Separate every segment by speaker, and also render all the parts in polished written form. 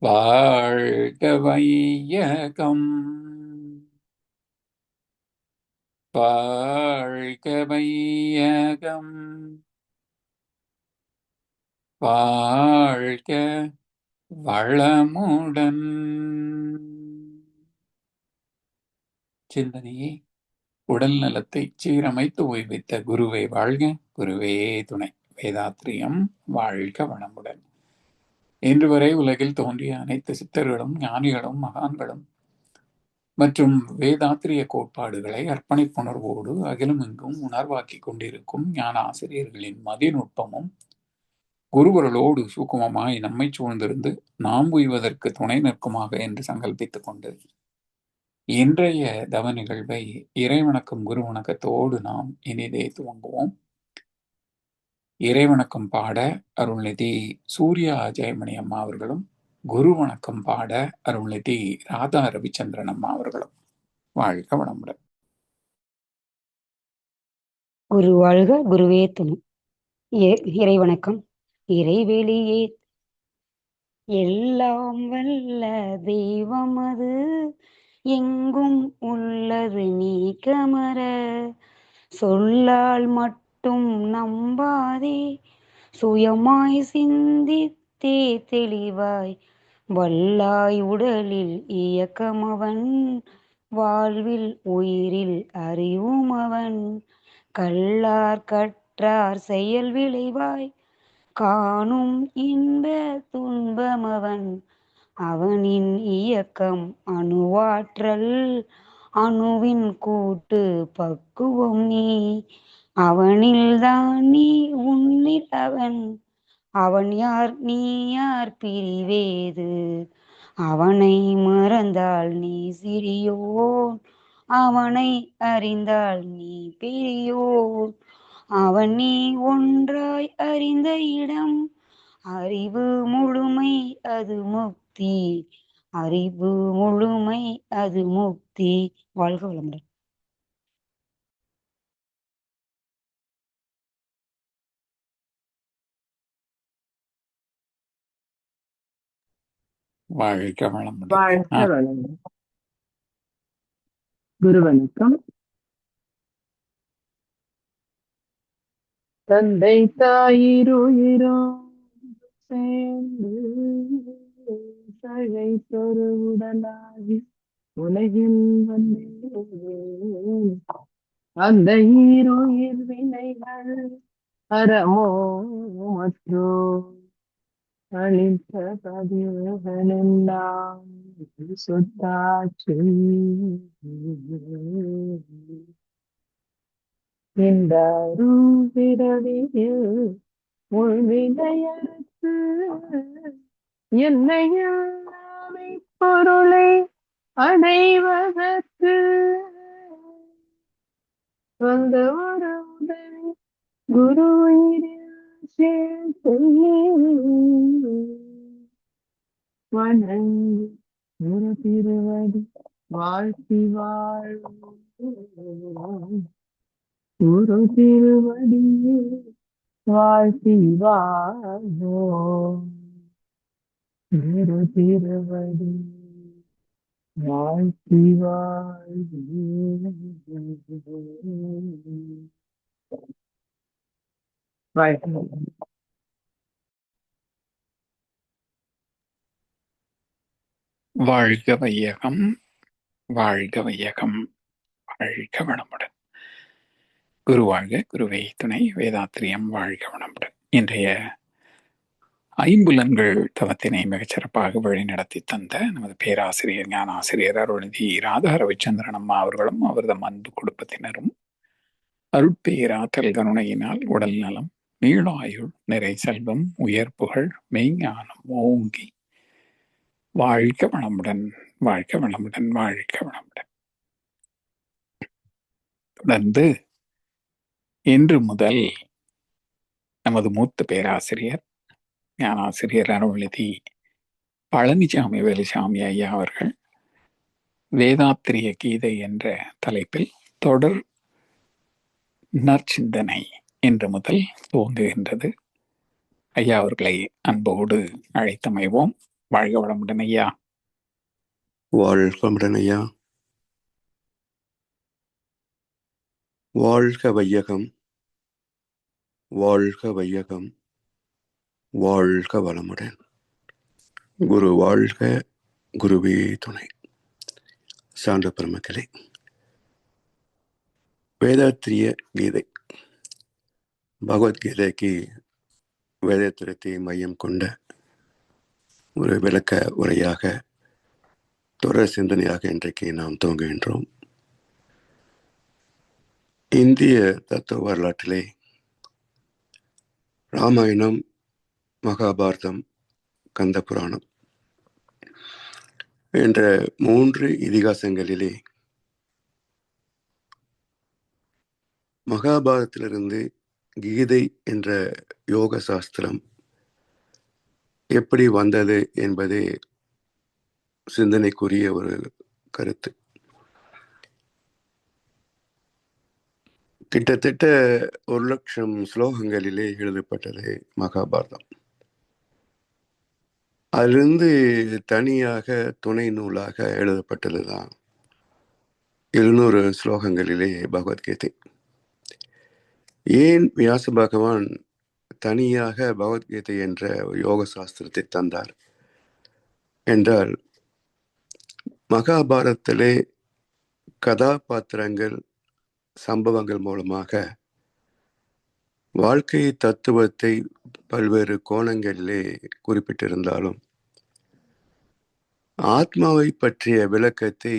Speaker 1: வாழ்க வையகம், வாழ்க வையகம், வாழ்க வளமுடன். சிந்தனையை உடல் நலத்தை சீரமைத்து ஓய்வித்த குருவே வாழ்க, குருவே துணை. வேதாத்ரியம் வாழ்க வளமுடன். இன்று வரை உலகில் தோன்றிய அனைத்து சித்தர்களும் ஞானிகளும் மகான்களும் மற்றும் வேதாத்திரிய கோட்பாடுகளை அர்ப்பணிப்புணர்வோடு அகிலமெங்கும் உணர்வாக்கிக் கொண்டிருக்கும் ஞான ஆசிரியர்களின் மதிநுட்பமும் குருவர்களோடு சூக்குமமாய் நம்மை சூழ்ந்திருந்து நாம் உய்வதற்கு துணை நிற்குமாக என்று சங்கல்பித்துக் கொண்டு இன்றைய தவ நிகழ்வை இறைவணக்கம் குரு வணக்கத்தோடு நாம் இனிதே துவங்குவோம். இறைவணக்கம் பாட அருள்நிதி சூர்யா ஜெயமணி அம்மா அவர்களும், குரு வணக்கம் பாட அருள்நிதி ராதா ரவிச்சந்திரன் அம்மா அவர்களும். வாழ்க வளமுடன்.
Speaker 2: குரு வாழ்க, குருவே துணை. இறை வணக்கம். இறைவெளியே எல்லாம் வல்ல தெய்வம் அது, எங்கும் உள்ளது நீ கமர. சொல்லால் மட்டும் நம்பாதே, சுயமாய் சிந்தித்தே தெளிவாய். வல்லாய் உடலில் இயக்கமவன், வாழ்வில் உயிரில் அறிவும் அவன். கல்லார் கற்றார் செயல் விளைவாய், காணும் இன்ப துன்பமவன். அவனின் இயக்கம் அணுவாற்றல், அணுவின் கூட்டு பக்குவம் நீ. அவனில்தான் நீ, உன்னில் அவன். அவன் யார் நீ யார் பிரிவேது, அவனை மறந்தால் நீ சிறியோன், அவனை அறிந்தால் நீ பெரியோன். அவன் நீ ஒன்றாய் அறிந்த இடம், அறிவு முழுமை அது முக்தி, அறிவு முழுமை அது முக்தி. வாழ்க வளமுடன்.
Speaker 1: வாழ்க வளமுடன்.
Speaker 3: வாழ்க வளமுடன். குரு வணக்கம். தந்தை தாயிருயிரோ சேர்ந்து சகை சொரு உடலாகி உலகில் வந்தேன். அந்த ஈருயிர் வினைகள் அறமோ மற்றோ அழித்த பதிவுகளெல்லாம் சொத்தாச்சு. இந்த பிறவியில் உள்வினையறுத்து என்னையாமை பொருளை அடைவதற்கு வந்த ஒரு உதவி குரு வணங்கி ஒரு திருவடி வாழ்த்தி வாழ்வோம். ஒரு திருவடியே வாழ்த்தி வாழ்வோம். ஒரு திருவடி வாழ்த்தி வாழ்வோம்.
Speaker 1: வாழ்க வையகம், வாழ்க வையகம், வாழ்க வளமுடன். குரு வாழ்க, குருவே துணை. வேதாத்திரியம் வாழ்க வளமுடன். இன்றைய ஐம்புலன்கள் தவத்தினை மிகச்சிறப்பாக வழிநடத்தி தந்த நமது பேராசிரியர் ஞான ஆசிரியர் அருள்நிதி ராதா ரவிச்சந்திரன் அம்மா அவர்களும் அவரது அன்பு குடும்பத்தினரும் அருட்பேராற்றல் கருணையினால் உடல் நலம், நீளாயுள், நிறை செல்வம், உயர் புகழ், மெய்ஞானம் ஓங்கி வாழ்க வளமுடன், வாழ்க வளமுடன், வாழ்க வளமுடன். தொடர்ந்து இன்று முதல் நமது மூத்த பேராசிரியர் ஞானாசிரியர் அருள்நிதி பழனிசாமி வேலுசாமி ஐயா அவர்கள் வேதாத்திரிய கீதை என்ற தலைப்பில் தொடர் நற்சிந்தனை இன்று முதல் துவங்குகின்றது. ஐயா அவர்களை அன்போடு அழைத்தமைவோம். வாழ்க வளமுடன் ஐயா.
Speaker 4: வாழ்க வளமுடன் ஐயா. வாழ்க வையகம், வாழ்க வையகம், வாழ்க வளமுடன். குரு வாழ்க, குருவே துணை. சான்ற பெருமக்களே, வேதாத்திரிய கீதை, பகவத்கீதைக்கு வேதாத்திரத்தை மையம் கொண்ட ஒரு விளக்க உரையாக, தொடர் சிந்தனையாக இன்றைக்கு நாம் துவங்குகின்றோம். இந்திய தத்துவ வரலாற்றிலே ராமாயணம், மகாபாரதம், கந்த புராணம் என்ற 3 இதிகாசங்களிலே மகாபாரதத்திலிருந்து கீதை என்ற யோக சாஸ்திரம் எப்படி வந்தது என்பது சிந்தனைக்குரிய ஒரு கருத்து. கிட்டத்தட்ட 1,00,000 ஸ்லோகங்களிலே எழுதப்பட்டது மகாபாரதம். அதிலிருந்து தனியாக துணை நூலாக எழுதப்பட்டதுதான் 700 ஸ்லோகங்களிலே பகவத்கீதை. ஏன் வியாச பகவான் தனியாக பகவத்கீதை என்ற யோக சாஸ்திரத்தை தந்தார் என்றால், மகாபாரதத்திலே கதாபாத்திரங்கள், சம்பவங்கள் மூலமாக வாழ்க்கை தத்துவத்தை பல்வேறு கோணங்களிலே குறிப்பிட்டிருந்தாலும் ஆத்மாவை பற்றிய விளக்கத்தை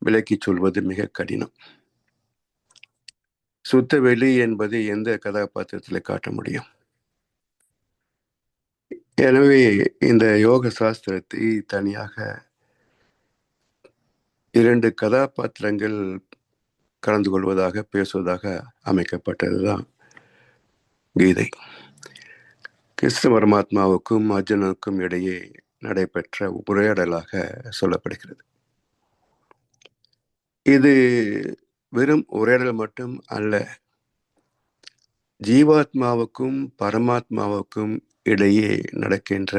Speaker 4: விளக்கிச் சொல்வது மிக கடினம். சுத்த வெளி என்பதை எந்த கதாபாத்திரத்தில் காட்ட முடியும்? எனவே இந்த யோக சாஸ்திரத்தை தனியாக 2 கதாபாத்திரங்கள் கலந்து கொள்வதாக, பேசுவதாக அமைக்கப்பட்டதுதான் கீதை. கிருஷ்ண பரமாத்மாவுக்கும் அர்ஜுனனுக்கும் இடையே நடைபெற்ற உரையாடலாக சொல்லப்படுகிறது. இது வெறும் உரையாடல் மட்டும் அல்ல, ஜீவாத்மாவுக்கும் பரமாத்மாவுக்கும் இடையே நடக்கின்ற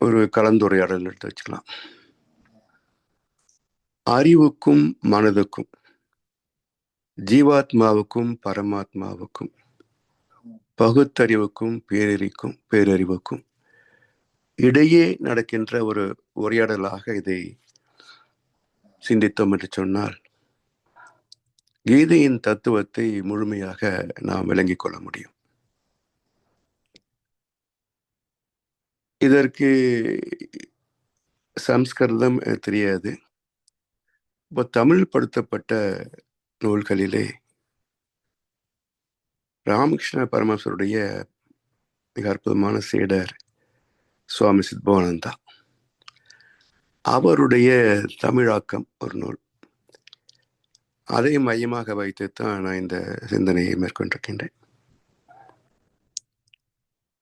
Speaker 4: ஒரு கலந்துரையாடல் எடுத்து வச்சுக்கலாம். அறிவுக்கும் மனதுக்கும், ஜீவாத்மாவுக்கும் பரமாத்மாவுக்கும், பகுத்தறிவுக்கும் பேரறிவுக்கும் இடையே நடக்கின்ற ஒரு உரையாடலாக இதை சிந்தித்தோம் என்று சொன்னால், கீதையின் தத்துவத்தை முழுமையாக நாம் விளங்கிக் கொள்ள முடியும். இதற்கு சம்ஸ்கிருதம் தெரியாது. இப்போ தமிழ் படுத்தப்பட்ட நூல்களிலே ராமகிருஷ்ண பரமஹம்சருடைய மிக அற்புதமான சீடர் சுவாமி சித்பவானந்தா, அவருடைய தமிழாக்கம் ஒரு நூல். அதை மையமாக வைத்துத்தான் நான் இந்த சிந்தனையை மேற்கொண்டிருக்கின்றேன்.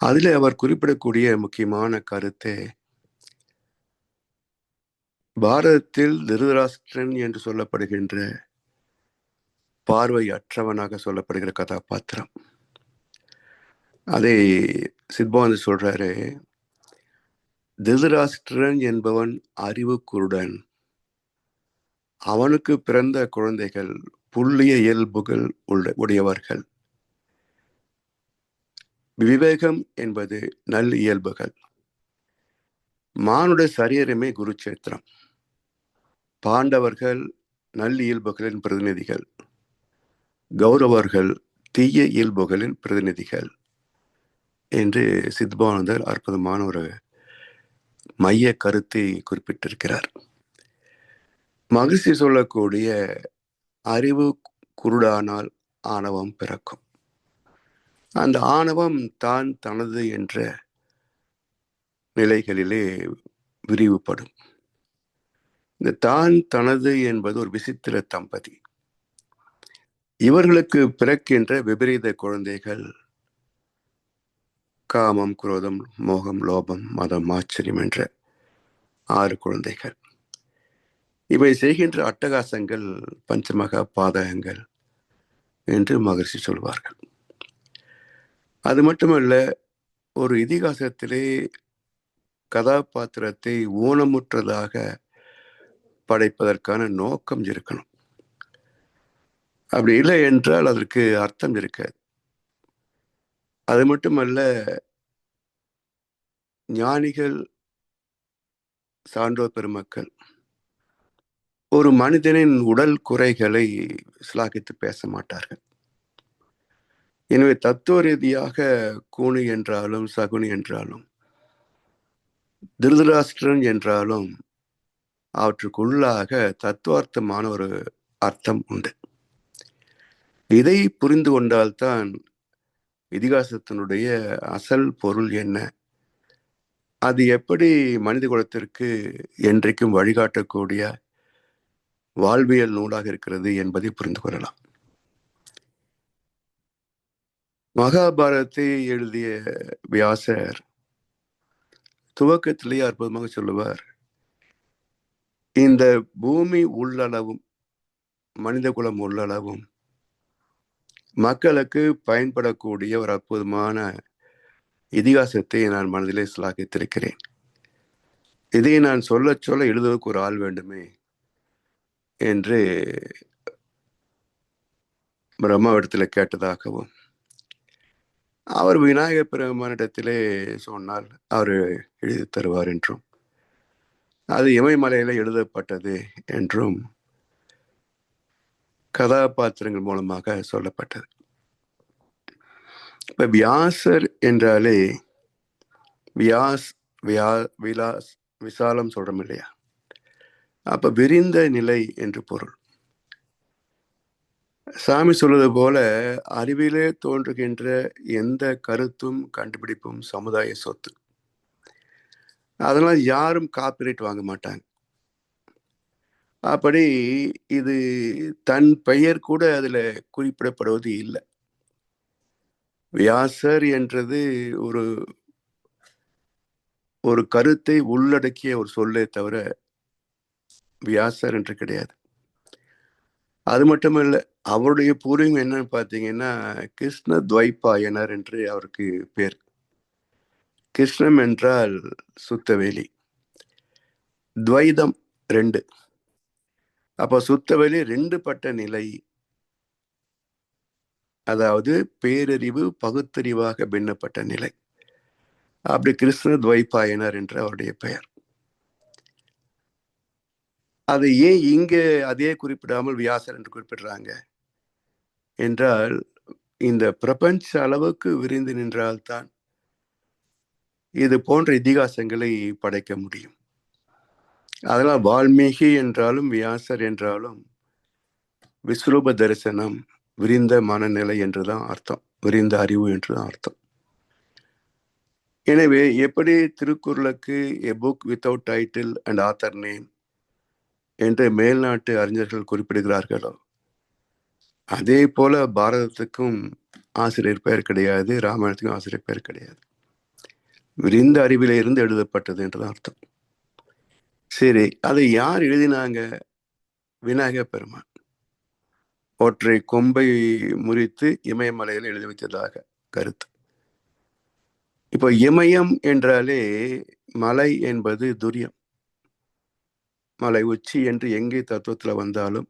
Speaker 4: அதில் அவர் குறிப்பிடக்கூடிய முக்கியமான கருத்து, பாரதத்தில் திருதராஷ்டிரன் என்று சொல்லப்படுகின்ற பார்வையற்றவனாக சொல்லப்படுகிற கதாபாத்திரம், அதை சித்பவானந்தா சொல்றாரு, திருதராஷ்டிரன் என்பவன் அறிவு குருடன், அவனுக்கு பிறந்த குழந்தைகள் புல்லிய இயல்புகள் உடையவர்கள், விவேகம் என்பது நல் இயல்புகள், மானுட சரீரமே குருச்சேத்திரம், பாண்டவர்கள் நல் இயல்புகளின் பிரதிநிதிகள், கௌரவர்கள் தீய இயல்புகளின் பிரதிநிதிகள் என்று சித்பவானந்தர் அற்புதமான ஒரு மைய கருத்தை குறிப்பிட்டிருக்கிறார். மகிழ்ச்சி சொல்லக்கூடிய அறிவு குருடானால் ஆணவம் பிறக்கும். அந்த ஆணவம் தான் தனது என்ற நிலைகளிலே விரிவுபடும். இந்த தான் தனது என்பது ஒரு விசித்திர தம்பதி. இவர்களுக்கு பிறக்கின்ற விபரீத குழந்தைகள் காமம், குரோதம், மோகம், லோபம், மதம், ஆச்சரியம் என்ற 6 குழந்தைகள். இவை செய்கின்ற அட்டகாசங்கள் பஞ்சமகா பாதகங்கள் என்று மகர்ஷி சொல்வார்கள். அது மட்டுமல்ல, ஒரு இதிகாசத்திலே கதாபாத்திரத்தை ஊனமுற்றதாக படைப்பதற்கான நோக்கம் இருக்கணும். அப்படி இல்லை என்றால் அதற்கு அர்த்தம் இருக்காது. அது மட்டுமல்ல, ஞானிகள், சான்றோர் பெருமக்கள் ஒரு மனிதனின் உடல் குறைகளை சிலாகித்து பேச மாட்டார்கள். எனவே தத்துவ ரீதியாக கூனி என்றாலும் சகுனி என்றாலும் திருதராஷ்டிரன் என்றாலும் அவற்றுக்குள்ளாக தத்துவார்த்தமான ஒரு அர்த்தம் உண்டு. இதை புரிந்து கொண்டால்தான் இதிகாசத்தினுடைய அசல் பொருள் என்ன, அது எப்படி மனித குலத்திற்கு என்றைக்கும் வழிகாட்டக்கூடிய வாழ்வியல் நூலாக இருக்கிறது என்பதை புரிந்து கொள்ளலாம். மகாபாரதத்தை எழுதிய வியாசர் துவக்கத்திலேயே அற்புதமாக சொல்லுவார், இந்த பூமி உள்ளளவும் மனித குலம் உள்ளளவும் மக்களுக்கு பயன்படக்கூடிய ஒரு அற்புதமான இதிகாசத்தை நான் மனதிலே சிலாகித்திருக்கிறேன். இதை நான் சொல்ல சொல்ல எழுதுவதற்கு ஒரு ஆள் வேண்டுமே என்று பிரம்மாவிடத்தில் கேட்டதாகவும், அவர் விநாயகர் பெருமானிடத்திலே சொன்னால் அவர் எழுதி தருவார் என்றும், அது இமயமலையில எழுதப்பட்டது என்றும் கதாபாத்திரங்கள் மூலமாக சொல்லப்பட்டது. இப்ப வியாசர் என்றாலே விலாஸ் விசாலம் சொல்றோம் இல்லையா? அப்ப விரிந்த நிலை என்று பொருள். சாமி சொல்வது போல அறிவிலே தோன்றுகின்ற எந்த கருத்தும் கண்டுபிடிப்பும் சமுதாய சொத்து. அதனால் யாரும் காப்பிரைட் வாங்க மாட்டாங்க. அப்படி இது தன் பெயர் கூட அதுல குறிப்பிடப்படுவது இல்லை. வியாசர் என்றது ஒரு கருத்தை உள்ளடக்கிய ஒரு சொல்லே தவிர வியாசர் என்று கிடையாது. அது மட்டுமல்ல, அவருடைய பூர்வீகம் என்னன்னு பார்த்தீங்கன்னா கிருஷ்ண துவைபாயனர் என்று அவருக்கு பேர். கிருஷ்ணம் என்றால் சுத்தவேலி, துவைதம் 2. அப்ப சுத்தவேலி 2 பட்ட நிலை, அதாவது பேரறிவு பகுத்தறிவாக பின்னப்பட்ட நிலை. அப்படி கிருஷ்ண துவைபாயனர் என்று அவருடைய பெயர். அதை ஏன் இங்க அதே குறிப்பிடாமல் வியாசர் என்று குறிப்பிடுறாங்க என்றால், இந்த பிரபஞ்ச அளவுக்கு விரிந்து நின்றால்தான் இது போன்ற இதிகாசங்களை படைக்க முடியும். அதனால் வால்மீகி என்றாலும் வியாசர் என்றாலும் விஸ்வரூப தரிசனம், விரிந்த மனநிலை என்றுதான் அர்த்தம், விரிந்த அறிவு என்றுதான் அர்த்தம். எனவே எப்படி திருக்குறளுக்கு எ book without title and author name என்று மேல்நாட்டு அறிஞர்கள் குறிப்பிடுகிறார்களோ, அதே போல பாரதத்துக்கும் ஆசிரியர் பெயர் கிடையாது, ராமாயணத்துக்கும் ஆசிரியர் பெயர் கிடையாது. விரிந்த அறிவில இருந்து எழுதப்பட்டது என்றுதான் அர்த்தம். சரி, அதை யார் எழுதினாங்க? விநாயகர் பெருமான் ஒற்றை கொம்பை முறித்து இமயமலையில் எழுதி வைத்ததாக கருத்து. இப்போ இமயம் என்றாலே மலை என்பது துரியம், மலை உச்சி என்று எங்கே தத்துவத்துல வந்தாலும்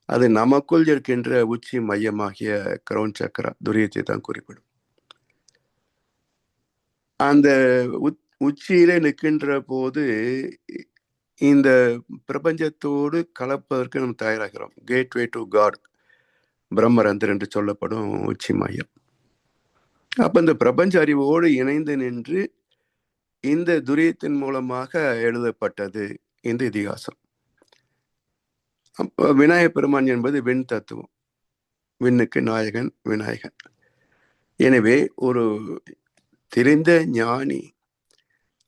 Speaker 4: அது நமக்குள் இருக்கின்ற உச்சி மையமாகிய கிரௌன் சக்கரா துரியத்தை தான் குறிப்பிடும். அந்த உச்சியிலே நிற்கின்ற போது இந்த பிரபஞ்சத்தோடு கலப்பதற்கு நம்ம தயாராகிறோம். கேட்வே டு காட், பிரம்மரந்தர் என்று சொல்லப்படும் உச்சி மையம். அப்ப இந்த பிரபஞ்ச அறிவோடு இணைந்து நின்று இந்த துரியத்தின் மூலமாக எழுதப்பட்டது இந்த இதிகாசம். விநாயகர் பெருமான் என்பது விண் தத்துவம், விண்ணுக்கு நாயகன் விநாயகன். எனவே ஒரு தெரிந்த ஞானி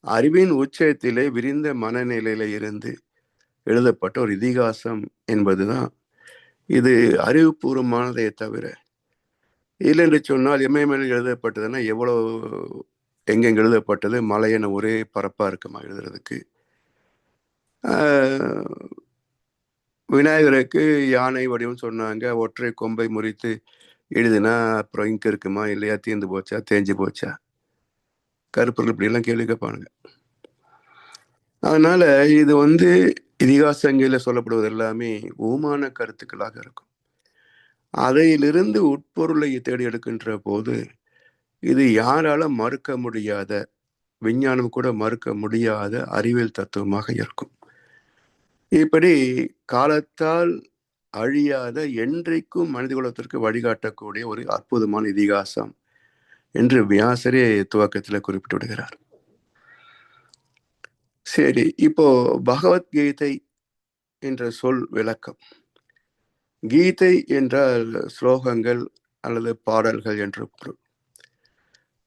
Speaker 4: அறிவின் உச்சத்திலே விரிந்த மனநிலையில இருந்து எழுதப்பட்ட ஒரு இதிகாசம் என்பதுதான் இது அறிவுபூர்வமானதை தவிர, இல்லை என்று சொன்னால் இமயமலையில் எழுதப்பட்டதுன்னா எவ்வளவு எங்கெங்க எழுதப்பட்டது, மலையென ஒரே பரப்பா இருக்குமா எழுதுறதுக்கு. விநாயகருக்கு யானை வடிவம் சொன்னாங்க, ஒற்றை கொம்பை முறித்து எழுதுனா அப்புறம் இங்க இருக்குமா இல்லையா, தீர்ந்து போச்சா, தேஞ்சு போச்சா, கருப்பர்கள் இப்படியெல்லாம் கேள்வி கேட்பானுங்க. அதனால இது இதிகாசங்களில் சொல்லப்படுவது எல்லாமே ஊமான கருத்துக்களாக இருக்கும். அதையிலிருந்து உட்பொருளை தேடி எடுக்கின்ற போது இது யாரால மறுக்க முடியாத, விஞ்ஞானம் கூட மறுக்க முடியாத அறிவியல் தத்துவமாக இருக்கும். இப்படி காலத்தால் அழியாத, என்றைக்கும் மனித குலத்திற்கு வழிகாட்டக்கூடிய ஒரு அற்புதமான இதிகாசம் என்று வியாசரே துவக்கத்தில் குறிப்பிட்டு விடுகிறார். சரி, இப்போ பகவத்கீதை என்ற சொல் விளக்கம். கீதை என்றால் ஸ்லோகங்கள் அல்லது பாடல்கள் என்று பொருள்.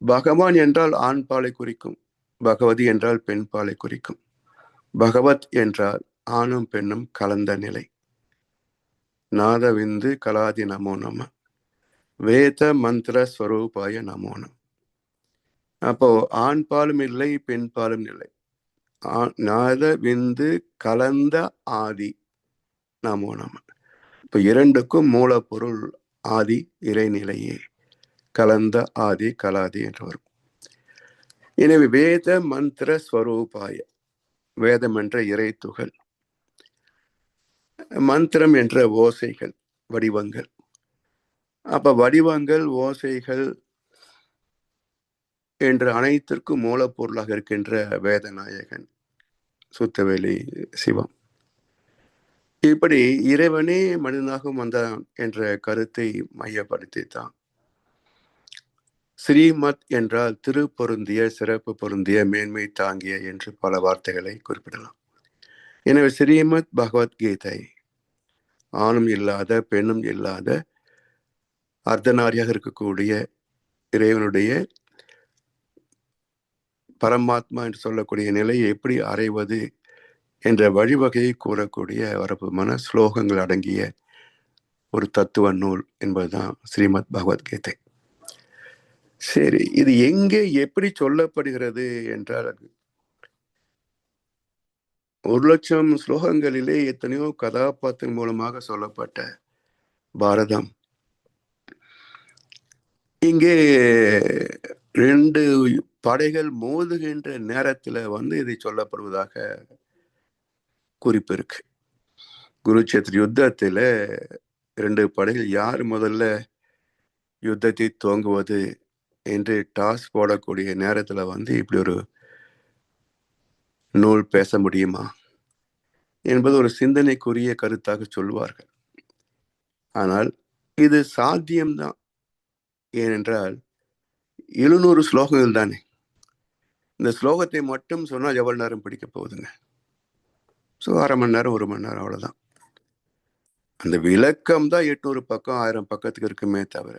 Speaker 4: பகவான் என்றால் ஆண் பாலை குறிக்கும், பகவதி என்றால் பெண் பாலை குறிக்கும். பகவத் என்றால் ஆணும் பெண்ணும் கலந்த நிலை. நாதவிந்து கலாதி நமோ நம, வேத மந்திர ஸ்வரூபாய நமோ நம. அப்போ ஆண் பாலும் இல்லை, பெண் பாலும் இல்லை. நாத விந்து கலந்த ஆதி நமோ நம. இப்போ இரண்டுக்கும் மூலப்பொருள் ஆதி, இறைநிலையே. கலந்த ஆதி கலாதி என்று வரும். எனவே வேத மந்திர ஸ்வரூபாய, வேதம் என்ற இறை துகள், மந்திரம் என்ற ஓசைகள், வடிவங்கள். அப்ப வடிவங்கள், ஓசைகள் என்ற அனைத்திற்கும் மூலப்பொருளாக இருக்கின்ற வேதநாயகன் சுத்தவேலி சிவம். இப்படி இறைவனே மனிதனாக வந்தான் என்ற கருத்தை மையப்படுத்தித்தான் ஸ்ரீமத் என்றால் திருப்பொருந்திய, சிறப்பு பொருந்திய, மேன்மை தாங்கிய என்று பல வார்த்தைகளை குறிப்பிடலாம். எனவே ஸ்ரீமத் பகவத்கீதை ஆணும் இல்லாத, பெண்ணும் இல்லாத, அர்த்தநாரியாக இருக்கக்கூடிய இறைவனுடைய பரமாத்மா என்று சொல்லக்கூடிய நிலையை எப்படி அறைவது என்ற வழிவகையை கூறக்கூடிய வரப்புமான ஸ்லோகங்கள் அடங்கிய ஒரு தத்துவ நூல் என்பதுதான் ஸ்ரீமத் பகவத்கீதை. சரி, இது எங்கே எப்படி சொல்லப்படுகிறது என்றால் 1,00,000 ஸ்லோகங்களிலே எத்தனையோ கதாபாத்திரம் மூலமாக சொல்லப்பட்ட பாரதம் இங்கே 2 படைகள் மோதுகின்ற நேரத்துல இதை சொல்லப்படுவதாக குறிப்பு இருக்கு. குருட்சேத்திர யுத்தத்துல 2 படைகள் யார் முதல்ல யுத்தத்தை துவங்குவது என்று டாஸ் போடக்கூடிய நேரத்துல இப்படி ஒரு நூல் பேச முடியுமா என்பது ஒரு சிந்தனைக்குரிய கருத்தாக சொல்வார்கள். ஆனால் இது சாத்தியம்தான். ஏனென்றால் 700 ஸ்லோகங்கள் தானே. இந்த ஸ்லோகத்தை மட்டும் சொன்னால் எவ்வளவு நேரம் பிடிக்க போகுதுங்க? ஸோ 1/2 மணி நேரம், 1 மணி நேரம், அவ்வளவுதான். அந்த விளக்கம் தான் 800 பக்கம், 1000 பக்கத்துக்கு இருக்குமே தவிர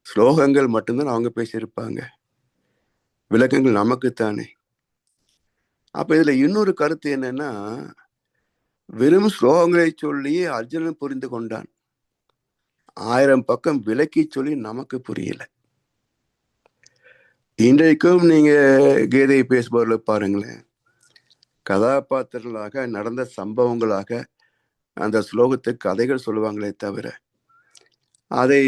Speaker 4: ஸ்லோகங்கள் மட்டும்தான் அவங்க பேசியிருப்பாங்க. விளக்கங்கள் நமக்குத்தானே. அப்ப இதுல இன்னொரு கருத்து என்னன்னா, வெறும் ஸ்லோகங்களை சொல்லி அர்ஜுனன் புரிந்து கொண்டான், 1000 பக்கம் விளக்கி சொல்லி நமக்கு புரியல. இன்றைக்கும் நீங்க கீதை பேசுபவர்களை பாருங்களேன், கதாபாத்திரங்களாக நடந்த சம்பவங்களாக அந்த ஸ்லோகத்துக்கு கதைகள் சொல்லுவாங்களே தவிர அதை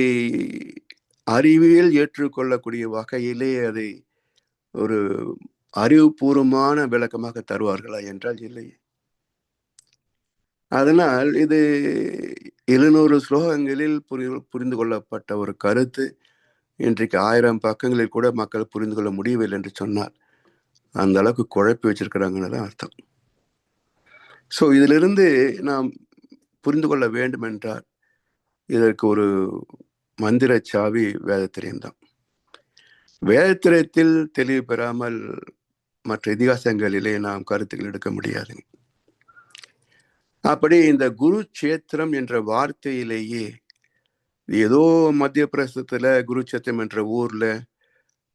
Speaker 4: அறிவியல் ஏற்றுக்கொள்ளக்கூடிய வகையிலே அதை ஒரு அறிவுபூர்வமான விளக்கமாக தருவார்களா என்றால் இல்லை. அதனால் இது 700 ஸ்லோகங்களில் புரிந்து கொள்ளப்பட்ட ஒரு கருத்து இன்றைக்கு 1000 பக்கங்களில் கூட மக்கள் புரிந்து கொள்ள முடியவில்லை என்று சொன்னால் அந்த அளவுக்கு குழப்பி வச்சிருக்கிறாங்கன்னு தான் அர்த்தம். ஸோ இதிலிருந்து நாம் புரிந்து கொள்ள வேண்டும் என்றால் இதற்கு ஒரு மந்திர சாவி வேதத்திரியம்தான். வேதத்திரியத்தில் தெளிவு பெறாமல் மற்ற இதிகாசங்களிலே நாம் கருத்துக்கள் எடுக்க முடியாது. அப்படி இந்த குருட்சேத்திரம் என்ற வார்த்தையிலேயே ஏதோ மத்திய பிரதேசத்துல குருட்சேத்திரம் என்ற ஊர்ல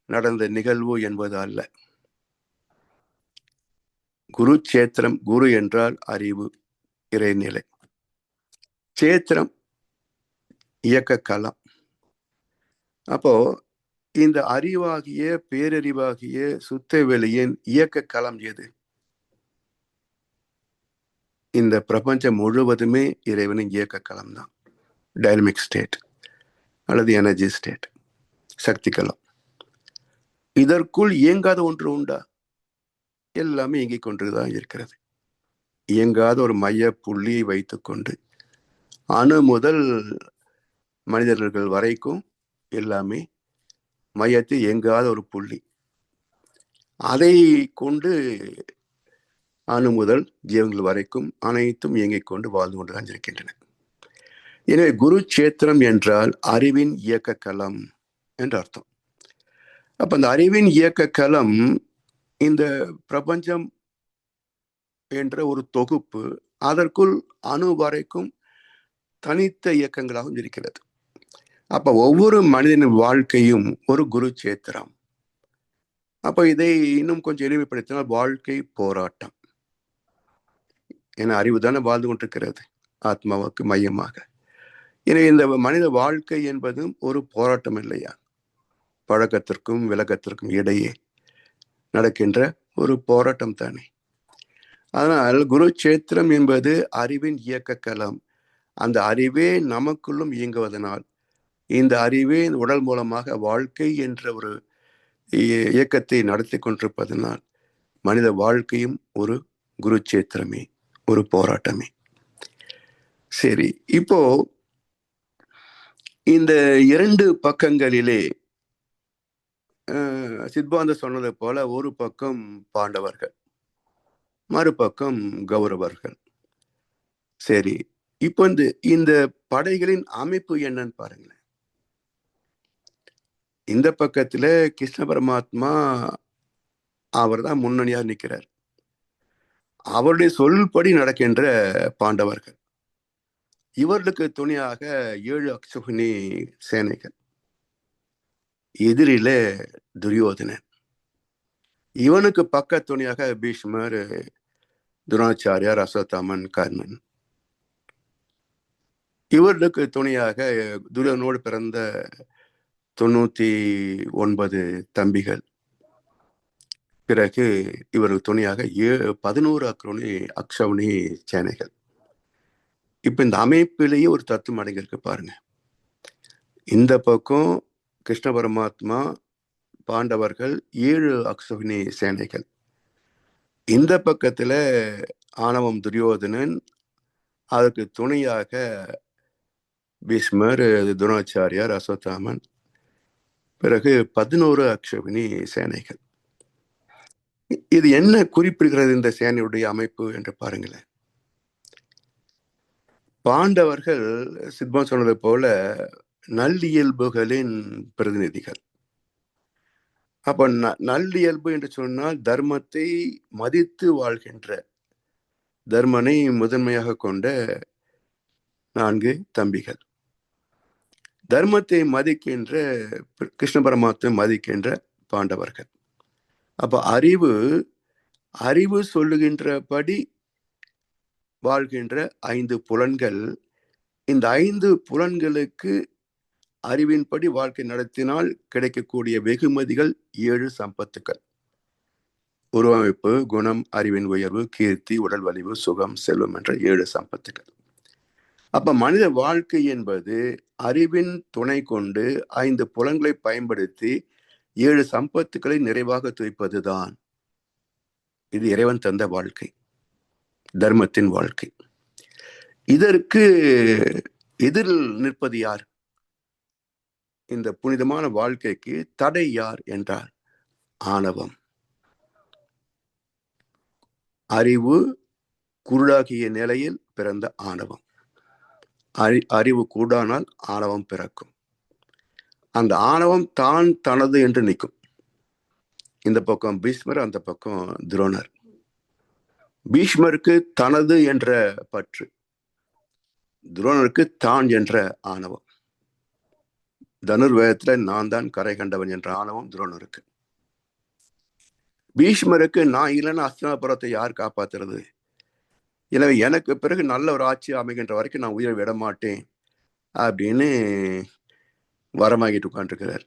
Speaker 4: நடந்த நிகழ்வு என்பது அல்ல. குருட்சேத்திரம், குரு என்றால் அறிவு, இறைநிலை. சேத்திரம் இயக்க களம். அப்போ இந்த அறிவாகிய, பேரறிவாகிய சுத்தவெளியின் இயக்க களம் எது? இந்த பிரபஞ்சம் முழுவதுமே இறைவனின் இயக்க களம் தான், டைனமிக் ஸ்டேட். அல்லது எனர்ஜி ஸ்டேட், சக்தி களம். இதற்குள் இயங்காத ஒன்று உண்டா? எல்லாமே இயங்கிக் கொண்டுதான் இருக்கிறது. இயங்காத ஒரு மைய புள்ளியை வைத்துக்கொண்டு அணு முதல் மனிதர்கள் வரைக்கும் எல்லாமே மையத்தில் இயங்காத ஒரு புள்ளி. அதை கொண்டு அணு முதல் ஜீவன்கள் வரைக்கும் அனைத்தும் இயங்கிக் கொண்டு வாழ்ந்து கொண்டுதான் இருக்கின்றன. எனவே குருட்சேத்திரம் என்றால் அறிவின் இயக்க களம் என்று அர்த்தம். அப்ப அந்த அறிவின் இயக்க களம் இந்த பிரபஞ்சம் என்ற ஒரு தொகுப்பு, அதற்குள் அணு வரைக்கும் தனித்த இயக்கங்களாகவும் இருக்கிறது. அப்ப ஒவ்வொரு மனிதனின் வாழ்க்கையும் ஒரு குருட்சேத்திரம். அப்ப இதை இன்னும் கொஞ்சம் எளிமைப்படுத்தினால் வாழ்க்கை போராட்டம். என அறிவு தானே வாழ்ந்து கொண்டிருக்கிறது ஆத்மாவுக்கு மையமாக. எனவே இந்த மனித வாழ்க்கை என்பதும் ஒரு போராட்டம் இல்லையா? பழக்கத்திற்கும் விளக்கத்திற்கும் இடையே நடக்கின்ற ஒரு போராட்டம் தானே. அதனால் குருட்சேத்திரம் என்பது அறிவின் இயக்க களம். அந்த அறிவே நமக்குள்ளும் இயங்குவதனால், இந்த அறிவே உடல் மூலமாக வாழ்க்கை என்ற ஒரு இயக்கத்தை நடத்தி கொண்டிருப்பதனால் மனித வாழ்க்கையும் ஒரு குருட்சேத்திரமே, ஒரு போராட்டமே. சரி, இப்போ இந்த 2 பக்கங்களிலே சித்பாந்த சொன்னது போல ஒரு பக்கம் பாண்டவர்கள், மறுபக்கம் கௌரவர்கள். சரி, இப்போ இந்த படைகளின் அமைப்பு என்னன்னு பாருங்களேன். இந்த பக்கத்துல கிருஷ்ண பரமாத்மா அவர் தான் முன்னணியாக நிற்கிறார். அவருடைய சொல்படி நடக்கின்ற பாண்டவர்கள். இவர்களுக்கு துணையாக 7 அக்ஷகுனி சேனைகள். எதிரில துரியோதனன். இவனுக்கு பக்க துணையாக பீஷ்மர், துரோணாச்சாரியார், அஸ்வத்தாமன், கர்ணன். இவர்களுக்கு துணையாக துரியோதனோடு பிறந்த 99 தம்பிகள். பிறகு இவருக்கு துணையாக 11 அக்ஷவுனி சேனைகள். இப்ப இந்த அமைப்பிலேயே ஒரு தத்துவம் அடங்கியிருக்கு பாருங்க. இந்த பக்கம் கிருஷ்ண பரமாத்மா, பாண்டவர்கள், 7 அக்ஷவுனி சேனைகள். இந்த பக்கத்துல ஆணவம் துரியோதனன், அதற்கு துணையாக பீஷ்மர், துரோணாச்சாரியார், அஸ்வத்தாமன், பிறகு 11 அக்ஷவினி சேனைகள். இது என்ன குறிப்பிடுகிறது இந்த சேனையுடைய அமைப்பு என்று பாருங்களேன். பாண்டவர்கள் சித்பான் சொன்னது போல நல்லியல்புகளின் பிரதிநிதிகள். அப்ப நல்லியல்பு என்று சொன்னால் தர்மத்தை மதித்து வாழ்கின்ற, தர்மனை முதன்மையாக கொண்ட 4 தம்பிகள். தர்மத்தை மதிக்கின்ற, கிருஷ்ண பரமாத்மா மதிக்கின்ற பாண்டவர்கள். அப்ப அறிவு சொல்லுகின்றபடி வாழ்கின்ற 5 புலன்கள். இந்த 5 புலன்களுக்கு அறிவின்படி வாழ்க்கை நடத்தினால் கிடைக்கக்கூடிய வெகுமதிகள் 7 சம்பத்துக்கள். உருவமைப்பு, குணம், அறிவின் உயர்வு, கீர்த்தி, உடல் வலிவு, சுகம், செல்வம் என்ற 7 சம்பத்துக்கள். அப்ப மனித வாழ்க்கை என்பது அறிவின் துணை கொண்டு 5 புலன்களை பயன்படுத்தி 7 சம்பத்துக்களை நிறைவாக துய்ப்பதுதான். இது இறைவன் தந்த வாழ்க்கை, தர்மத்தின் வாழ்க்கை. இதற்கு எதிரில் நிற்பது யார்? இந்த புனிதமான வாழ்க்கைக்கு தடை யார் என்றால் ஆணவம். அறிவு குருடாகிய நிலையில் பிறந்த ஆணவம். அறிவு கூடானால் ஆணவம் பிறக்கும். அந்த ஆணவம் தான் தனது என்று நிற்கும். இந்த பக்கம் பீஷ்மர், அந்த பக்கம் துரோணர். பீஷ்மருக்கு தனது என்ற பற்று, துரோணருக்கு தான் என்ற ஆணவம். தனுர்வேதத்துல நான் தான் கரை கண்டவன் என்ற ஆணவம் துரோணருக்கு. பீஷ்மருக்கு நான் இல்லைன்னா அஸ்தினாபுரத்தை யார் காப்பாத்துறது? எனவே எனக்கு பிறகு நல்ல ஒரு ஆட்சி அமைகின்ற வரைக்கும் நான் உயிரை விட மாட்டேன் அப்படின்னு வரமாகிட்டு உட்காந்துருக்கிறார்.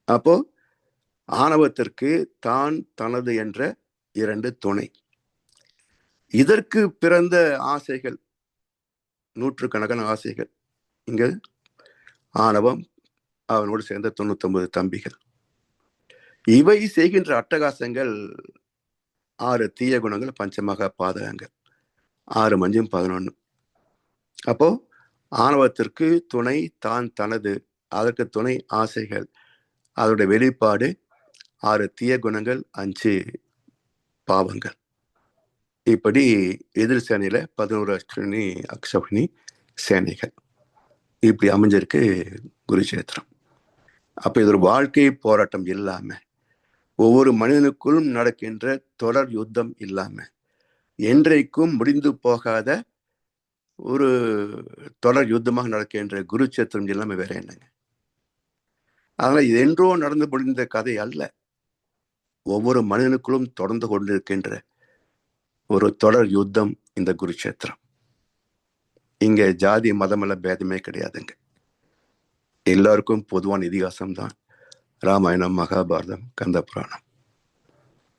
Speaker 4: அப்போ ஆணவத்திற்கு தான் தனது என்ற 2 துணை. இதற்கு பிறந்த ஆசைகள், நூற்றுக்கணக்கான ஆசைகள். இங்க ஆணவம், அவனோடு சேர்ந்த 99 தம்பிகள். இவை செய்கின்ற அட்டகாசங்கள் 6 தீய குணங்கள், பஞ்சமகா பாதகங்கள், 6 மஞ்சும் 11. அப்போ ஆணவத்திற்கு துணை தான் தனது, அதற்கு துணை ஆசைகள், அதோட வெளிப்பாடு 6 தீய குணங்கள், 5 பாவங்கள். இப்படி எதிர் சேனையில 11 அஸ்வினி அக்ஷபினி சேனைகள். இப்படி அமைஞ்சிருக்கு குருஷேத்திரம். அப்ப இது ஒரு வாழ்க்கை போராட்டம் இல்லாம, ஒவ்வொரு மனிதனுக்குள்ளும் நடக்கின்ற தொடர் யுத்தம் இல்லாம, என்றைக்கும் முடிந்து போகாத ஒரு தொடர் யுத்தமாக நடக்கின்ற குருச்சேத்திரம் இல்லாம வேற என்னங்க? அதனால இது என்றோ நடந்து முடிந்த கதை அல்ல. ஒவ்வொரு மனிதனுக்குள்ளும் தொடர்ந்து கொண்டிருக்கின்ற ஒரு தொடர் யுத்தம் இந்த குருச்சேத்திரம். இங்க ஜாதி மதமெல்லாம் பேதமே கிடையாதுங்க. எல்லாருக்கும் பொதுவான இதிகாசம் தான் ராமாயணம், மகாபாரதம், கந்த புராணம்.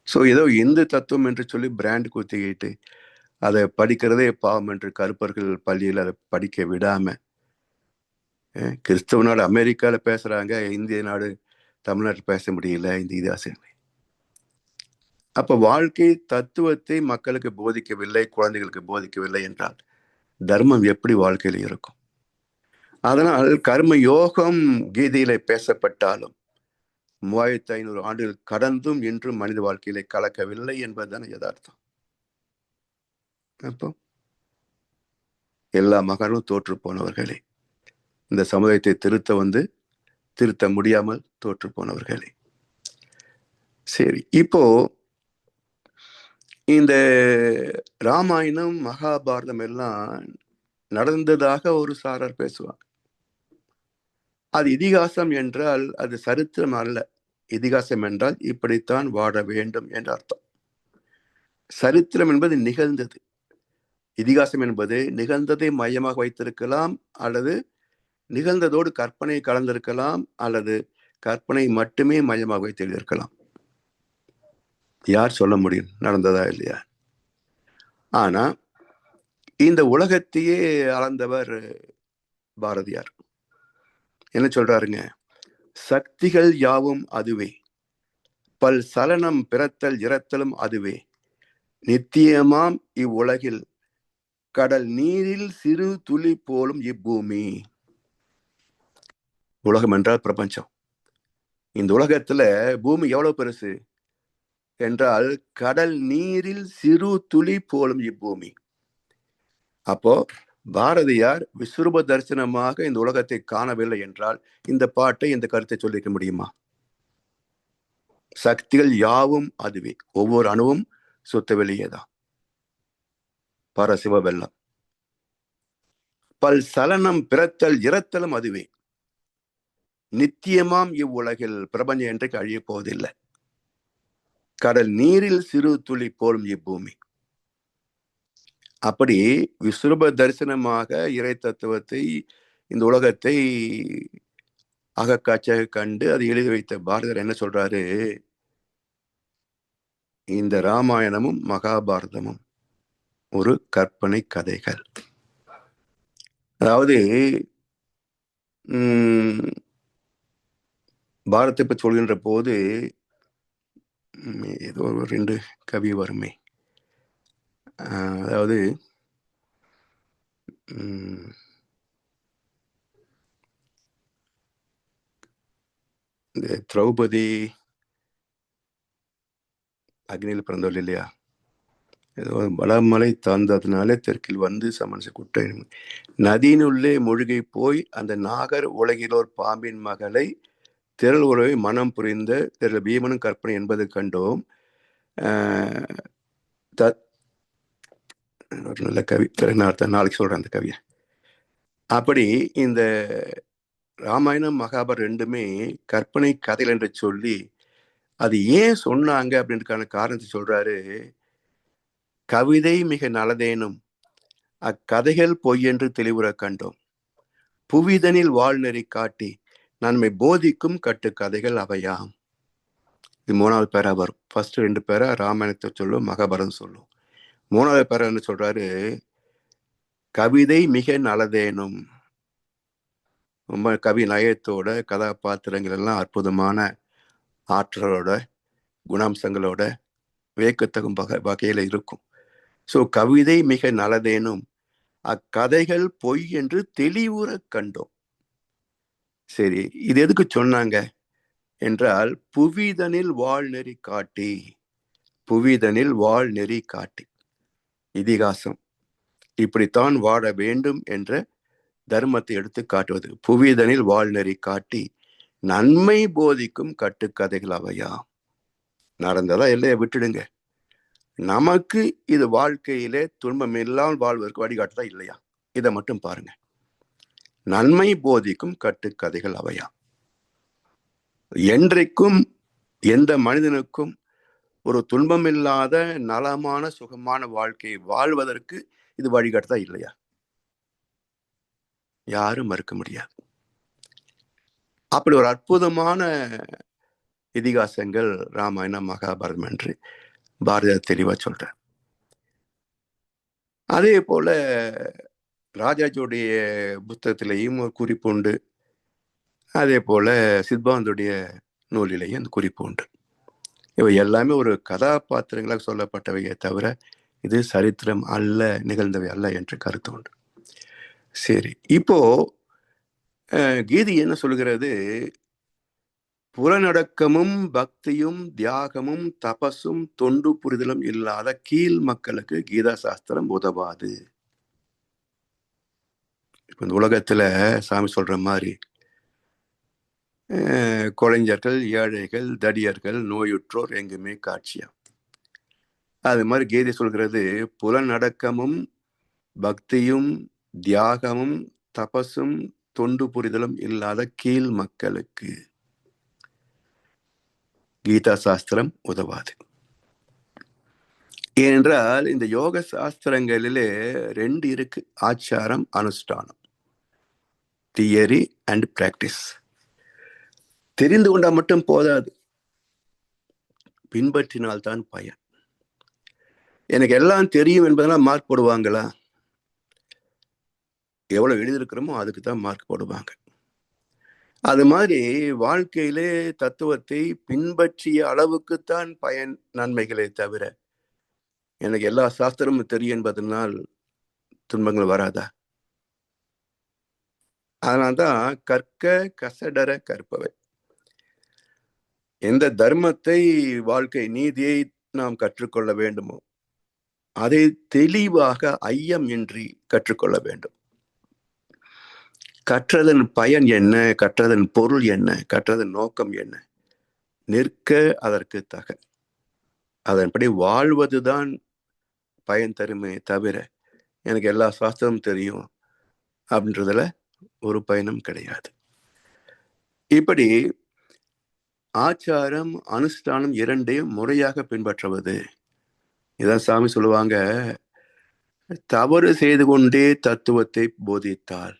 Speaker 4: ஸோ ஏதோ இந்து தத்துவம் என்று சொல்லி பிராண்ட் குத்திக்கிட்டு அதை படிக்கிறதே பாவம் என்று கருப்பர்கள் பள்ளியில் அதை படிக்க விடாம, கிறிஸ்தவ நாடு அமெரிக்கால பேசுறாங்க, இந்திய நாடு தமிழ்நாட்டில் பேச முடியல இந்த இதிகாசங்களை. அப்ப வாழ்க்கை தத்துவத்தை மக்களுக்கு போதிக்கவில்லை, குழந்தைகளுக்கு போதிக்கவில்லை என்றால் தர்மம் எப்படி வாழ்க்கையில் இருக்கும்? அதனால் கர்ம யோகம் கீதையில பேசப்பட்டாலும் 3500 ஆண்டுகள் கடந்தும் இன்றும் மனித வாழ்க்கையில கலக்கவில்லை என்பதுதான யதார்த்தம். அப்போ எல்லா மகனும் தோற்று போனவர்களே, இந்த சமுதாயத்தை திருத்த முடியாமல் தோற்று போனவர்களே. சரி, இப்போ இந்த ராமாயணம், மகாபாரதம் எல்லாம் நடந்ததாக ஒரு சாரர் பேசுவாங்க. அது இதிகாசம் என்றால் அது சரித்திரம் அல்ல. இதிகாசம் என்றால் இப்படித்தான் வாழ வேண்டும் என்ற அர்த்தம். சரித்திரம் என்பது நிகழ்ந்தது. இதிகாசம் என்பது நிகழ்ந்ததை மையமாக வைத்திருக்கலாம், அல்லது நிகழ்ந்ததோடு கற்பனை கலந்திருக்கலாம், அல்லது கற்பனை மட்டுமே மையமாக வைத்து எழுதியிருக்கலாம். யார் சொல்ல முடியும் நடந்ததா இல்லையா? ஆனா இந்த உலகத்தையே அளந்தவர் பாரதியார். என்ன சொல்றாருங்க? சக்திகள் யாவும் அதுவே, பல் சலனம் பிறத்தல் இறத்தலும் அதுவே, நித்தியமாம் இவ்வுலகில் கடல் நீரில் சிறு துளி போலும் இப்பூமி. உலகம் என்றால் பிரபஞ்சம். இந்த உலகத்துல பூமி எவ்வளவு பெருசு என்றால் கடல் நீரில் சிறு துளி போலும் இப்பூமி. அப்போ பாரதியார் விஸ்வரூப தரிசனமாக இந்த உலகத்தை காணவில்லை என்றால் இந்த பாட்டை, இந்த கருத்தை சொல்லிக்க முடியுமா? சக்திகள் யாவும் அதுவே, ஒவ்வொரு அணுவும் சுத்த வெளியேதான், பரசிவ வெள்ளம். பல் சலனம் பிறத்தல் இறத்தலும் அதுவே, நித்தியமாம் இவ்வுலகில் பிரபஞ்சம் என்றைக்கு அழிய போவதில்லை, கடல் நீரில் சிறு துளி போலும் இப்பூமி. அப்படி விஸ்வரூப தரிசனமாக இறை தத்துவத்தை, இந்த உலகத்தை அகக்காட்சியாக கண்டு அதை எழுதி வைத்த பாரதியார் என்ன சொல்றாரு? இந்த ராமாயணமும் மகாபாரதமும் ஒரு கற்பனை கதைகள். அதாவது பாரதத்தை பற்றி சொல்கின்ற போது ஏதோ ஒரு 2 கவி வருமே. அதாவது இந்த திரௌபதி அக்னியில் பிறந்தவள் இல்லையா? ஏதோ வடமலை தாழ்ந்ததுனாலே தெற்கில் வந்து சமன்ச குட்டை நதியினுள்ளே மூழ்கி போய் அந்த நாகர் உலகிலோர் பாம்பின் மகளை திரள் உறவை மனம் புரிந்த திரள் பீமனும் கற்பனை என்பது கண்டோம். ஒரு நல்ல கவி, நாளைக்கு சொல்றேன் அந்த கவியை. அப்படி இந்த ராமாயணம் மகாபாரதம் ரெண்டுமே கற்பனை கதைகள் என்று சொல்லி அது ஏன் சொன்னாங்க அப்படின்றதுக்கான காரணத்தை சொல்றாரு. கவிதை மிக நல்லதேனும் அக்கதைகள் பொய் என்று தெளிவுற கண்டோம், புவிதனில் வாழ்நெறி காட்டி நன்மை போதிக்கும் கட்டு கதைகள் அவையாம். இது 3வது பேரா வரும். ஃபர்ஸ்ட் 2 பேரா ராமாயணத்தை சொல்லும், மகாபாரதம் சொல்லும். 3வது பேரா என்ன சொல்றாரு? கவிதை மிக நல்லதேனும். ரொம்ப கவி நயத்தோட, கதாபாத்திரங்கள் எல்லாம் அற்புதமான ஆற்றலோட, குணாம்சங்களோட, வியக்கத்தகும் வகையில இருக்கும். ஸோ கவிதை மிக நல்லதேனும் அக்கதைகள் பொய் என்று தெளிவுற கண்டோம். சரி, இது எதுக்கு சொன்னாங்க என்றால், புவிதனில் வாழ்நெறி காட்டி, புவிதனில் வாழ்நெறி காட்டி, இதிகாசம் இப்படித்தான் வாழ வேண்டும் என்ற தர்மத்தை எடுத்து காட்டுவது. புவிதனில் வாழ்நெறி காட்டி நன்மை போதிக்கும் கட்டுக்கதைகள் அவையா. நடந்ததா இல்லையா விட்டுடுங்க. நமக்கு இது வாழ்க்கையிலே துன்பம் இல்லாமல் வாழ்வதற்கு வழிகாட்டுதா இல்லையா, இதை மட்டும் பாருங்க. நன்மை போதிக்கும் கட்டுக்கதைகள் அவையா. என்றைக்கும் எந்த மனிதனுக்கும் ஒரு துன்பமில்லாத நலமான சுகமான வாழ்க்கையை வாழ்வதற்கு இது வழிகாட்டுதா இல்லையா, யாரும் மறுக்க முடியாது. அப்படி ஒரு அற்புதமான இதிகாசங்கள் ராமாயணம் மகாபாரதம் என்று பாரதியார் தெளிவா சொல்றார். அதே போல ராஜாஜியுடைய புத்தகத்திலேயும் ஒரு குறிப்பு உண்டு. அதே போல சித்பாந்துடைய நூலிலேயும் அந்த குறிப்பு உண்டு. இவை எல்லாமே ஒரு கதாபாத்திரங்களாக சொல்லப்பட்டவையே தவிர இது சரித்திரம் அல்ல, நிகழ்ந்தவை அல்ல என்று கருத்து உண்டு. சரி, இப்போ கீதை என்ன சொல்கிறது? புலனடக்கமும் பக்தியும் தியாகமும் தபசும் தொண்டு புரிதலும் இல்லாத கீழ் மக்களுக்கு கீதா சாஸ்திரம் உதவாது. இப்ப இந்த உலகத்துல சாமி சொல்ற மாதிரி கொலைஞர்கள், ஏழைகள், தடியர்கள், நோயுற்றோர் எங்குமே காட்சியா. அது மாதிரி கீதை சொல்கிறது, புலனடக்கமும் பக்தியும் தியாகமும் தபசும் தொண்டு புரிதலும் இல்லாத கீழ் மக்களுக்கு கீதா சாஸ்திரம் உதவாது. ஏனென்றால் இந்த யோக சாஸ்திரங்களிலே 2 இருக்கு, ஆச்சாரம், அனுஷ்டானம், தியரி அண்ட் பிராக்டிஸ். தெரிந்து கொண்டா மட்டும் போதாது, பின்பற்றினால்தான் பயன். எனக்கு எல்லாம் தெரியும் என்பதெல்லாம் மார்க் போடுவாங்களா? எவ்வளவு எழுதியிருக்கிறோமோ அதுக்கு தான் மார்க் போடுவாங்க. அது மாதிரி வாழ்க்கையிலே தத்துவத்தை பின்பற்றிய அளவுக்குத்தான் பயன், நன்மைகளை தவிர எனக்கு எல்லா சாஸ்திரமும் தெரியும் என்பதனால் துன்பங்கள் வராதா? அதனால்தான் கற்க கசடர கற்பவை. எந்த தர்மத்தை, வாழ்க்கை நீதியை நாம் கற்றுக்கொள்ள வேண்டுமோ அதை தெளிவாக ஐயம் இன்றி கற்றுக்கொள்ள வேண்டும். கற்றதன் பயன் என்ன, கற்றதன் பொருள் என்ன, கற்றதன் நோக்கம் என்ன, நிற்க அதற்கு தக அதன்படி வாழ்வதுதான் பயன் தருமே தவிர எனக்கு எல்லா சாஸ்திரமும் தெரியும் அப்படின்றதுல ஒரு பயனும் கிடையாது. இப்படி ஆச்சாரம் அனுஷ்டானம் 2ஐயும் முறையாக பின்பற்றுவது. இதான் சாமி சொல்லுவாங்க, தவறு செய்து கொண்டே தத்துவத்தை போதித்தால்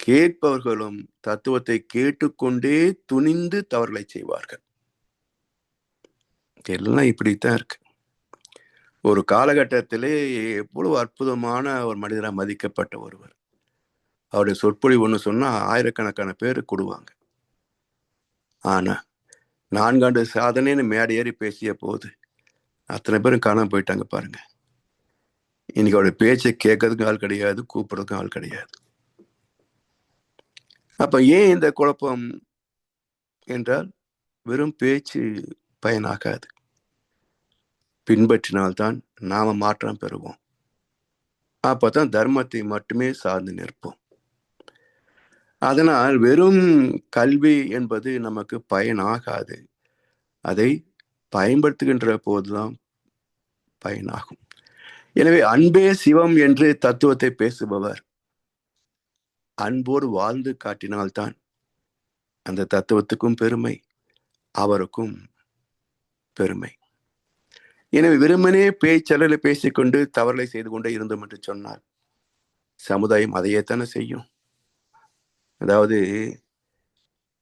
Speaker 4: கேட்பவர்களும் தத்துவத்தை கேட்டுக்கொண்டே துணிந்து தவறுகளை செய்வார்கள். எல்லாம் இப்படித்தான் இருக்கு. ஒரு காலகட்டத்திலே எவ்வளவு அற்புதமான ஒரு மனிதராக மதிக்கப்பட்ட ஒருவர், அவருடைய சொற்பொழிவு ஒன்று சொன்னா ஆயிரக்கணக்கான பேர் கூடுவாங்க. ஆனா 4 ஆண்டு சாதனைன்னு மேடை ஏறி பேசிய போது அத்தனை பேரும் காணாம போயிட்டாங்க பாருங்க. இன்னைக்கு அவருடைய பேச்சை கேட்கறதுக்கும் ஆள் கிடையாது, கூப்பிடுறதுக்கும் ஆள் கிடையாது. அப்ப ஏன் இந்த குழப்பம் என்றால், வெறும் பேச்சு பயனாகாது, பின்பற்றினால்தான் நாம மாற்றம் பெறுவோம். அப்பதான் தர்மத்தை மட்டுமே சார்ந்து நிற்போம். அதனால் வெறும் கல்வி என்பது நமக்கு பயனாகாது, அதை பயன்படுத்துகின்ற போதுதான் பயனாகும். எனவே அன்பே சிவம் என்று தத்துவத்தை பேசுபவர் அன்போடு வாழ்ந்து காட்டினால்தான் அந்த தத்துவத்துக்கும் பெருமை, அவருக்கும் பெருமை. எனவே வெறுமனே பேச்சளவில் பேசிக்கொண்டு தவறுகளை செய்து கொண்டே இருந்தோம் என்று சொன்னால் சமுதாயம் அதையே தானே செய்யும். அதாவது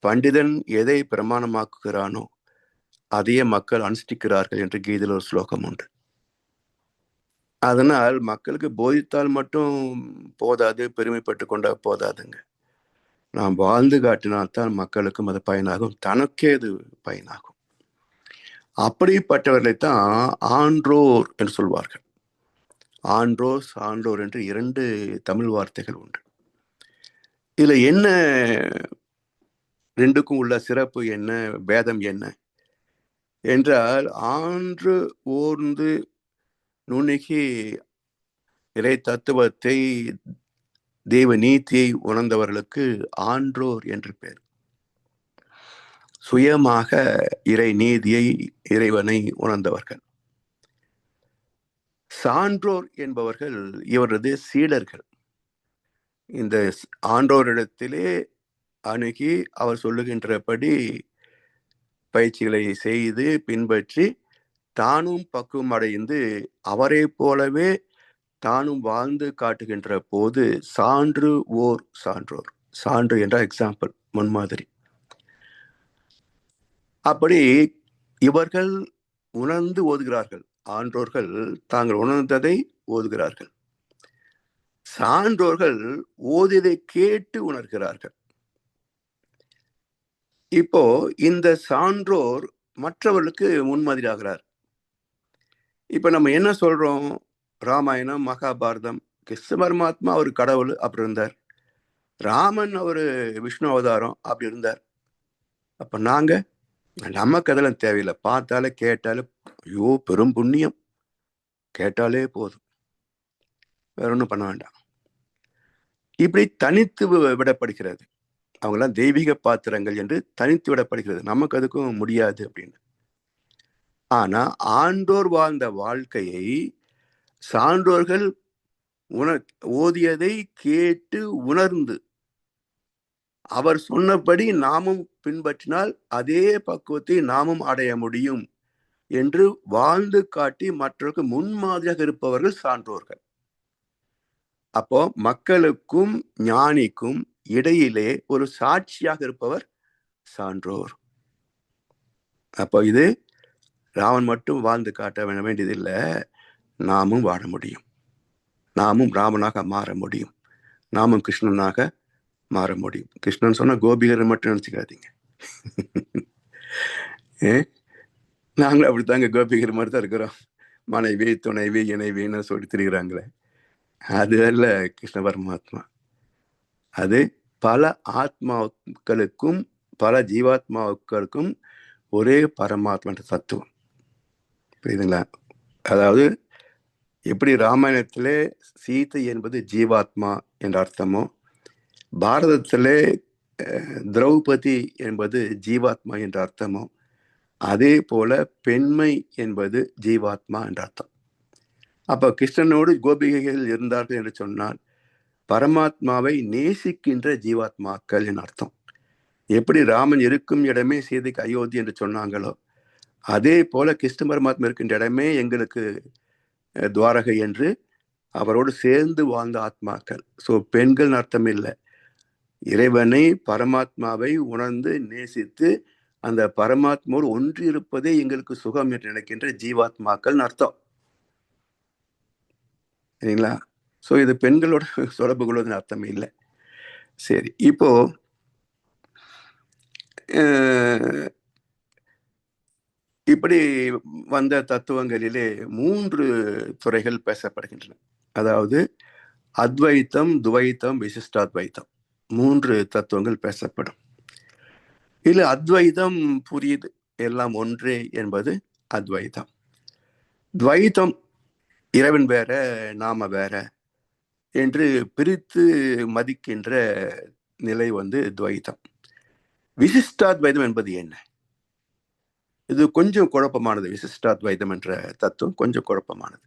Speaker 4: பண்டிதன் எதை பிரமாணமாக்குகிறானோ அதையே மக்கள் அனுஷ்டிக்கிறார்கள் என்று கீதையில் ஒரு ஸ்லோகம் உண்டு. அதனால் மக்களுக்கு போதித்தால் மட்டும் போதாது, பெருமைப்பட்டு கொண்டா போதாதுங்க. நாம் வாழ்ந்து காட்டினால்தான் மக்களுக்கும் அது பயனாகும், தனக்கே அது பயனாகும். அப்படிப்பட்டவர்களைத்தான் ஆன்றோர் என்று சொல்வார்கள். ஆன்றோர் சான்றோர் என்று 2 தமிழ் வார்த்தைகள் உண்டு. இதுல என்ன, ரெண்டுக்கும் உள்ள சிறப்பு என்ன, பேதம் என்ன என்றால், ஆன்று ஓர்ந்து நுணுகி இறை தத்துவத்தை, தெய்வ நீதியை உணர்ந்தவர்களுக்கு ஆன்றோர் என்று பெயர். சுயமாக இறை நீதியை, இறைவனை உணர்ந்தவர்கள். சான்றோர் என்பவர்கள் இவரது சீடர்கள். இந்த ஆன்றோரிடத்திலே அணுகி அவர் சொல்லுகின்றபடி பயிற்சிகளை செய்து பின்பற்றி தானும் பக்குவம் அடைந்து அவரை போலவே தானும் வாழ்ந்து காட்டுகின்ற போது சான்று ஓர் சான்றோர். சான்று என்ற எக்ஸாம்பிள், முன்மாதிரி. அப்படி இவர்கள் உணர்ந்து ஓதுகிறார்கள். ஆன்றோர்கள் தாங்கள் உணர்ந்ததை ஓதுகிறார்கள். சான்றோர்கள் ஓதியதை கேட்டு உணர்கிறார்கள். இப்போ இந்த சான்றோர் மற்றவர்களுக்கு முன்மாதிரி ஆகிறார். இப்ப நம்ம என்ன சொல்றோம்? ராமாயணம், மகாபாரதம், கிருஷ்ண பரமாத்மா அவர் கடவுள் அப்படி இருந்தார், ராமன் அவரு விஷ்ணு அவதாரம் அப்படி இருந்தார். அப்ப நாங்க, நமக்கு அதெல்லாம் தேவையில்லை, பார்த்தாலே கேட்டாலே ஐயோ பெரும் புண்ணியம், கேட்டாலே போதும், வேற ஒன்றும் பண்ண வேண்டாம், இப்படி தனித்து விடப்படுகிறது. அவங்கெல்லாம் தெய்வீக பாத்திரங்கள் என்று தனித்து விடப்படுகிறது. நமக்கு அதுக்கும் முடியாது அப்படின்னு. ஆனா ஆண்டோர் வாழ்ந்த வாழ்க்கையை சான்றோர்கள் ஓதியதை கேட்டு உணர்ந்து அவர் சொன்னபடி நாமும் பின்பற்றினால் அதே பக்குவத்தை நாமும் அடைய முடியும் என்று வாழ்ந்து காட்டி மற்றவர்களுக்கு முன்மாதிரியாக இருப்பவர்கள் சான்றோர்கள். அப்போ மக்களுக்கும் ஞானிக்கும் இடையிலே ஒரு சாட்சியாக இருப்பவர் சான்றோர். அப்போ இது ராமன் மட்டும் வாழ்ந்து காட்ட வேண்டியதில்லை, நாமும் வாழ முடியும், நாமும் ராமனாக மாற முடியும், நாமும் கிருஷ்ணனாக மாற முடியும். கிருஷ்ணன் சொன்னா கோபிகரை மட்டும் நினைச்சுக்காதீங்க. நாங்களும் அப்படித்தாங்க கோபிகர் மாதிரி தான் இருக்கிறோம். மனைவி, துணைவி, இணைவின்னு சொல்லி திரிகிறாங்களே, அது அல்ல கிருஷ்ண பரமாத்மா. அது பல ஆத்மாக்களுக்கும் பல ஜீவாத்மாக்களுக்கும் ஒரே பரமாத்மா தத்துவம். புரியுதுங்களா? அதாவது எப்படி ராமாயணத்திலே சீதை என்பது ஜீவாத்மா என்ற அர்த்தமோ, பாரதத்திலே திரௌபதி என்பது ஜீவாத்மா என்ற அர்த்தமோ, அதே போல பெண்மை என்பது ஜீவாத்மா என்ற அர்த்தம். அப்ப கிருஷ்ணனோடு கோபிகைகள் இருந்தார்கள் என்று சொன்னால் பரமாத்மாவை நேசிக்கின்ற ஜீவாத்மாக்கள் என் அர்த்தம். எப்படி ராமன் இருக்கும் இடமே சீதைக்கு அயோத்தி என்று சொன்னாங்களோ, அதே போல கிருஷ்ண பரமாத்மா இருக்கின்ற இடமே எங்களுக்கு துவாரகை என்று அவரோடு சேர்ந்து வாழ்ந்த ஆத்மாக்கள். ஸோ பெண்கள் அர்த்தம் இல்லை, இறைவனை பரமாத்மாவை உணர்ந்து நேசித்து அந்த பரமாத்மாவோடு ஒன்றி இருப்பதே எங்களுக்கு சுகம் என்று நினைக்கின்ற ஜீவாத்மாக்கள் அர்த்தம். சரிங்களா? ஸோ இது பெண்களோட தொடர்பு கொள்வதன் அர்த்தம் இல்லை. சரி, இப்போ இப்படி வந்த தத்துவங்களிலே 3 துறைகள் பேசப்படுகின்றன. அதாவது அத்வைத்தம், துவைத்தம், விசிஷ்டாத்வைத்தம், 3 தத்துவங்கள் பேசப்படும். இல்ல அத்வைதம் புரியுது, எல்லாம் ஒன்றே என்பது அத்வைதம். துவைத்தம் இறைவன் வேற நாம வேற என்று பிரித்து மதிக்கின்ற நிலை துவைத்தம். விசிஷ்டாத்வைதம் என்பது என்ன? இது கொஞ்சம் குழப்பமானது. விசிஷ்டாத்வைதம் என்ற தத்துவம் கொஞ்சம் குழப்பமானது.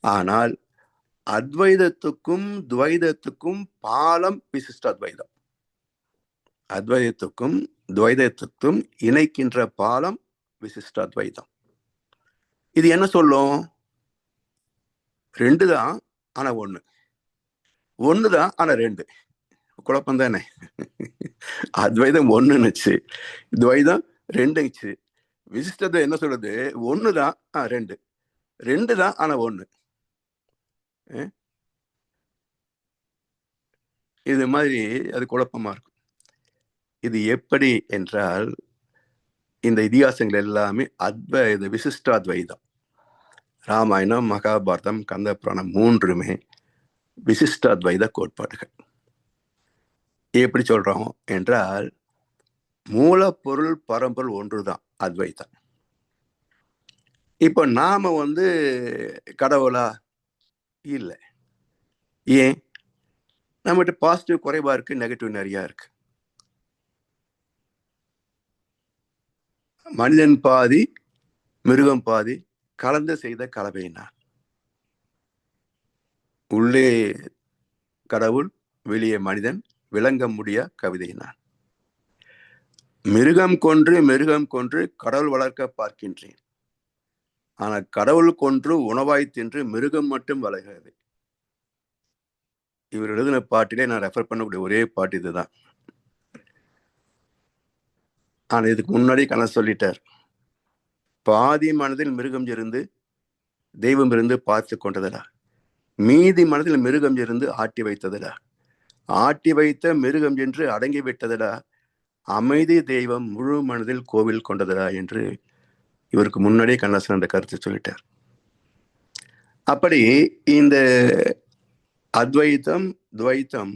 Speaker 4: ஆனால் அத்வைதத்துக்கும் துவைதத்துக்கும் பாலம் விசிஷ்டாத்வைதம். அத்வைதத்துக்கும் துவைதத்துக்கும் இணைக்கின்ற பாலம் விசிஷ்டாத்வைதம். இது என்ன சொல்லும்? 2 தான் ஆனா 1, 1 தான் ஆனா 2. குழப்பம் தானே? அத்வைதம் 1ன்னுச்சு, துவைதம் 2ச்சு. விசிஷ்டத்தை என்ன சொல்றது? 1 தான் 2, 2 தான் ஆனா 1. இது மாதிரி அது குழப்பமா இருக்கும். இது எப்படி என்றால், இந்த இதிகாசங்கள் எல்லாமே இது விசிஷ்டாத்வைதம். ராமாயணம், மகாபாரதம், கந்த புராணம் மூன்றுமே விசிஷ்டாத்வைத கோட்பாடுகள். எப்படி சொல்றோம் என்றால், மூலப்பொருள் பரம்பொருள் ஒன்றுதான், அத்வைதம். இப்ப நாம கடவுளா? இல்லை. ஏன்? நம்மகிட்ட பாசிட்டிவ் குறைவா இருக்கு, நெகட்டிவ் நிறைய இருக்கு. மனிதன் பாதி மிருகம் பாதி கலந்து செய்த கலவையினார். உள்ளே கடவுள், வெளியே மனிதன், விளங்க முடிய கவிதையினார். மிருகம் கொன்று கடவுள் வளர்க்க பார்க்கின்றேன். ஆனா கடவுள் கொன்று உணவாய் தின்று மிருகம் மட்டும் வளர்கிறது. இவர் எழுதின பாட்டிலே நான் ரெஃபர் பண்ணக்கூடிய ஒரே பாட்டு இதுதான். ஆனா இதுக்கு முன்னாடி கணக்கு சொல்லிட்டார். பாதி மனதில் மிருகம் இருந்து தெய்வம் இருந்து பார்த்து கொண்டதுடா, மீதி மனதில் மிருகம் இருந்து ஆட்டி வைத்ததுடா, ஆட்டி வைத்த மிருகம் என்று அடங்கி விட்டதுடா, அமைதி தெய்வம் முழு மனதில் கோவில் கொண்டதுடா என்று இவருக்கு முன்னாடியே கண்ணாசன் அந்த கருத்தை சொல்லிட்டார். அப்படி இந்த அத்வைத்தம் துவைத்தம்,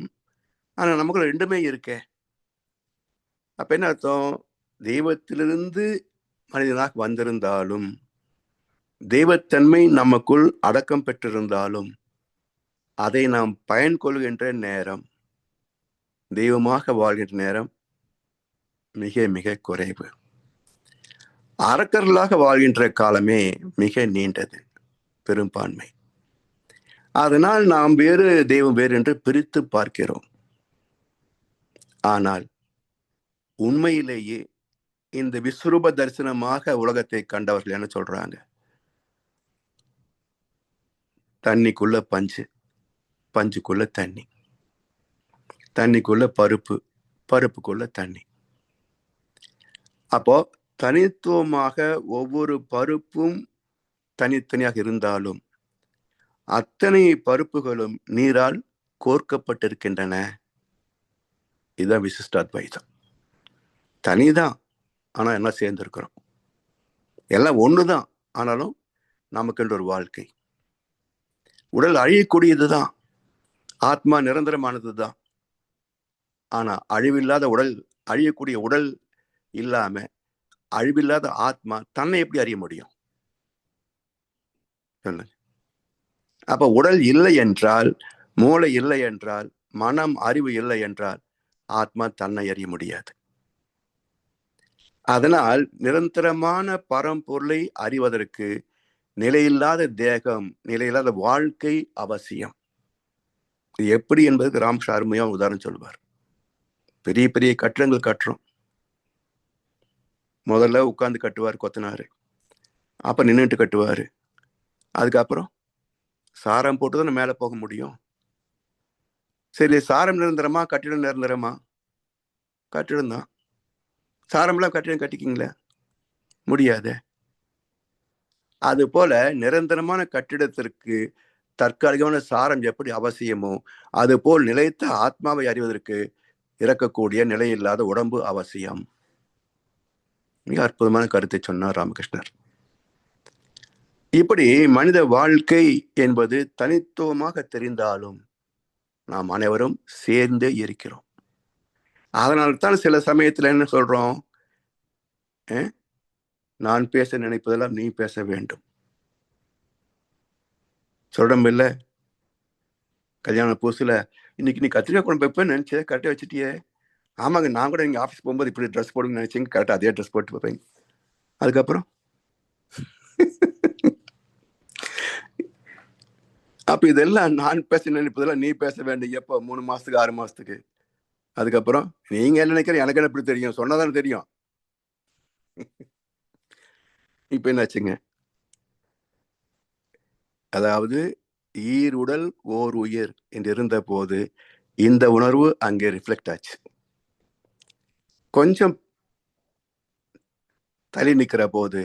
Speaker 4: ஆனா நமக்கு ரெண்டுமே இருக்கே. அப்ப என்ன அர்த்தம்? தெய்வத்திலிருந்து மனிதனாக வந்திருந்தாலும், தெய்வத்தன்மை நமக்குள் அடக்கம் பெற்றிருந்தாலும், அதை நாம் பயன் கொள்கின்ற நேரம், தெய்வமாக வாழ்கின்ற நேரம் மிக மிக குறைவு. அரக்கர்களாக வாழ்கின்ற காலமே மிக நீண்டது, பெரும்பான்மை. அதனால் நாம் வேறு தெய்வம் வேறு என்று பிரித்து பார்க்கிறோம். ஆனால் உண்மையிலேயே இந்த விஸ்வரூப தரிசனமாக உலகத்தை கண்டவர்கள் என்ன சொல்றாங்க? தண்ணிக்குள்ள பஞ்சு, பஞ்சுக்குள்ள தண்ணி, தண்ணிக்குள்ள பருப்பு, பருப்புக்குள்ள தண்ணி. அப்போ தனித்துவமாக ஒவ்வொரு பருப்பும் தனித்தனியாக இருந்தாலும் அத்தனை பருப்புகளும் நீரால் கோர்க்கப்பட்டிருக்கின்றன. இதுதான் விசிஷ்டாத்வைதம். தனிதான், ஆனா என்ன சேர்ந்திருக்கிறோம். எல்லாம் ஒண்ணுதான், ஆனாலும் நமக்கு ஒரு வாழ்க்கை. உடல் அழியக்கூடியதுதான், ஆத்மா நிரந்தரமானதுதான். ஆனா அழிவில்லாத உடல், அழியக்கூடிய உடல் இல்லாம அழிவில்லாத ஆத்மா தன்னை எப்படி அறிய முடியும்? சொல்லுங்க. அப்ப உடல் இல்லை என்றால், மூளை இல்லை என்றால், மனம் அறிவு இல்லை என்றால் ஆத்மா தன்னை அறிய முடியாது. அதனால் நிரந்தரமான பரம்பொருளை அறிவதற்கு நிலையில்லாத தேகம், நிலையில்லாத வாழ்க்கை அவசியம். இது எப்படி என்பதற்கு ராம்கிருஷ்ண அருமையா உதாரணம் சொல்வார். பெரிய பெரிய கட்டிடங்கள் கட்டுறோம். முதல்ல உட்கார்ந்து கட்டுவார் கொத்தனாரு, அப்ப நின்றுட்டு கட்டுவாரு. அதுக்கப்புறம் சாரம் போட்டுதான் மேல போக முடியும். சரி, சாரம் நிரந்தரமா கட்டிடம் நிரந்தரமா? கட்டிடம் தான். சாரம்லாம் கட்டிடம் கட்டிக்கிங்களே, முடியாது. அது போல நிரந்தரமான கட்டிடத்திற்கு தற்காலிகமான சாரம் எப்படி அவசியமோ, அது போல் நிலைத்த ஆத்மாவை அறிவதற்கு இறக்கக்கூடிய நிலையில்லாத உடம்பு அவசியம். மிக அற்புதமான கருத்தை சொன்னார் ராமகிருஷ்ணர். இப்படி மனித வாழ்க்கை என்பது தனித்துவமாக தெரிந்தாலும் நாம் அனைவரும் சேர்ந்தே இருக்கிறோம். அதனால்தான் சில சமயத்துல என்ன சொல்றோம்? நான் பேச நினைப்பதெல்லாம் நீ பேச வேண்டும் சொல்றோம் இல்ல? கல்யாண புதுசுல இன்னைக்கு நீ கத்திரிக்காய் குழம்பு வைப்பேன்னு நினைச்சேன், கரெக்டா வச்சுட்டியே. ஆமாங்க, நான் கூட நீங்க ஆஃபீஸ் போகும்போது இப்படி ட்ரெஸ் போடுங்கன்னு நினைச்சீங்க, கரெக்டா அதே ட்ரெஸ் போட்டு வைப்பேங்க. அதுக்கப்புறம் அப்ப இதெல்லாம் நான் பேச நினைப்பதெல்லாம் நீ பேச வேண்டும். எப்போ? 3 மாசத்துக்கு 6 மாசத்துக்கு. அதுக்கப்புறம் நீங்க என்ன நினைக்கிற எனக்கு என்ன எப்படி தெரியும்? சொன்னதானே தெரியும். இப்ப என்னாச்சுங்க? அதாவது ஈருடல் ஓர் உயிர் என்று இருந்த போது இந்த உணர்வு அங்கே ரிஃப்ளெக்ட் ஆச்சு. கொஞ்சம் தள்ளி நிற்கிற போது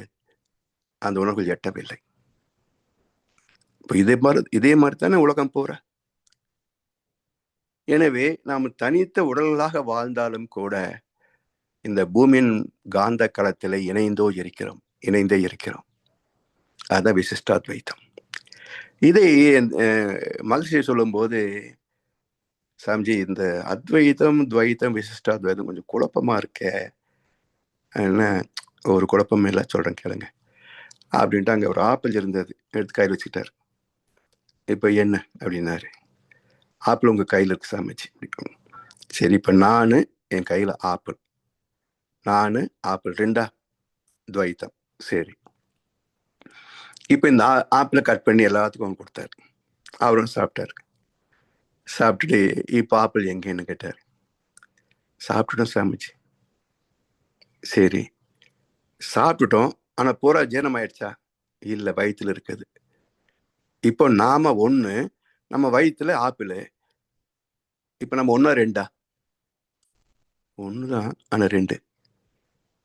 Speaker 4: அந்த உணர்வுகள் எட்டவில்லை. இதே மாதிரி தானே உலகம் போற. எனவே நாம் தனித்த உடல்களாக வாழ்ந்தாலும் கூட இந்த பூமியின் காந்த களத்திலே இணைந்தே இருக்கிறோம். அதான் விசிஷ்டாத்வைத்தம். இதை மகிழ்ச்சியை சொல்லும் போது, சாமிஜி இந்த அத்வைதம், துவைத்தம், விசிஷ்டாத்வைதம் கொஞ்சம் குழப்பமா இருக்க, என்ன ஒரு குழப்பம் இல்லை சொல்றேன் கேளுங்க அப்படின்ட்டு. அங்க ஒரு ஆப்பிள் இருந்தது, எடுத்து கையில் வச்சுக்கிட்டாரு. இப்ப என்ன அப்படின்னாரு. ஆப்பிள் உங்க கையில் இருக்கு சாமிஜி. சரி, இப்ப நானு என் கையில ஆப்பிள், நானு ஆப்பிள், ரெண்டா துவைத்தம். சரி, இப்ப இந்த ஆப்பிளை கட் பண்ணி எல்லாத்துக்கும் கொடுத்தாரு. அவரும் சாப்பிட்டாரு. சாப்பிட்டுட்டு இப்ப ஆப்பிள் எங்கன்னு கேட்டாரு. சாப்பிட்டுட்டோம் சாமிஜி. சரி, சாப்பிட்டுட்டோம், ஆனா பூரா ஜீரணம் ஆயிடுச்சா? இல்ல, வயிற்றுல இருக்குது. இப்போ நாம ஒண்ணு, நம்ம வயிற்றுல ஆப்பிள். இப்ப நம்ம ஒன்னா ரெண்டா? ஒண்ணுதான், ஆனா ரெண்டு.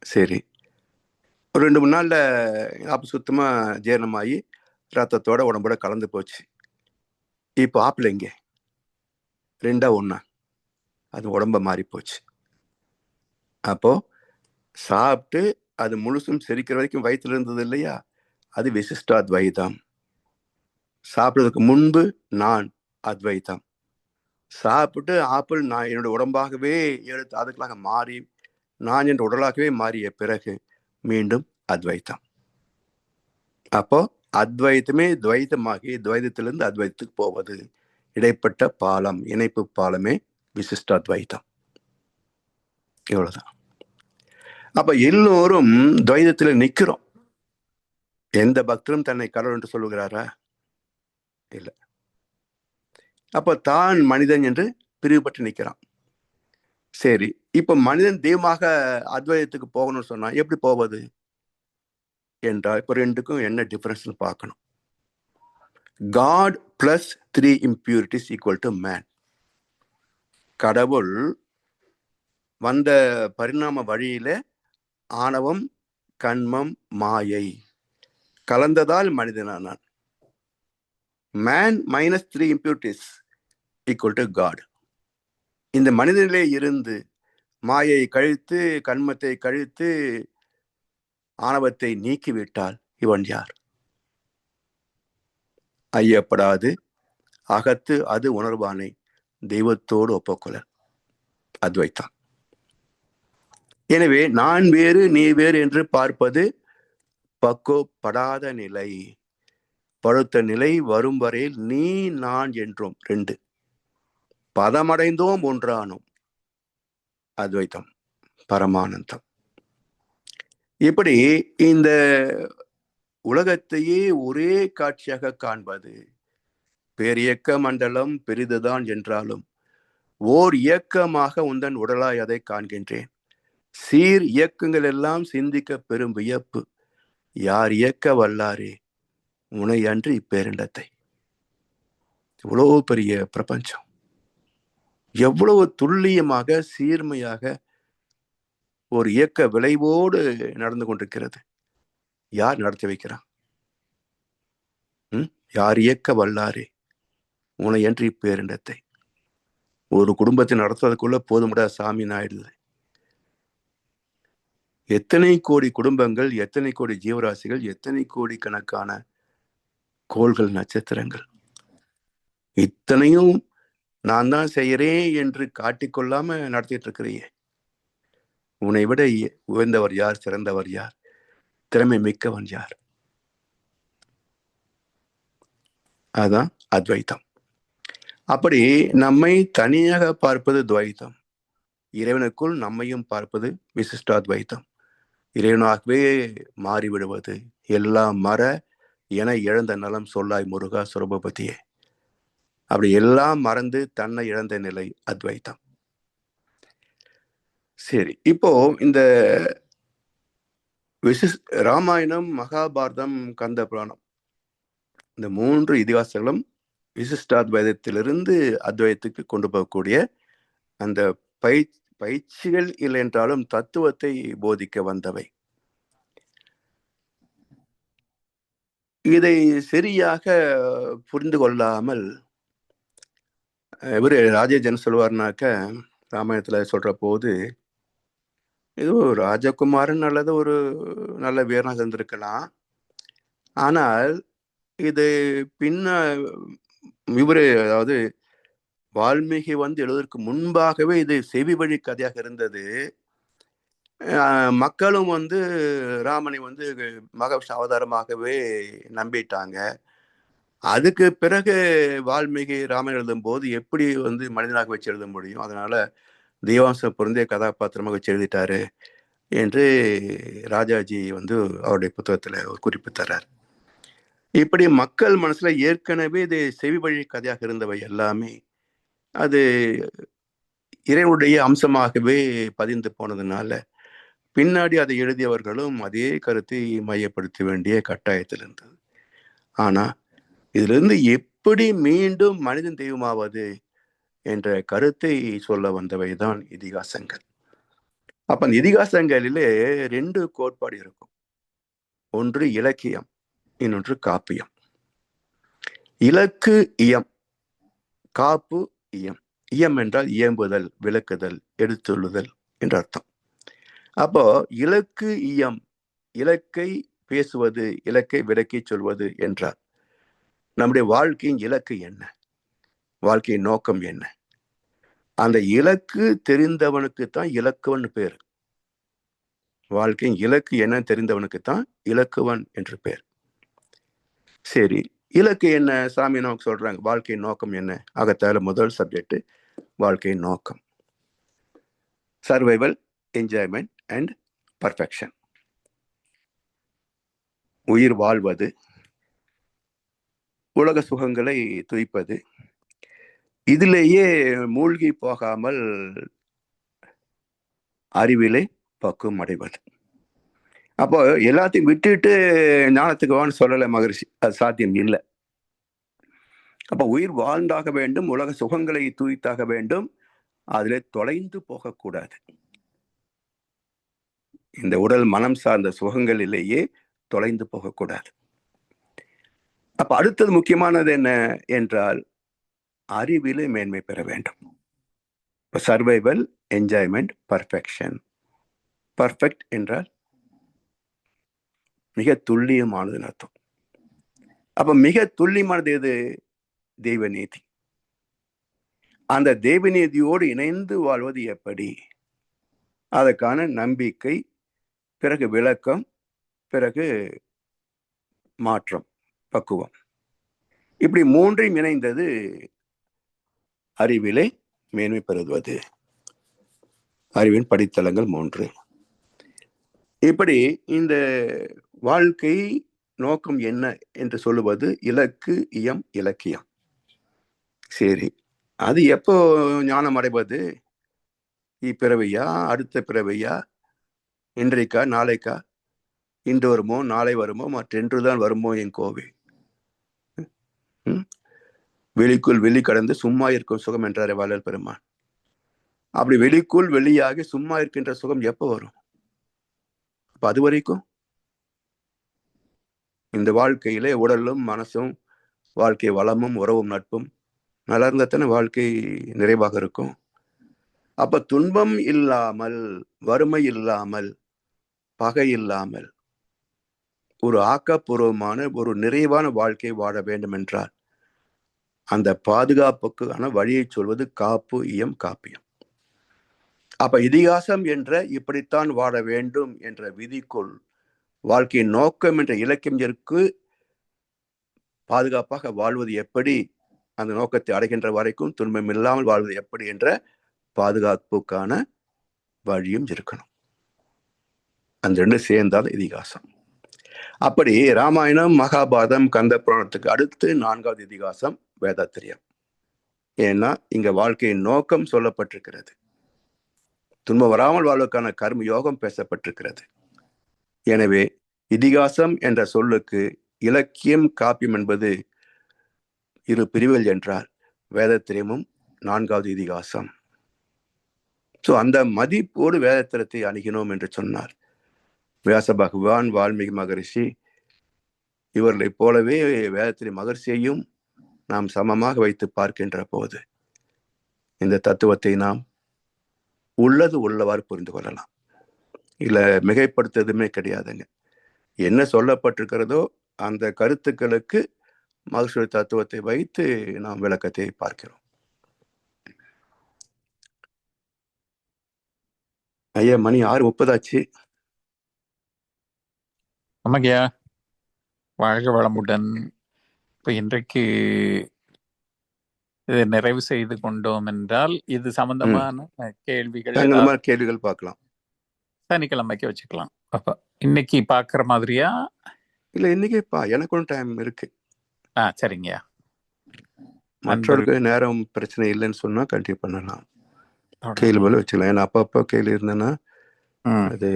Speaker 4: சரி, ஒரு 2-3 நாள்ல ஆப்பிள் சுத்தமா ஜீரணமாகி ரத்தத்தோட உடம்போட கலந்து போச்சு. இப்போ ஆப்பிள் எங்கே? ரெண்டா ஒண்ணா? அது உடம்ப மாறி போச்சு. அப்போ சாப்பிட்டு அது முழுசும் செரிக்கிற வரைக்கும் வயிற்றுல இருந்தது இல்லையா, அது விசிஷ்டாத்வைதம். சாப்பிடுறதுக்கு முன்பு நான் அத்வைத்தம். சாப்பிட்டு ஆப்பிள் நான் என்னோட உடம்பாகவே 7 தாதுக்களாக மாறி நான் என்ற உடலாகவே மாறிய பிறகு மீண்டும் அத்வைத்தம். அப்போ அத்வைத்தமே துவைத்தமாகி துவைதத்திலிருந்து அத்வைத்தத்துக்கு போவது, இடைப்பட்ட பாலம், இணைப்பு பாலமே விசிஷ்டாத்வைத்தம். இவ்வளவுதான். அப்ப எல்லோரும் துவைதத்துல நிக்கிறோம். எந்த பக்தரும் தன்னை கடவுள் என்று சொல்லுகிறாரா? இல்லை. அப்ப தான் மனிதன் என்று பிரிவுபட்டு நிற்கிறான். சரி, இப்ப மனிதன் தெய்வமாக அத்வைதத்துக்கு போகணும்னு சொன்னா எப்படி போவது என்றால், இப்ப ரெண்டுக்கும் என்ன டிஃபரன்ஸ் பார்க்கணும். God plus 3 impurities equal to man. கடவுள் வந்த பரிணாம வழியில ஆணவம், கண்மம், மாயை கலந்ததால் மனிதனானான். Man minus 3 impurities equal to God. இந்த மனிதனிலே இருந்து மாயை கழித்து, கண்மத்தை கழித்து, ஆணவத்தை நீக்கிவிட்டால் இவன் யார்? ஐயப்படாது அகத்து அது உணர்வானை தெய்வத்தோடு ஒப்புக்கொள்ள அத்வைத்தான். எனவே நான் வேறு நீ வேறு என்று பார்ப்பது பக்குவப்படாத நிலை. பழுத்த நிலை வரும் வரையில் நீ நான் என்றோம், ரெண்டு பதமடைந்தோம், ஒன்றானோம், அத்வைத்தம், பரமானந்தம். இப்படி இந்த உலகத்தையே ஒரே காட்சியாக காண்பது. பேரியக்க மண்டலம் பெரிதுதான் என்றாலும் ஓர் இயக்கமாக உந்தன் உடலாய் அதை காண்கின்றேன். சீர் இயக்கங்கள் எல்லாம் சிந்திக்க பெரும் வியப்பு. யார் இயக்க வல்லாரே உனை அன்று இப்பேரிண்டத்தை. இவ்வளவு பெரிய பிரபஞ்சம் எவ்வளவு துல்லியமாக சீர்மையாக ஒரு இயக்க விளைவோடு நடந்து கொண்டிருக்கிறது. யார் நடத்தி வைக்கிறான்? யார் இயக்க வல்லாரே உனை அன்று இப்பேரிண்டத்தை. ஒரு குடும்பத்தை நடத்துவதற்குள்ள போதுமுடா சாமின்னு ஆயிடுது. எத்தனை கோடி குடும்பங்கள், எத்தனை கோடி ஜீவராசிகள், எத்தனை கோடி கணக்கான கோள்கள், நட்சத்திரங்கள், இத்தனையும் நான் தான் செய்யறேன் என்று காட்டிக்கொள்ளாம நடத்திட்டு இருக்கிறீங்க. உன்னை விட உயர்ந்தவர் யார்? சிறந்தவர் யார்? திறமை மிக்கவன் யார்? அதான் அத்வைத்தம். அப்படி நம்மை தனியாக பார்ப்பது துவைத்தம். இறைவனுக்குள் நம்மையும் பார்ப்பது விசிஷ்டாத்வைத்தம். இறைவனாகவே மாறிவிடுவது. எல்லாம் மற என இழந்த நலம் சொல்லாய் முருகா சுரபபதியே. அப்படி எல்லாம் மறந்து தன்னை இழந்த நிலை அத்வைத்தம். சரி, இப்போ இந்த ராமாயணம், மகாபாரதம், கந்த புராணம், இந்த 3 இதிகாசங்களும் விசிஷ்டாத்வைதத்திலிருந்து அத்வைதத்துக்கு கொண்டு போகக்கூடிய அந்த பயிற்சிகள் இல்லை என்றாலும் தத்துவத்தை போதிக்க வந்தவை. இதை சரியாக புரிந்து கொள்ளாமல் இவர் ராஜேஷ் என்ன சொல்லுவார்னாக்க, ராமாயணத்துல சொல்ற போது, இது ஒரு ராஜகுமாரன் அல்லது ஒரு நல்ல வீரனாக இருந்திருக்கலாம். ஆனால் இது பின்ன இவரு, அதாவது வால்மீகி எழுதுவதற்கு முன்பாகவே இது செவி வழி கதையாக இருந்தது. மக்களும் ராமனை மகாவிஷ்ணு அவதாரமாகவே நம்பிட்டாங்க. அதுக்கு பிறகு வால்மீகி ராமன் எழுதும் போது எப்படி மனிதனாக வச்சு எழுத முடியும்? அதனால தெய்வாம்சம் பொருந்திய கதாபாத்திரமாக வச்சு எழுதிட்டாரு என்று ராஜாஜி அவருடைய புத்தகத்துல ஒரு குறிப்பு தர்றார். இப்படி மக்கள் மனசுல ஏற்கனவே இது செவி வழி கதையாக இருந்தவை எல்லாமே அது இறைவனுடைய அம்சமாகவே பதிந்து போனதுனால பின்னாடி அதை எழுதியவர்களும் அதே கருத்தை மையப்படுத்த வேண்டிய கட்டாயத்தில் இருந்தது. ஆனா இதுல இருந்து எப்படி மீண்டும் மனிதன் தெய்வமாவது என்ற கருத்தை சொல்ல வந்தவைதான் இதிகாசங்கள். அப்ப அந்த இதிகாசங்களிலே 2 கோட்பாடு இருக்கும். ஒன்று இலக்கியம், இன்னொன்று காப்பியம். இலக்கு இயம், காப்பு இயம். இயம் என்றால் இயம்புதல், விளக்குதல், எடுத்துள்ளுதல் என்ற அர்த்தம். அப்போ இலக்கு இயம், இலக்கை பேசுவது, இலக்கை விளக்கி சொல்வது என்றார். நம்முடைய வாழ்க்கையின் இலக்கு என்ன? வாழ்க்கையின் நோக்கம் என்ன? அந்த இலக்கு தெரிந்தவனுக்கு தான் இலக்குவன் பேர். வாழ்க்கையின் இலக்கு என்ன தெரிந்தவனுக்கு தான் இலக்குவன் என்று பேர். சரி, இலக்கு என்ன? சாமி நமக்கு சொல்றாங்க. வாழ்க்கையின் நோக்கம் என்ன? ஆகத்தால முதல் சப்ஜெக்ட் வாழ்க்கையின் நோக்கம். Survival, enjoyment and perfection. உயிர் வாழ்வது, உலக சுகங்களை துய்ப்பது, இதிலேயே மூழ்கி போகாமல் அறிவிலே பக்குவம் அடைவது. அப்போ எல்லாத்தையும் விட்டுட்டு ஞானத்துக்கு வான்னு சொல்லலை மகரிஷி. அது சாத்தியம் இல்லை. அப்ப உயிர் வாழ்ந்தாக வேண்டும், உலக சுகங்களை தூய்த்தாக வேண்டும், அதிலே தொலைந்து போகக்கூடாது. இந்த உடல் மனம் சார்ந்த சுகங்களிலேயே தொலைந்து போகக்கூடாது. அப்ப அடுத்தது முக்கியமானது என்ன என்றால் அறிவிலே மேன்மை பெற வேண்டும். Survival, enjoyment, perfection. பர்ஃபெக்ட் என்றால் மிக துல்லியமானதுன்னு அர்த்தம். அப்ப மிக துல்லியமானது எது? தெய்வநீதி. அந்த தெய்வநீதியோடு இணைந்து வாழ்வது எப்படி? அதற்கான நம்பிக்கை, பிறகு விளக்கம், பிறகு மாற்றம், பக்குவம். இப்படி மூன்றையும் இணைந்தது அறிவிலே மேன்மை பெறுவது. அறிவின் படித்தளங்கள் 3. இப்படி இந்த வாழ்க்கை நோக்கம் என்ன என்று சொல்லுவது இலக்கு இயம் இலக்கியம். சரி, அது எப்போ ஞானம் அடைவது? இப்பிறவையா, அடுத்த பிறவையா, இன்றைக்கா, நாளைக்கா? இன்று வருமோ, நாளை வருமோ, மற்றென்றுதான் வருமோ என் கோவை? வெளிக்குள் வெளி கடந்து சும்மா இருக்கும் சுகம் என்றாரே வள்ளல் பெருமான். அப்படி வெளிக்குள் வெளியாகி சும்மா இருக்கின்ற சுகம் எப்போ வரும்? அப்ப அது வரைக்கும் இந்த வாழ்க்கையிலே உடலும் மனசும், வாழ்க்கை வளமும் உறவும் நட்பும் நலர்ந்தத்தன வாழ்க்கை நிறைவாக இருக்கும். அப்ப துன்பம் இல்லாமல், வறுமை இல்லாமல், பகை இல்லாமல் ஒரு ஆக்கப்பூர்வமான ஒரு நிறைவான வாழ்க்கை வாழ வேண்டும் என்றால் அந்த பாதுகாப்புக்கான வழியை சொல்வது காப்பு இயம் காப்பியம். அப்ப இதிகாசம் என்ற இப்படித்தான் வாழ வேண்டும் என்ற விதிக்குள் வாழ்க்கையின் நோக்கம் என்ற இலக்கியத்திற்கு பாதுகாப்பாக வாழ்வது எப்படி, அந்த நோக்கத்தை அடைகின்ற வரைக்கும் துன்பம் இல்லாமல் வாழ்வது எப்படி என்ற பாதுகாப்புக்கான வழியும் இருக்கணும். அந்த 2 சேர்ந்தால் இதிகாசம். அப்படி ராமாயணம், மகாபாரதம், கந்த புராணத்துக்கு அடுத்து 4வது இதிகாசம் வேதாத்திரியம். ஏன்னா இங்க வாழ்க்கையின் நோக்கம் சொல்லப்பட்டிருக்கிறது. துன்பம் வராமல் வாழ்வதற்கான கர்ம யோகம் பேசப்பட்டிருக்கிறது. எனவே இதிகாசம் என்ற சொல்லுக்கு இலக்கியம், காப்பியம் என்பது 2 பிரிவுகள் என்றால் வேதத்திரியமும் 4வது இதிகாசம். சோ அந்த மதிப்போடு வேதத்திரத்தை அணுகினோம் என்று சொன்னார் வியாச பகவான், வால்மீகி மகரிஷி. இவர்களைப் போலவே வேதத்திரி மகர்ஷியையும் நாம் சமமாக வைத்து பார்க்கின்ற போது இந்த தத்துவத்தை நாம் உள்ளது உள்ளவாறு புரிந்து கொள்ளலாம். இல்லை மிகைப்படுத்துறதுமே கிடையாதுங்க. என்ன சொல்லப்பட்டிருக்கிறதோ அந்த கருத்துக்களுக்கு மகசூல் தத்துவத்தை வைத்து நாம் விளக்கத்தை பார்க்கிறோம். ஐயா, மணி 6:30
Speaker 1: ஆமாங்கய்யா, வாழ்க வளமுடன். இப்போ இன்றைக்கு இதை நிறைவு செய்து கொண்டோம் என்றால் இது சம்பந்தமான கேள்விகள்
Speaker 4: தங்கமான கேள்விகள் பார்க்கலாம்.
Speaker 1: சனிக்கிழமைக்கு வச்சுக்கலாம். அப்போ இன்னைக்கு பார்க்குற மாதிரியா?
Speaker 4: இல்லை, இன்னைக்கு எனக்கு ஒன்றும் டைம் இருக்கு.
Speaker 1: சரிங்கய்யா.
Speaker 4: மற்றவருக்கு நேரம் பிரச்சனை இல்லைன்னு சொன்னா கண்டிப்பா பண்ணலாம், கேள்விகள் வச்சுக்கலாம். ஏன்னா அப்பப்போ கேள்வி இருந்தேன்னா அது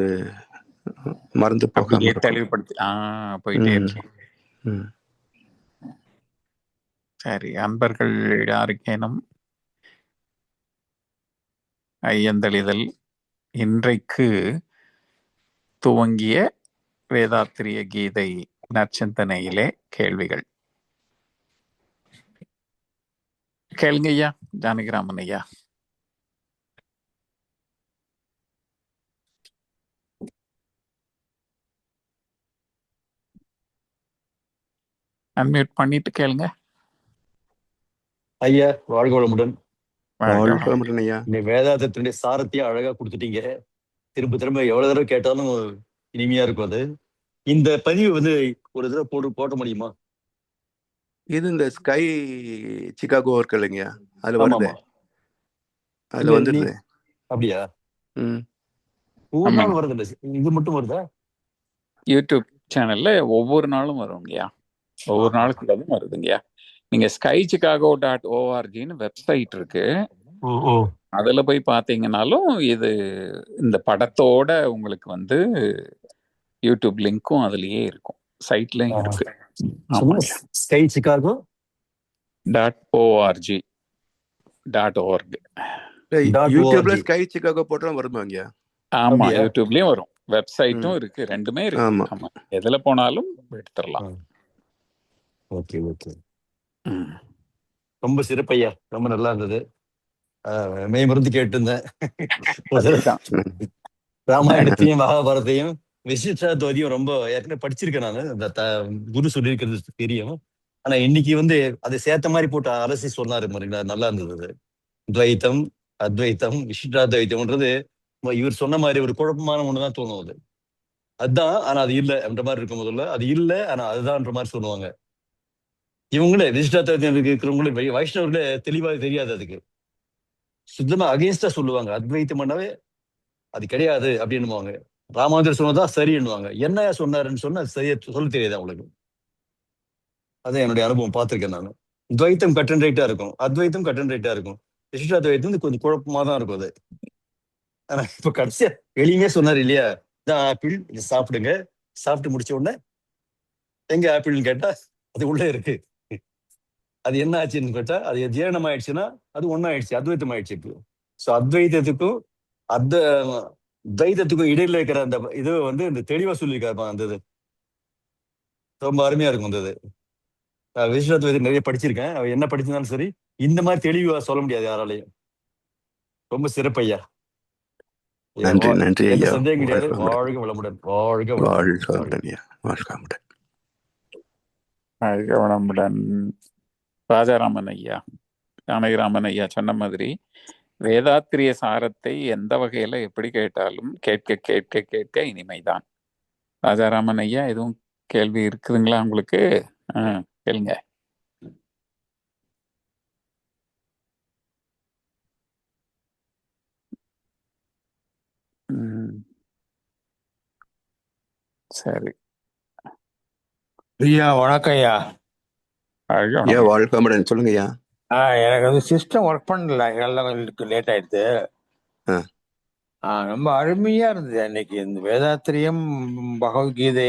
Speaker 4: மறந்து போகாம
Speaker 1: தெளிவுபடுத்தி போயிட்டே இருக்கு. சரி, அன்பர்கள் யாருக்கேனும் ஐயந்தெளிதல் இன்றைக்கு துவங்கிய வேதாத்திரிய கீதை நற்சிந்தனையிலே கேள்விகள் கேளுங்க ஐயா. ஜானகிராமன் ஐயா. அன்மியூட் பண்ணிட்டு கேளுங்க
Speaker 5: ஐயா. வாழ்க வளமுடன்.
Speaker 4: ஐயா.
Speaker 5: இந்த வேதாந்தத்தினுடைய சாரத்தையும் அழகா கொடுத்துட்டீங்க. திரும்ப திரும்ப எவ்வளவு தடவை கேட்டாலும் இனிமையா இருக்கும். அது இந்த பதிவு ஒரு தடவை போட்ட முடியுமா?
Speaker 4: இது இந்த ஸ்கை சிகாகோ இருக்கு இல்லைங்க, அதுல வருது. அதுல வந்துடுது.
Speaker 5: அப்படியா? ஒவ்வொரு நாளும் வருது இல்ல, இது மட்டும் வருதா?
Speaker 1: யூடியூப் சேனல்ல ஒவ்வொரு நாளும் வருங்கய்யா, ஒவ்வொரு நாளுக்கு வருதுங்கய்யா. நீங்க skychicago.orgன்னு வெப்சைட் இருக்கு, அதுல போய் பாத்தீங்கன்னாலும் இது இந்த படத்தோட உங்களுக்கு யூடியூப் லிங்க்கும் அதுலயே இருக்கும், சைட்லயும் இருக்கு.
Speaker 5: skychicago.org.
Speaker 4: யூடியூப்ல ஸ்கை சிகாகோ போட்டா வருமாங்க?
Speaker 1: ஆமா, யூடியூப்லயும் வரும், வெப்சைட்டும் இருக்கு, ரெண்டுமே இருக்கு. ஆமா, எதுல போனாலும் எடுத்துடலாம்.
Speaker 5: ஓகே ஓகே, ரொம்ப சிறப்பையா, ரொம்ப நல்லா இருந்தது. மெய்மருந்து கேட்டு இருந்தேன். ராமாயணத்தையும் மகாபாரதையும் விசிஷ்டாத்வைதியும் ரொம்ப ஏற்கனவே படிச்சிருக்கேன் நான், குரு சொல்லியிருக்கிறது தெரியும். ஆனா இன்னைக்கு அதை சேர்த்த மாதிரி போட்டு அலசி சொன்னாரு மாதிரிங்களா, நல்லா இருந்தது. துவைத்தம் அத்வைத்தம் விசிஷ்டாத்வைத்தம்ன்றது இவர் சொன்ன மாதிரி ஒரு குழப்பமான ஒண்ணுதான் தோணும். அதுதான், ஆனா அது இல்லை என்ற மாதிரி இருக்கும். முதல்ல அது இல்லை, ஆனா அதுதான்ன்ற மாதிரி சொல்லுவாங்க. இவங்களே விசிஷ்டாத்வைத்தம் இருக்கிறவங்களே வைஷ்ணவர்களே தெளிவாக தெரியாது, அதுக்கு சுத்தமா அகேன்ஸ்டா சொல்லுவாங்க. அத்வைத்தம் பண்ணவே அது கிடையாது அப்படின்னுவாங்க. ராமானுஜர் சொன்னதான் சரின்னுவாங்க. என்ன சொன்னாருன்னு சொன்னா சரியா சொல்ல தெரியாது அவங்களுக்கு. அதான் என்னுடைய அனுபவம், பார்த்திருக்கேன் நான். துவைத்தம் கட் அண்ட் ரைட்டா இருக்கும், அத்வைத்தம் கட் அண்ட் ரைட்டா இருக்கும். விசிஷ்டாத்வைத்தம் கொஞ்சம் குழப்பமா தான் இருக்கும் அது. ஆனா இப்ப கடைசியா எளிமையா சொன்னார் இல்லையா, இதான் ஆப்பிள், இது சாப்பிடுங்க, சாப்பிட்டு முடிச்ச உடனே எங்க ஆப்பிள்னு கேட்டா அது உள்ள இருக்கு. அது என்ன ஆச்சுன்னு கேட்டா அது ஜீரணம் ஆயிடுச்சுன்னா அது ஒன்னாயிடுச்சு, அத்வைத்தம் ஆயிடுச்சு. இப்போ ஸோ அத்வைத்தத்துக்கும் துவைத்தத்துக்கும் இடையில இருக்கிற அந்த இது இந்த தெளிவா சொல்லியிருக்காருப்பா. அந்த இது ரொம்ப அருமையா இருக்கும். அந்த இது விசிஷ்டாத்வைத்தம் நிறைய படிச்சிருக்கேன். என்ன படிச்சிருந்தாலும் சரி, இந்த மாதிரி தெளிவா சொல்ல முடியாது யாராலையும். ரொம்ப சிறப்பையா,
Speaker 4: நன்றி நன்றி ஐயா.
Speaker 5: சந்தேகம் கிடையாது. வாழ்க வளமுடன், வாழ்க
Speaker 1: வளமுடன். ராஜாராமன் ஐயா, ஜானகிராமன் ஐயா சொன்ன மாதிரி வேதாத்திரிய சாரத்தை எந்த வகையில எப்படி கேட்டாலும் கேட்க கேட்க கேட்க இனிமைதான். ராஜாராமன் ஐயா, எதுவும் கேள்வி இருக்குதுங்களா உங்களுக்கு? கேளுங்க. சரி
Speaker 6: ஐயா, வணக்கம் ஐயா.
Speaker 4: வாழ்க்கை சொல்லுங்க ஐயா.
Speaker 6: எனக்கு சிஸ்டம் ஒர்க் பண்ணல, எல்லாம் லேட் ஆயிடுது. ரொம்ப அருமையா இருந்தது அன்னைக்கு. இந்த வேதாத்திரியம் பகவத்கீதை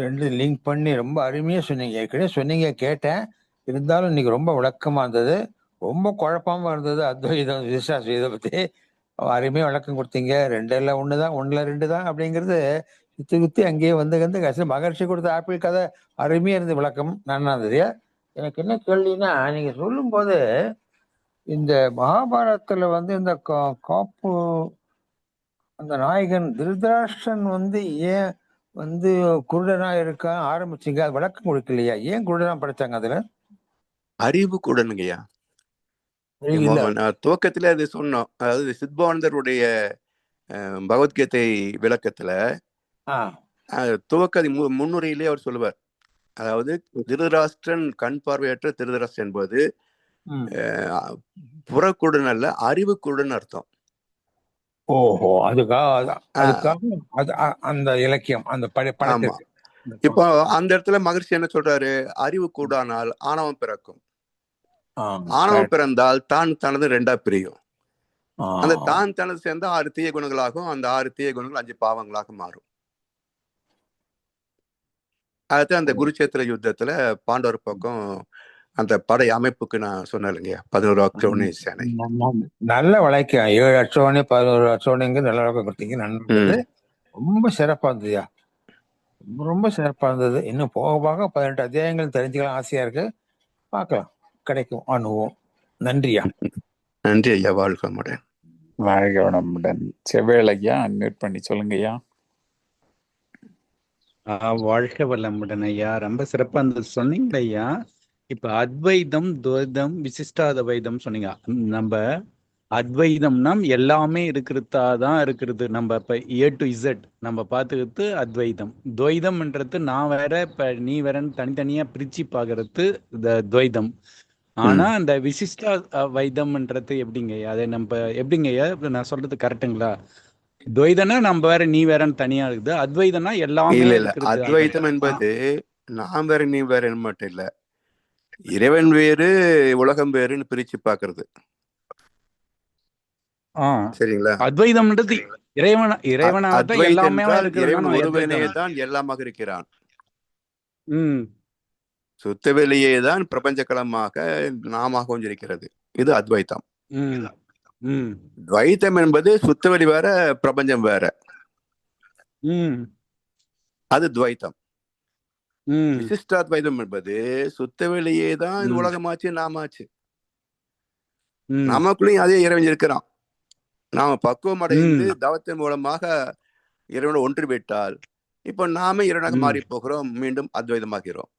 Speaker 6: ரெண்டு லிங்க் பண்ணி ரொம்ப அருமையா சொன்னீங்க. ஏற்கனவே சொன்னீங்க, கேட்டேன். இருந்தாலும் இன்னைக்கு ரொம்ப விளக்கமா இருந்தது, ரொம்ப குழப்பமா இருந்தது. அத்வைதம் விசாசம் இதை பத்தி அருமையா விளக்கம் கொடுத்தீங்க. ரெண்டுல ஒண்ணுதான், ஒண்ணுல ரெண்டு தான் அப்படிங்கிறது சுத்தி குத்தி அங்கேயே கடைசி மகர்ஷி கொடுத்த ஆப்பிள் கதை அருமையா இருந்த விளக்கம் நல்லா இருந்தது. எனக்கு என்ன கேள்வின்னா, நீங்க சொல்லும் போது இந்த மகாபாரதத்துல வந்து இந்த காப்பு அந்த நாயகன் திருதராஷ்டிரன் வந்து ஏன் வந்து குருடனா இருக்க ஆரம்பிச்சீங்க? அது விளக்கம் கொடுக்கலையா? ஏன் குருடனா படைச்சாங்க அதுல?
Speaker 4: அறிவு கூடனுங்கய்யா.
Speaker 6: இல்ல.
Speaker 4: நான் துவக்கத்துல அது சொன்னோம். அதாவது சித்பவானந்தருடைய பகவத்கீதை விளக்கத்துல துவக்க முன்னுரையிலே அவர் சொல்லுவார். அதாவது திருதராஷ்டிரன் கண் பார்வையற்ற திருதராஷ்டிரன் என்பது புறக்குடன் அல்ல, அறிவு குருடன் அர்த்தம்.
Speaker 6: ஓஹோ, அதுக்காக அந்த இலக்கியம் அந்த படத்திற்கு.
Speaker 4: இப்போ அந்த இடத்துல மகர்ஷி என்ன சொல்றாரு? அறிவு கூடானால் ஆணவம் பிறக்கும். ஆணவம் பிறந்தால் தான் தனது 2ஆ பிரியும். அந்த தான் தனது சேர்ந்தா 6 தீய குணங்களாகும். அந்த 6 தீய குணங்கள் 5 பாவங்களாக மாறும். அதுதான் அந்த குருச்சேத்திர யுத்தத்துல பாண்டவர் பக்கம் அந்த படை அமைப்புக்கு நான் சொன்னேன் இல்லைங்க, 11 அக்ஷோணி சேனை.
Speaker 6: நல்ல வழக்கம். 7 அக்ஷோணி 11 அக்ஷோணிங்க நல்ல வழக்கம் கொடுத்தீங்க. நன்றி, ரொம்ப சிறப்பா இருந்ததுயா, ரொம்ப சிறப்பா இருந்தது. இன்னும் போக போக 18 அத்தியாயங்கள் தெரிஞ்சுக்கலாம் ஆசையா இருக்கு. பார்க்கலாம், கிடைக்கும், அனுபவம். நன்றியா.
Speaker 4: நன்றி ஐயா, வாழ்க வளமுடன்.
Speaker 1: வாழ்க வளமுடன். செவ்வேள் ஐயா அன்மியூட் பண்ணி சொல்லுங்க ஐயா.
Speaker 7: வாழ்க வளமுடன் ஐயா, ரொம்ப சிறப்பா இருந்தது சொன்னீங்க ஐயா. இப்ப அத்வைதம், துவைதம், விசிஷ்டாத்வைதம் சொன்னீங்க. நம்ம அத்வைதம்னா எல்லாமே இருக்கிறதா தான் இருக்கிறது. நம்ம இப்ப A to Z நம்ம பார்த்துக்கிறது அத்வைதம். துவைதம்ன்றது நான் வேற இப்ப நீ வேறன்னு தனித்தனியா பிரிச்சு பாக்குறது இந்த துவைதம். ஆனா அந்த விசிஷ்டா வைதம்ன்றது எப்படிங்க ஐயா? அதை நம்ம எப்படிங்க ஐயா நான் சொல்றது கரெக்டுங்களா? துவைதனா நம்ம வேற நீ வேறன்னு தனியா இருக்குது, அத்வைதனா எல்லாமே இருக்கிறது.
Speaker 4: அத்வைதம் என்பது நான் வேற நீ வேற மட்டும் இல்ல, இறைவன் வேறு உலகம் வேறுன்னு பிரிச்சு பாக்குறது. சரிங்களா?
Speaker 7: அத்வைதம்ன்றது இறைவனாக எல்லாமே
Speaker 4: ஒருவனே தான் எல்லாமாக இருக்கிறான். சுத்த வெளியே தான் பிரபஞ்ச களமாக நாம கொஞ்சிருக்கிறது. இது அத்வைதம். துவைத்தம் என்பது சுத்தவெளி வேற, பிரபஞ்சம் வேற, அது துவைத்தம். விசிஷ்டாத்வைதம் என்பது சுத்தவெளியே தான் உலகமாச்சு, நாமாச்சு. நமக்குள்ளயும் அதே இறைவன் இருக்கிறான். நாம பக்குவம் அடைந்து தவத்தின் மூலமாக இறைவனை ஒன்று விட்டால் இப்ப நாம இறைவனாக மாறி போகிறோம், மீண்டும் அத்வைதமாகிறோம்.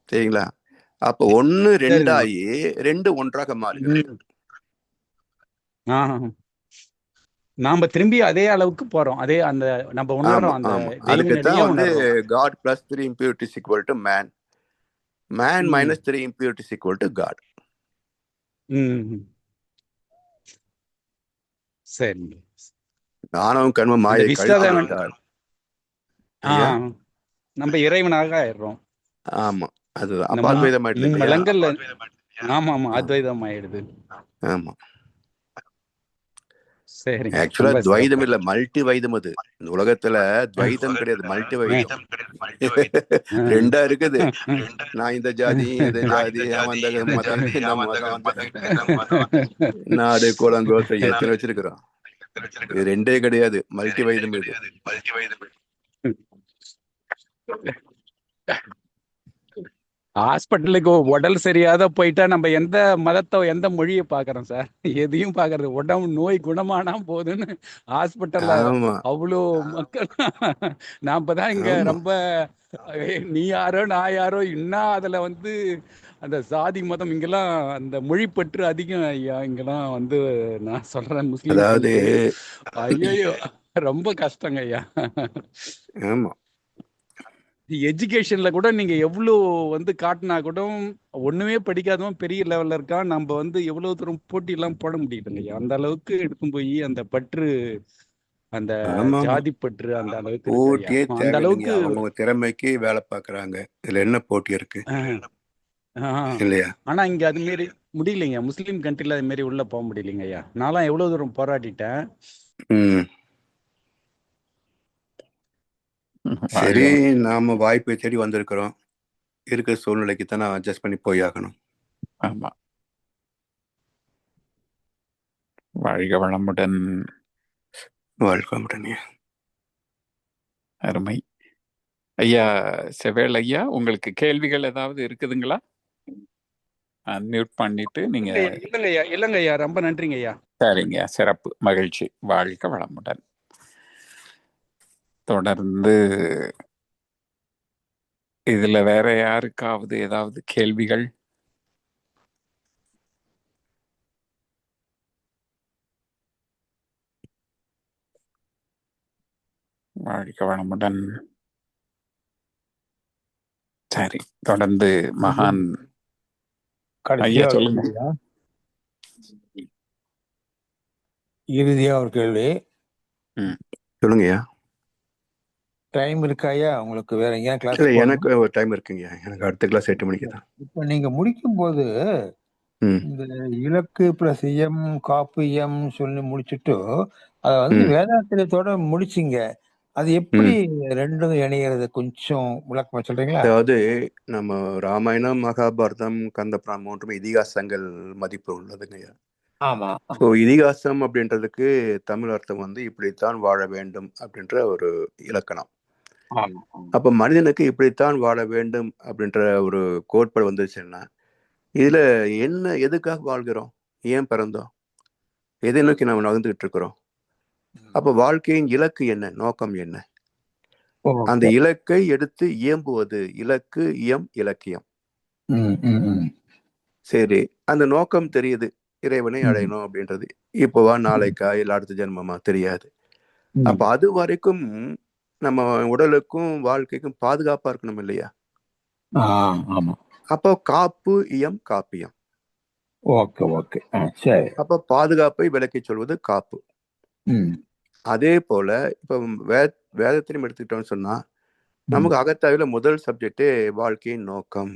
Speaker 4: சரிங்களா? அப்ப 1 2 ஆகி 2 ஒன்றாக மாறுகிறது.
Speaker 7: நாம திரும்பி அதே அளவுக்கு போறோம். அதே அந்த நம்ம உணர்றோம். அந்த
Speaker 4: அதுக்குதான் வந்து God plus 3 impurities equal to man, man minus 3 impurities equal to God.
Speaker 7: சரி,
Speaker 4: நானும் கண்ம மாயை கழித்தால்
Speaker 7: நம்ம இறைவனாக ஆயிடுறோம்.
Speaker 4: ஆமா, அதுதான். அப்ப அத்வைதம் ஆயிடுது.
Speaker 7: மலங்கள்ல ஆமா அத்வைதம் ஆயிடுது.
Speaker 4: ஆமா,
Speaker 7: சரி.
Speaker 4: ஆக்சுவலா துவைதம் இல்ல, மல்டி வைதம். அது இந்த உலகத்துல துவைதம் கிடையாது, மல்டி வைதம். 2ஆ இருக்குது. நான் இந்த ஜாதி, இந்த ஜாதி, நாடு கோலங்கோசை எத்தனை வச்சிருக்கிறோம். இது 2ஏ கிடையாது, மல்டி வைதம். இது
Speaker 7: ஹாஸ்பிட்டலுக்கு உடல் சரியாத போயிட்டா நம்ம எந்த மதத்தை எந்த மொழியை பாக்குறோம் சார்? எதையும் பாக்குறது. உடம்பு நோய் குணமானா போதுன்னு ஹாஸ்பிட்டல்ல அவ்வளோ மக்கள். நாம தான் இங்க ரொம்ப நீ யாரோ நான் யாரோ இன்னும் அதுல வந்து அந்த சாதி மதம் இங்கெல்லாம் அந்த மொழிப்பற்று அதிகம் ஐயா. இங்கெல்லாம் வந்து நான் சொல்றேன் முஸ்லீம், ஐயோ ரொம்ப கஷ்டங்க ஐயா.
Speaker 4: ஆமா,
Speaker 7: எஜுகேஷன்ல கூட நீங்க எவ்வளவு வந்து காட்டினா கூட ஒண்ணுமே படிக்காதவன் பெரிய லெவல்ல இருக்கான். நம்ம வந்து எவ்வளவு தூரம் போட்டி எல்லாம் போட முடியுதுங்க. அந்த அளவுக்கு எடுக்கும் போய் அந்த பற்று, அந்த ஜாதி பற்று அந்த அளவுக்கு அந்த அளவுக்கு
Speaker 4: அவங்க திறமைக்கு வேலை பாக்குறாங்க. இதுல என்ன போட்டி இருக்கு இல்லையா?
Speaker 7: ஆனா இங்க அது மாரி முடியலைங்க. முஸ்லீம் கண்ட்ரில அது மாரி உள்ள போக முடியலைங்க ஐயா. நான்லாம் எவ்வளவு தூரம் போராடிட்டேன்.
Speaker 4: சரி, நாம வாய்ப்பை தேடி வந்திருக்கிறோம். இருக்கிற சூழ்நிலைக்கு தான் அட்ஜஸ்ட் பண்ணி போய் ஆகணும்.
Speaker 1: ஆமா, வாழ்க வளமுடன்.
Speaker 4: வாழ்க வளமுடன்.
Speaker 1: அருமை ஐயா. செவ்வேள் ஐயா, உங்களுக்கு கேள்விகள் ஏதாவது இருக்குதுங்களா? அன்மியூட் பண்ணிட்டு நீங்க.
Speaker 7: இல்லைங்கய்யா இல்லைங்கய்யா, ரொம்ப நன்றிங்க ஐயா.
Speaker 1: சரிங்க, சிறப்பு, மகிழ்ச்சி, வாழ்க வளமுடன். தொடர்ந்து இதுல வேற யாருக்காவது ஏதாவது கேள்விகள்? வாழ்க வளமுடன். சரி, தொடர்ந்து மகான் ஐயா
Speaker 6: கடைசியா ஒரு
Speaker 1: சொல்லுங்க.
Speaker 6: கேள்வியா? இறுதியா ஒரு கேள்வி.
Speaker 4: சொல்லுங்கய்யா.
Speaker 6: டைம் இருக்காயா உங்களுக்கு? வேற எங்கேயா கிளாஸ்
Speaker 4: இல்லை,
Speaker 6: போகணுமா?
Speaker 4: எனக்கு ஒரு டைம் இருக்குங்கய்யா. எனக்கு அடுத்த கிளாஸ் 8 மணிக்கு தான்.
Speaker 6: இப்ப நீங்க முடிக்கும் போது
Speaker 4: ம்
Speaker 6: இந்த இலக்கு பிளஸ் எம் காப்பு எம் சொல்லி முடிச்சுட்டு அதை வந்து
Speaker 4: ம்
Speaker 6: வேதாத்திரியத்தோட முடிச்சிங்க. அது எப்படி
Speaker 4: ம்
Speaker 6: ரெண்டும் இணைகிறது? கொஞ்சம் விளக்கமா சொல்றீங்களா?
Speaker 4: அதாவது நம்ம ராமாயணம், மகாபாரதம், கந்தபுராணம் மூன்றுமே இதிகாசங்கள் மதிப்பு உள்ளதுங்கய்யா.
Speaker 6: ஆமா.
Speaker 4: ஸோ இதிகாசம் அப்படின்றதுக்கு தமிழ் அர்த்தம் வந்து இப்படித்தான் வாழ வேண்டும் அப்படின்ற ஒரு இலக்கணம்.
Speaker 6: ஆமா.
Speaker 4: அப்போ மனிதனுக்கு இப்படித்தான் வாழ வேண்டும் அப்படின்ற ஒரு கோட்பாடு வந்துருச்சுன்னா, இதுல என்ன, எதுக்காக வாழ்கிறோம், ஏன் பிறந்தோம், எதை நோக்கி நம்ம நகர்ந்துகிட்டு இருக்கிறோம், அப்போ வாழ்க்கையின் இலக்கு என்ன, நோக்கம் என்ன, அந்த
Speaker 6: ஓகே.
Speaker 4: இலக்கை எடுத்து இயம்புவது இலக்கு, இலக்கியம். சரி, அந்த நோக்கம் தெரியுது, இறைவனை அடையணும் அப்படின்றது. இப்போவா, நாளைக்கா, இல்லை அடுத்த ஜென்மமா தெரியாது. அப்ப அது வரைக்கும் நம்ம உடலுக்கும் வாழ்க்கைக்கும் பாதுகாப்பா இருக்கணும் இல்லையா?
Speaker 6: ஆமா.
Speaker 4: அப்போ காப்பு இயம் காப்பியம்.
Speaker 6: ஓகே ஓகே, சரி.
Speaker 4: அப்ப பாதுகாப்பை விளக்கி சொல்வது காப்பு. அதே போல இப்ப வேதத்திலும் எடுத்துக்கிட்டோம்னு சொன்னா, நமக்கு அகத்தாவில முதல் சப்ஜெக்டே வாழ்க்கையின் நோக்கம்.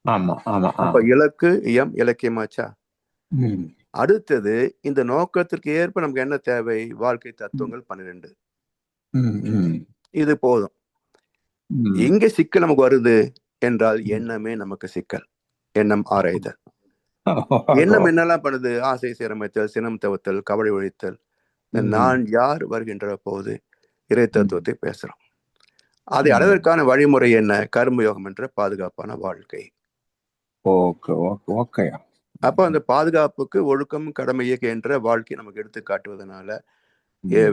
Speaker 6: ஆமா ஆமா.
Speaker 4: அப்ப இலக்கு இயம் இலக்கியமாச்சா? அடுத்தது இந்த நோக்கத்திற்கு ஏற்ப நமக்கு என்ன தேவை? வாழ்க்கை தத்துவங்கள் 12. இது போதும். எங்க சிக்கல் நமக்கு வருது என்றால் எண்ணமே நமக்கு சிக்கல். எண்ணம் ஆராய்தல். எண்ணம் என்னெல்லாம் பண்ணுது? ஆசை சீரமைத்தல், சினம் தவிர்த்தல், கவலை ஒழித்தல், நான் யார் வருகின்ற போது இறை தத்துவத்தை பேசுறோம். அதை அளவிற்கான வழிமுறை என்ன? கர்மயோகம் என்ற பாதுகாப்பான வாழ்க்கை. அப்ப அந்த பாதுகாப்புக்கு ஒழுக்கம், கடமை, இயக்க என்ற வாழ்க்கை நமக்கு எடுத்து காட்டுவதனால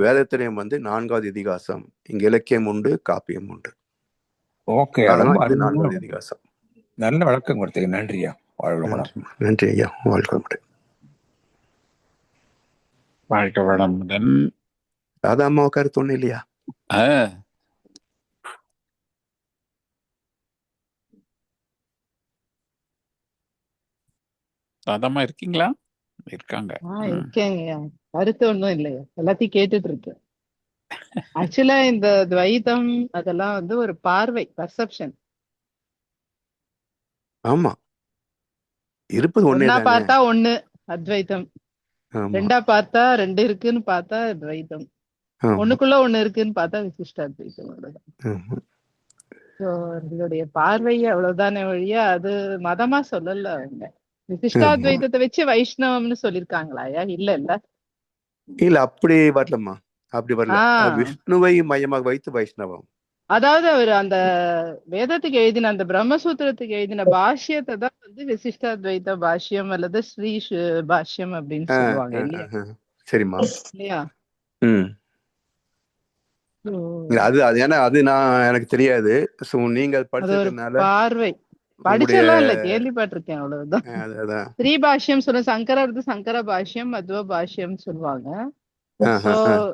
Speaker 4: வேதத்திலையும் வந்து 4வது இதிகாசம். இங்க இலக்கியம் உண்டு, காப்பியம் உண்டு. இது 4வது இதிகாசம்.
Speaker 6: நல்ல விளக்கம் கொடுத்தீங்க. நன்றியா.
Speaker 4: நன்றி ஐயா. வாழ்க வளமுடன்.
Speaker 1: வாழ்க வளமுடன்.
Speaker 4: ராதா அம்மா கருத்து ஒண்ணு இல்லையா?
Speaker 1: ராதாமா இருக்கீங்களா? இருக்காங்க.
Speaker 8: இருக்கேங்க. கருத்து ஒண்ணும் இல்லையா, எல்லாத்தையும் கேட்டுட்டு இருக்கேன். ஆக்சுவலா இந்த துவைதம் அதெல்லாம் வந்து ஒரு பார்வை, பர்செப்ஷன்.
Speaker 4: ஆமா, இருப்பது ஒண்ணே
Speaker 8: ஒன்னா
Speaker 4: தானே.
Speaker 8: பார்த்தா ஒண்ணு அத்வைதம், ரெண்டா பார்த்தா ரெண்டு இருக்குன்னு பார்த்தா துவைதம், ஒண்ணுக்குள்ள ஒண்ணு இருக்குன்னு பார்த்தா விசிஷ்ட அத்வைதம். அவ்வளவுதான். இதோடைய பார்வை அவ்வளவுதானே ஒழிய அது மதமா சொல்லல அவங்க. விசிஷ்டாத்வைதத்தை வச்சு வைஷ்ணவம்னு சொல்லிருக்காங்களாயா? இல்ல இல்ல
Speaker 4: இல்ல, அப்படி வரலம்மா, அப்படி வரல. விஷ்ணுவை மையமாக வைத்து வைஷ்ணவம்.
Speaker 8: அதாவது அவர் அந்த வேதத்துக்கு எழுதின அந்த பிரம்மசூத்திரத்துக்கு எழுதின பாஷ்யத்தை தான் வந்து விசிஷ்டாத்வைத பாஷ்யம் அல்லது ஸ்ரீ பாஷ்யம் அப்படின்னு சொல்லுவாங்க இல்லையா?
Speaker 4: சரிம்மா.
Speaker 8: இல்லையா?
Speaker 4: அது ஏன்னா அது நான் எனக்கு தெரியாது. நீங்க படிச்சதுனால
Speaker 8: பார்வை படிச்செல்லாம் இல்ல, கேள்விப்பட்டிருக்கேன், அவ்வளவுதான். ஸ்ரீ பாஷ்யம் சொல்ல சங்கரது சங்கர பாஷ்யம், மத்வ பாஷ்யம் சொல்லுவாங்க.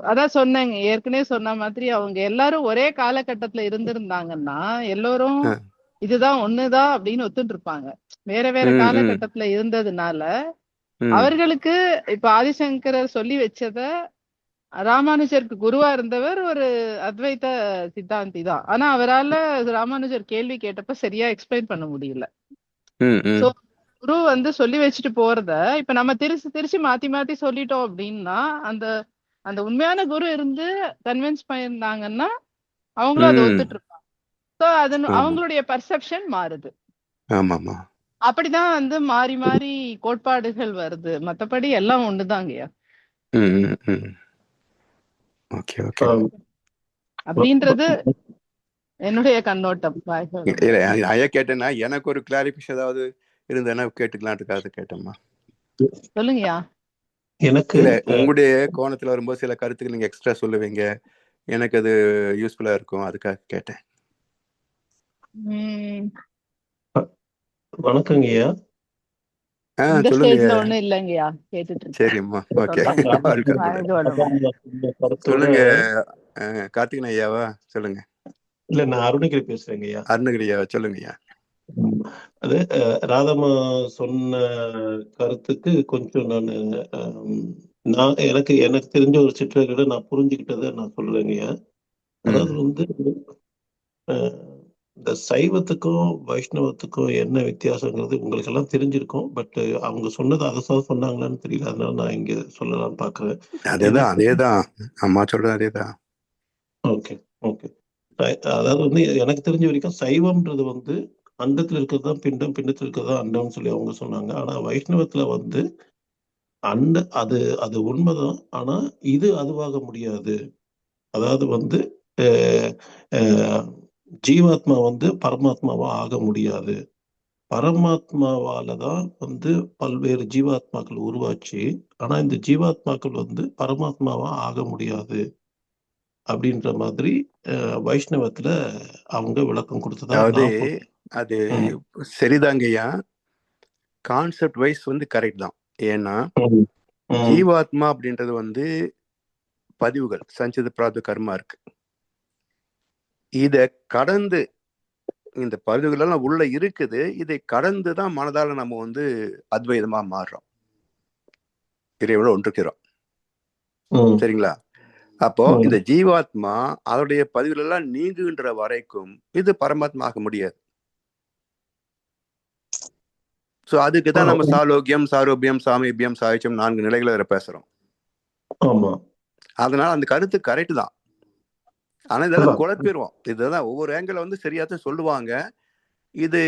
Speaker 8: அதான் சொன்னேங்க, ஏற்கனவே சொன்ன மாதிரி அவங்க எல்லாரும் ஒரே காலகட்டத்துல இருந்திருந்தாங்கன்னா எல்லோரும் இதுதான் ஒண்ணுதான் அப்படின்னு ஒத்துட்டு இருப்பாங்க. வேற வேற காலகட்டத்துல இருந்ததுனால அவர்களுக்கு இப்ப ஆதிசங்கரர் சொல்லி வச்சத ராமானுஜருக்கு குருவா இருந்தவர் ஒரு அத்வைத சித்தாந்தி தான். ஆனா அவரால ராமானுஜர் கேள்வி கேட்டப்ப சரியா எக்ஸ்பிளைன் பண்ண முடியல. குரு வந்து சொல்லி வச்சுட்டு போறத இப்ப நம்ம திருச்சி மாத்தி மாத்தி சொல்லிட்டோம் அப்படின்னா அந்த அந்த உண்மையான குரு இருந்து கன்வின்ஸ் பண்ணிருந்தாங்கன்னா அவங்களும் அதை ஒத்துட்டு இருப்பாங்க. சோ அது அவங்களுடைய பர்செப்ஷன் மாறுது. அப்படிதான் வந்து மாறி மாறி கோட்பாடுகள் வருது. மத்தபடி எல்லாம் ஒண்ணுதாங்கய்யா அப்படின்றது என்னுடைய கண்ணோட்டம்.
Speaker 4: கேட்டேன்னா எனக்கு ஒரு கிளாரிபிகேஷன், அதாவது இருந்தேன்னா கேட்டுக்கலான்ட்டுக்காக கேட்டேம்மா.
Speaker 8: சொல்லுங்கய்யா.
Speaker 9: எனக்கு
Speaker 4: இல்ல உங்களுடைய கோணத்துல வரும்போது சில கருத்துக்கள் நீங்க எக்ஸ்ட்ரா சொல்லுவீங்க, எனக்கு அது யூஸ்ஃபுல்லா இருக்கும், அதுக்காக கேட்டேன்.
Speaker 9: வணக்கங்கய்யா.
Speaker 8: இந்த
Speaker 4: சொல்லுங்க.
Speaker 8: ஸ்டேஜ்ல ஒண்ணும் இல்லங்கய்யா, கேட்டுட்டு இருக்கேன்.
Speaker 4: சரிம்மா, ஓகே. சொல்லுங்க கார்த்திகன் ஐயாவா? சொல்லுங்க.
Speaker 9: இல்ல, நான் அருணகிரி பேசுறேங்க ஐயா.
Speaker 4: அருணகிரி ஐயாவா? சொல்லுங்க ஐயா.
Speaker 9: அது ராதம்மா சொன்ன கருத்துக்கு கொஞ்சம் நான் எனக்கு தெரிஞ்ச ஒரு சிற்றர்களை நான் புரிஞ்சுக்கிட்டதை நான் சொல்றேங்க ஐயா. அதாவது வந்து இந்த சைவத்துக்கும் வைஷ்ணவத்துக்கும் என்ன வித்தியாசங்கிறது உங்களுக்கு எல்லாம் தெரிஞ்சிருக்கும். பட் அவங்க சொன்னது அதை சொன்னாங்களான்னு தெரியல, அதனால நான் இங்க சொல்லலாம்னு பாக்குறேன்.
Speaker 4: அதேதான் அம்மா சொல்றது அதேதான்.
Speaker 9: Okay okay. அதாவது வந்து எனக்கு தெரிஞ்ச வரைக்கும் சைவம்ன்றது வந்து அண்டத்துல இருக்கிறது தான் பிண்டம், பிண்டத்துல இருக்கிறது தான் அண்டம்னு சொல்லி அவங்க சொன்னாங்க. ஆனா வைஷ்ணவத்துல வந்து அது உண்மைதான். ஆனா இது அதுவாக முடியாது. அதாவது வந்து ஜீவாத்மா வந்து பரமாத்மாவா ஆக முடியாது. பரமாத்மாவாலதான் வந்து பல்வேறு ஜீவாத்மாக்கள் உருவாச்சு. ஆனா இந்த ஜீவாத்மாக்கள் வந்து பரமாத்மாவா ஆக முடியாது அப்படின்ற மாதிரி வைஷ்ணவத்துல அவங்க விளக்கம் கொடுத்ததா.
Speaker 4: அது சரிதாங்கய்யா, கான்செப்ட் வைஸ் வந்து கரெக்ட் தான். ஏன்னா ஜீவாத்மா அப்படின்றது வந்து பதிவுகள், சஞ்சித பிரார்த்த கர்மா இருக்கு. இத கடந்து இந்த பதிவுகள் எல்லாம் உள்ள இருக்குது. இதை கடந்துதான் மனதால நம்ம வந்து அத்வைதமா மாறுறோம், இறைவனோட ஒன்றுக்கிறோம். சரிங்களா? அப்போ இந்த ஜீவாத்மா அதோடைய பதிவுகள் எல்லாம் நீங்குகின்ற வரைக்கும் இது பரமாத்மா ஆக முடியாது. சோ அதுக்குதான் நம்ம சாலோக்கியம், சாரோபியம், சாமீபியம், சாயுச்சியம் 4 நிலைகளை வேற பேசுறோம். அதனால அந்த கருத்து கரெக்ட் தான். ஆனா இதெல்லாம் குழப்பிடுவோம். இதுதான் ஒவ்வொரு ஆங்கிள் வந்து சரியாத்தான் சொல்லுவாங்க. இதை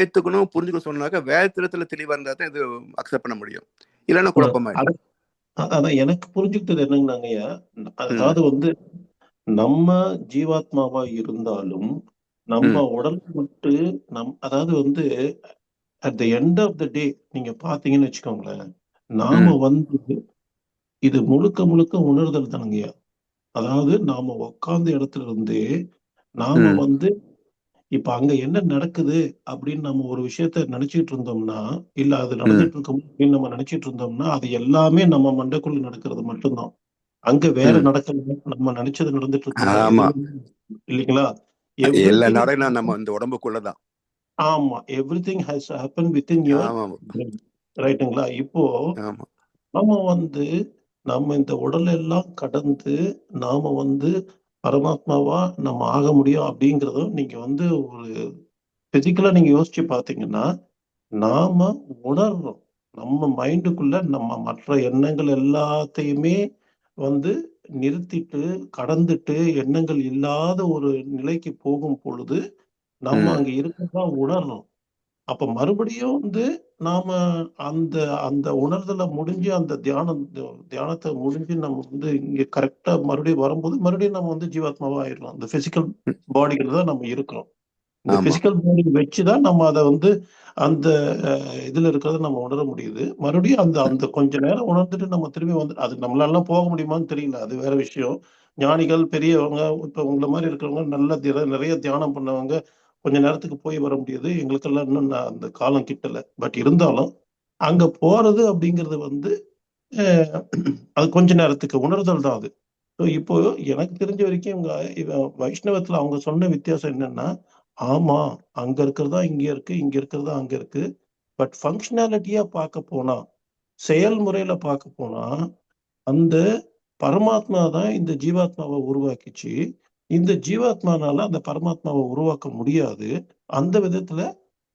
Speaker 4: ஏத்துக்கணும், புரிஞ்சுக்க சொன்னாக்க வேதத்துல தெளிவா இருந்தா தான் இது அக்செப்ட் பண்ண முடியும். இல்லைன்னா குழப்பமாயிடும்.
Speaker 9: அதான் எனக்கு புரிஞ்சுக்கிட்டது என்னங்கய்யா, அதாவது வந்து நம்ம ஜீவாத்மாவா இருந்தாலும் நம்ம உடல் விட்டு அதாவது வந்து at the end of the day நீங்க பாத்தீங்கன்னு வச்சுக்கோங்களேன், நாம வந்து இது முழுக்க முழுக்க உணர்தல் தானுங்கய்யா. அதாவது நாம உட்கார்ந்த இடத்துல இருந்தே நாம வந்து இப்ப அங்க என்ன நடக்குது அப்படின்னு நம்ம ஒரு விஷயத்த நினைச்சிட்டு இருந்தோம்னா, இல்ல அது நடந்துட்டு இருக்கும் அப்படின்னு நம்ம நினைச்சிட்டு இருந்தோம்னா, அது எல்லாமே நம்ம மண்டைக்குள்ள நடக்கிறது மட்டும்தான். அங்க வேற நடக்கல, நம்ம நினைச்சது நடந்துட்டு இருக்கு இல்லைங்களா?
Speaker 4: எல்லா நாடகம் நம்ம இந்த உடம்புக்குள்ளதான்.
Speaker 9: ஆமா, everything has happen within your brain, ரைட்டுங்களா? இப்போ நம்ம வந்து நம்ம இந்த உடல் எல்லாம் கடந்து நாம வந்து பரமாத்மாவா நம்ம ஆக முடியும் அப்படிங்கறதும் நீங்க வந்து ஒரு பிசிக்கலா நீங்க யோசிச்சு பாத்தீங்கன்னா, நாம உணர்றோம். நம்ம மைண்டுக்குள்ள நம்ம மற்ற எண்ணங்கள் எல்லாத்தையுமே வந்து நிறுத்திட்டு கடந்துட்டு எண்ணங்கள் இல்லாத ஒரு நிலைக்கு போகும் பொழுது நம்ம அங்க இருக்கிறதா உணர்றோம். அப்ப மறுபடியும் வந்து நாம அந்த அந்த உணர்தலை முடிஞ்சு அந்த தியானத்தை முடிஞ்சு நம்ம வந்து இங்க கரெக்டா மறுபடியும் வரும்போது மறுபடியும் நம்ம வந்து ஜீவாத்மாவா ஆயிடலாம். இந்த பிசிக்கல் பாடியில தான் நம்ம இருக்கிறோம். இந்த பிசிக்கல் பாடி வச்சுதான் நம்ம அதை வந்து அந்த இதுல இருக்கிறத நம்ம உணர முடியுது. மறுபடியும் அந்த அந்த கொஞ்ச நேரம் உணர்ந்துட்டு நம்ம திரும்பி வந்து அது நம்மளால போக முடியுமான்னு தெரியல, அது வேற விஷயம். ஞானிகள் பெரியவங்க இப்ப உங்களை மாதிரி இருக்கிறவங்க நல்ல நிறைய தியானம் பண்ணவங்க கொஞ்ச நேரத்துக்கு போய் வர முடியுது. எங்களுக்கெல்லாம் இன்னும் அந்த காலம் கிட்டல. பட் இருந்தாலும் அங்க போறது அப்படிங்கிறது வந்து அது கொஞ்ச நேரத்துக்கு உணர்தல் தான் அது. இப்போ எனக்கு தெரிஞ்ச வரைக்கும் வைஷ்ணவத்துல அவங்க சொன்ன வித்தியாசம் என்னன்னா, ஆமா அங்க இருக்கிறதா இங்க இருக்கு, இங்க இருக்கிறதா அங்க இருக்கு. பட் ஃபங்க்ஷனாலிட்டியா பார்க்க போனா, செயல்முறையில பார்க்க போனா, அந்த பரமாத்மா தான் இந்த ஜீவாத்மாவை உருவாக்கிச்சு. இந்த ஜீவாத்மானால அந்த பரமாத்மாவை உருவாக்க முடியாது. அந்த விதத்துல